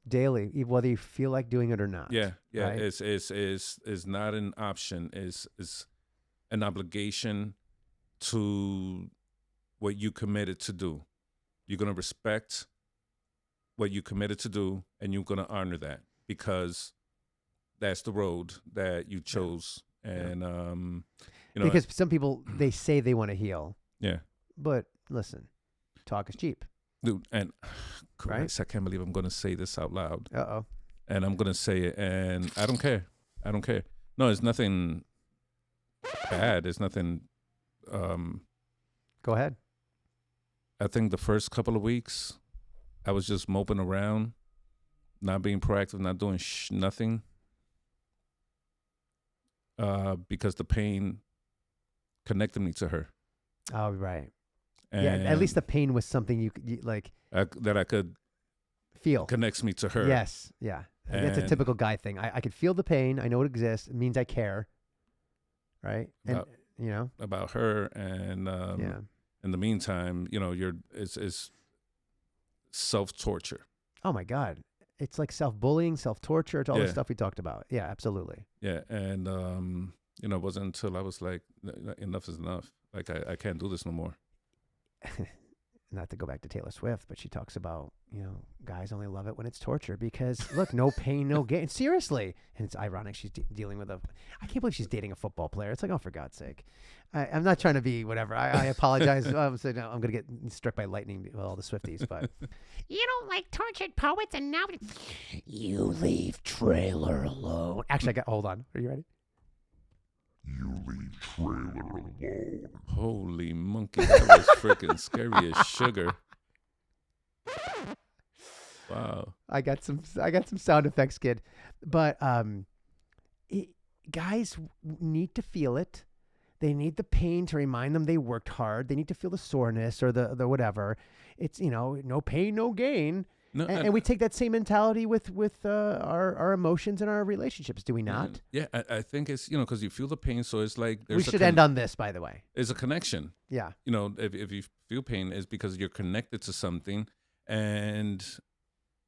Speaker 1: daily, whether you feel like doing it or not.
Speaker 3: yeah,
Speaker 1: right?
Speaker 3: It's not an option. It's an obligation to what you committed to do. You're gonna respect what you committed to do, and you're gonna honor that because that's the road that you chose. And
Speaker 1: because some people, they say they want to heal.
Speaker 3: Yeah.
Speaker 1: But listen, talk is cheap.
Speaker 3: Dude, and Christ, I can't believe I'm gonna say this out loud.
Speaker 1: Uh-oh.
Speaker 3: And I'm gonna say it, and I don't care. No, it's nothing bad. It's nothing.
Speaker 1: Go ahead.
Speaker 3: I think the first couple of weeks, I was just moping around, not being proactive, not doing nothing, because the pain connected me to her.
Speaker 1: Oh, right.
Speaker 3: And
Speaker 1: yeah, at least the pain was something you could
Speaker 3: that I could
Speaker 1: feel.
Speaker 3: Connects me to her.
Speaker 1: Yes, yeah. That's a typical guy thing. I could feel the pain. I know it exists. It means I care. Right? And
Speaker 3: about her, and in the meantime, it's self-torture.
Speaker 1: Oh my God. It's like self-bullying, self-torture. It's all the
Speaker 3: Yeah.
Speaker 1: stuff we talked about. Yeah, absolutely.
Speaker 3: Yeah, and it wasn't until I was like, enough is enough. Like I can't do this no more.
Speaker 1: Not to go back to Taylor Swift, but she talks about, guys only love it when it's torture because look, no pain, no gain. Seriously. And it's ironic. She's dealing with I can't believe she's dating a football player. It's like, oh, for God's sake. I'm not trying to be whatever. I apologize. I'm going to get struck by lightning with all the Swifties, but.
Speaker 4: You don't like tortured poets, and now you leave trailer alone.
Speaker 1: Actually, hold on. Are you ready?
Speaker 5: You leave trailer alone.
Speaker 3: Holy monkey, that was freaking scary as sugar. Wow.
Speaker 1: I got some sound effects, kid. But guys need to feel it. They need the pain to remind them they worked hard. They need to feel the soreness or the whatever. It's, no pain, no gain.
Speaker 3: No,
Speaker 1: And we take that same mentality with our emotions and our relationships, do we not?
Speaker 3: Yeah, I think it's, because you feel the pain, so it's like
Speaker 1: We should end on this, by the way.
Speaker 3: It's a connection.
Speaker 1: Yeah.
Speaker 3: If you feel pain, it's because you're connected to something, and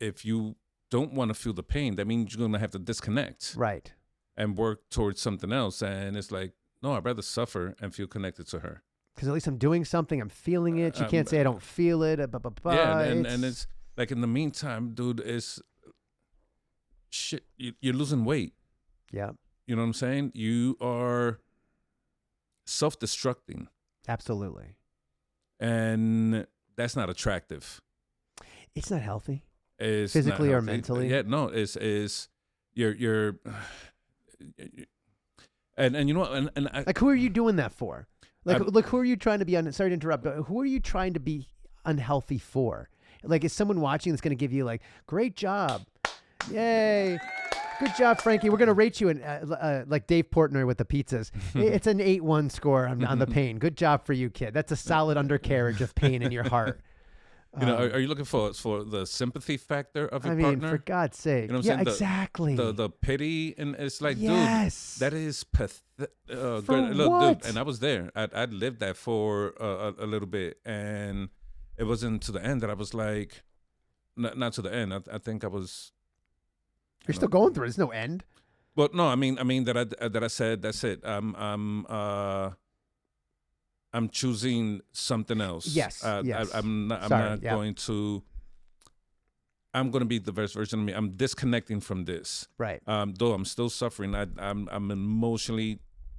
Speaker 3: if you don't want to feel the pain, that means you're going to have to disconnect.
Speaker 1: Right.
Speaker 3: And work towards something else, and it's like, no, I'd rather suffer and feel connected to her.
Speaker 1: Because at least I'm doing something, I'm feeling it. You can't say I don't feel it.
Speaker 3: Yeah, and it's like in the meantime, dude, it's shit. You're losing weight.
Speaker 1: Yeah.
Speaker 3: You know what I'm saying? You are self-destructing.
Speaker 1: Absolutely.
Speaker 3: And that's not attractive.
Speaker 1: It's not healthy.
Speaker 3: It's
Speaker 1: physically
Speaker 3: not
Speaker 1: or
Speaker 3: healthy.
Speaker 1: mentally.
Speaker 3: Yeah, no, it's you're and you know what, and I,
Speaker 1: like, who are you doing that for? Like, who are you trying to be sorry to interrupt, but who are you trying to be unhealthy for? Like, is someone watching that's going to give you like, great job, yay, good job, Frankie. We're going to rate you in like Dave Portnoy with the pizzas. It's an 8-1 score on the pain. Good job for you, kid. That's a solid undercarriage of pain in your heart.
Speaker 3: Are you looking for the sympathy factor of your partner?
Speaker 1: For God's sake.
Speaker 3: You know what I'm saying?
Speaker 1: Exactly.
Speaker 3: The pity, and it's like,
Speaker 1: yes.
Speaker 3: dude, that is pathetic.
Speaker 1: For
Speaker 3: Look,
Speaker 1: what?
Speaker 3: dude, and I was there. I lived that for a little bit, and it wasn't to the end that I was like, not to the end. I think I was.
Speaker 1: You're still going through it. There's no end.
Speaker 3: But no, I mean that I said that's it. I'm choosing something else.
Speaker 1: Yes. Yes.
Speaker 3: I'm not going to. I'm going to be the best version of me. I'm disconnecting from this.
Speaker 1: Right.
Speaker 3: Though I'm still suffering, I'm emotionally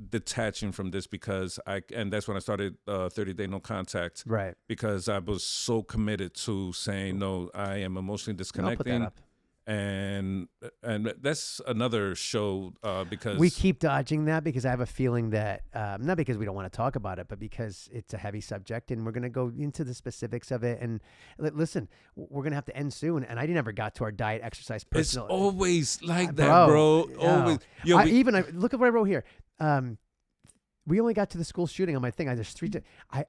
Speaker 3: detaching from this because and that's when I started 30-day no contact.
Speaker 1: Right.
Speaker 3: Because I was so committed to saying no. I am emotionally disconnecting.
Speaker 1: I'll put that up.
Speaker 3: And that's another show because
Speaker 1: we keep dodging that because I have a feeling that not because we don't want to talk about it, but because it's a heavy subject and we're going to go into the specifics of it. And listen, we're going to have to end soon. And I never got to our diet, exercise, personal.
Speaker 3: It's always like that, bro. Always. Yo,
Speaker 1: look at what I wrote here. We only got to the school shooting on my thing. There's 3. I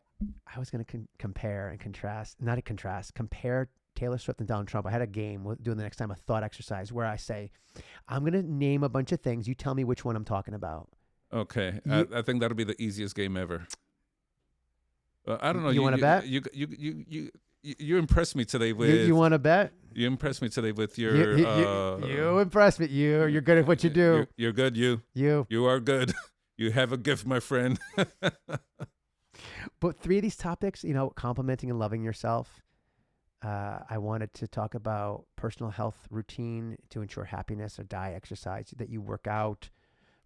Speaker 1: was going to compare and contrast, not a contrast, compare Taylor Swift and Donald Trump. I had a game. We'll do it the next time, a thought exercise where I say, I'm going to name a bunch of things. You tell me which one I'm talking about.
Speaker 3: Okay. I think that'll be the easiest game ever. I don't know.
Speaker 1: You want to bet?
Speaker 3: You impressed me today with.
Speaker 1: You want to bet?
Speaker 3: You impressed me today with your.
Speaker 1: You impressed me. You're good at what you do.
Speaker 3: You're good. You are good. You have a gift, my friend.
Speaker 1: But 3 of these topics, complimenting and loving yourself. I wanted to talk about personal health routine to ensure happiness, or diet, exercise, that you work out,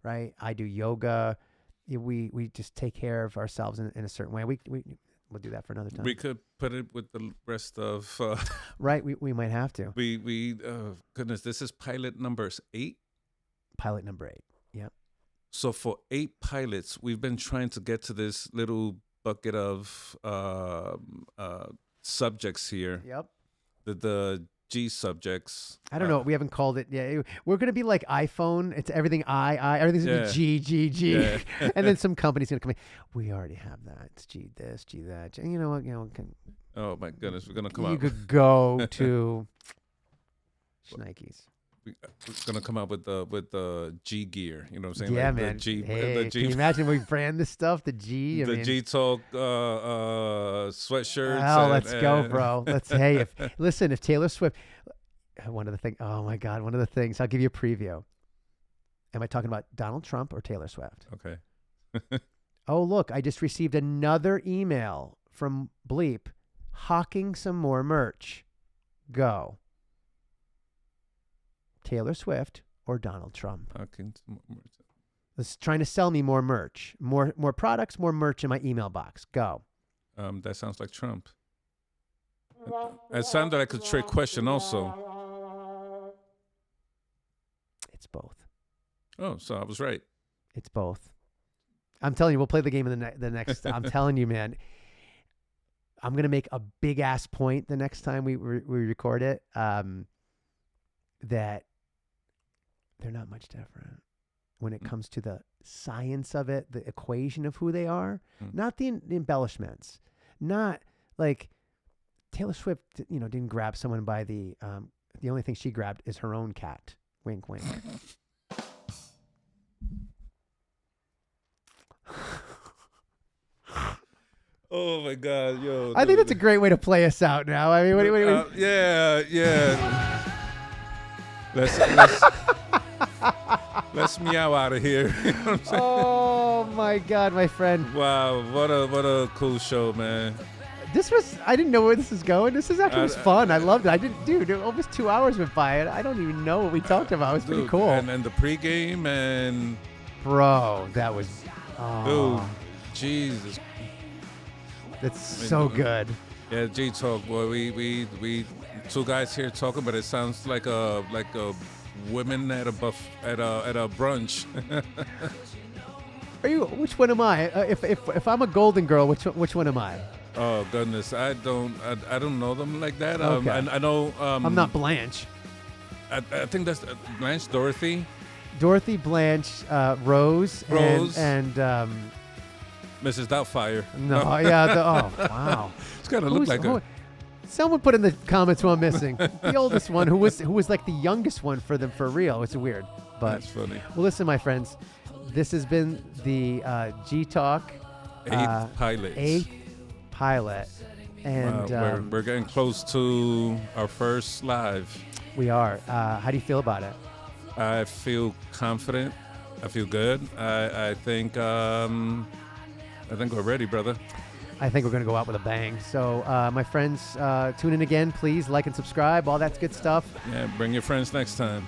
Speaker 1: right? I do yoga. We just take care of ourselves in a certain way. We'll do that for another time.
Speaker 3: We could put it with the rest of.
Speaker 1: Right, we might have to.
Speaker 3: Goodness, this is pilot number 8.
Speaker 1: Pilot number 8. Yep.
Speaker 3: So for 8 pilots, we've been trying to get to this little bucket of subjects here.
Speaker 1: Yep.
Speaker 3: The G subjects.
Speaker 1: I don't know. We haven't called it. Yeah, we're gonna be like iPhone. It's everything everything's gonna be G.
Speaker 3: Yeah.
Speaker 1: And then some company's gonna come in. We already have that. It's G this, G that. And you know what?
Speaker 3: Oh my goodness, we're gonna come
Speaker 1: you
Speaker 3: out.
Speaker 1: could go to Schneikes.
Speaker 3: We're gonna come out with the G gear. You know what I'm saying?
Speaker 1: Yeah,
Speaker 3: like
Speaker 1: man.
Speaker 3: The G,
Speaker 1: hey,
Speaker 3: the G,
Speaker 1: can you imagine we brand this stuff? The G.
Speaker 3: G Talk sweatshirts.
Speaker 1: Oh, let's go, bro. If Taylor Swift. one of the things. Oh my God, one of the things. I'll give you a preview. Am I talking about Donald Trump or Taylor Swift?
Speaker 3: Okay.
Speaker 1: Oh, look, I just received another email from Bleep hawking some more merch. Go. Taylor Swift or Donald Trump? It's trying to sell me more merch, more products, more merch in my email box. Go.
Speaker 3: That sounds like Trump. It sounded like a trick question also.
Speaker 1: It's both.
Speaker 3: Oh, so I was right.
Speaker 1: It's both. I'm telling you, we'll play the game in the next. I'm telling you, man. I'm gonna make a big ass point the next time we record it. That they're not much different when it comes to the science of it, the equation of who they are, not the embellishments, not like Taylor Swift. Didn't grab someone by the. The only thing she grabbed is her own cat. Wink, wink.
Speaker 3: Oh my God, yo!
Speaker 1: I think that's a great way to play us out now. I mean, what
Speaker 3: yeah. Let's meow out of here. You know what I'm saying?
Speaker 1: Oh my God, my friend!
Speaker 3: Wow, what a cool show, man.
Speaker 1: I didn't know where this was going. This was fun. I loved it. Dude, almost 2 hours went by, and I don't even know what we talked about. It was pretty cool.
Speaker 3: And the pregame and
Speaker 1: bro, that was.
Speaker 3: Dude, Jesus.
Speaker 1: That's so good.
Speaker 3: Yeah, G Talk, boy. We two guys here talking, but it sounds like a women at a brunch.
Speaker 1: Are you? Which one am I? If I'm a golden girl, which one am I?
Speaker 3: Oh goodness, I don't know them like that.
Speaker 1: Okay.
Speaker 3: I know.
Speaker 1: I'm not Blanche.
Speaker 3: I think that's Blanche, Dorothy,
Speaker 1: Blanche, Rose, and
Speaker 3: Mrs. Doubtfire.
Speaker 1: No, yeah. Oh, wow.
Speaker 3: It's kind of look like a.
Speaker 1: Someone put in the comments who I'm missing. The oldest one, who was like the youngest one for them for real. It's weird, but
Speaker 3: That's funny.
Speaker 1: Well, listen, my friends, this has been the G Talk
Speaker 3: Eighth
Speaker 1: pilot, and
Speaker 3: we're getting close to our first live.
Speaker 1: We are. How do you feel about it?
Speaker 3: I feel confident. I feel good. I think we're ready, brother.
Speaker 1: I think we're going to go out with a bang. So, my friends, tune in again. Please like and subscribe. All that's good stuff.
Speaker 3: Yeah, bring your friends next time.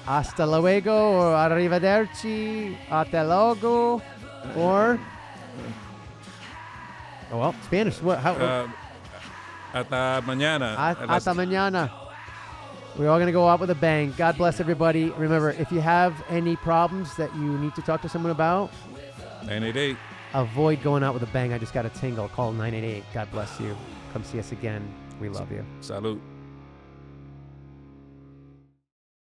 Speaker 1: Hasta luego or arrivederci, hasta luego, or... Oh, well, Spanish. What? How?
Speaker 3: Hasta mañana.
Speaker 1: Hasta mañana. We're all going to go out with a bang. God bless everybody. Remember, if you have any problems that you need to talk to someone about...
Speaker 3: 988.
Speaker 1: Avoid going out with a bang. I just got a tingle. Call 988. God bless you. Come see us again. We love you.
Speaker 3: Salud.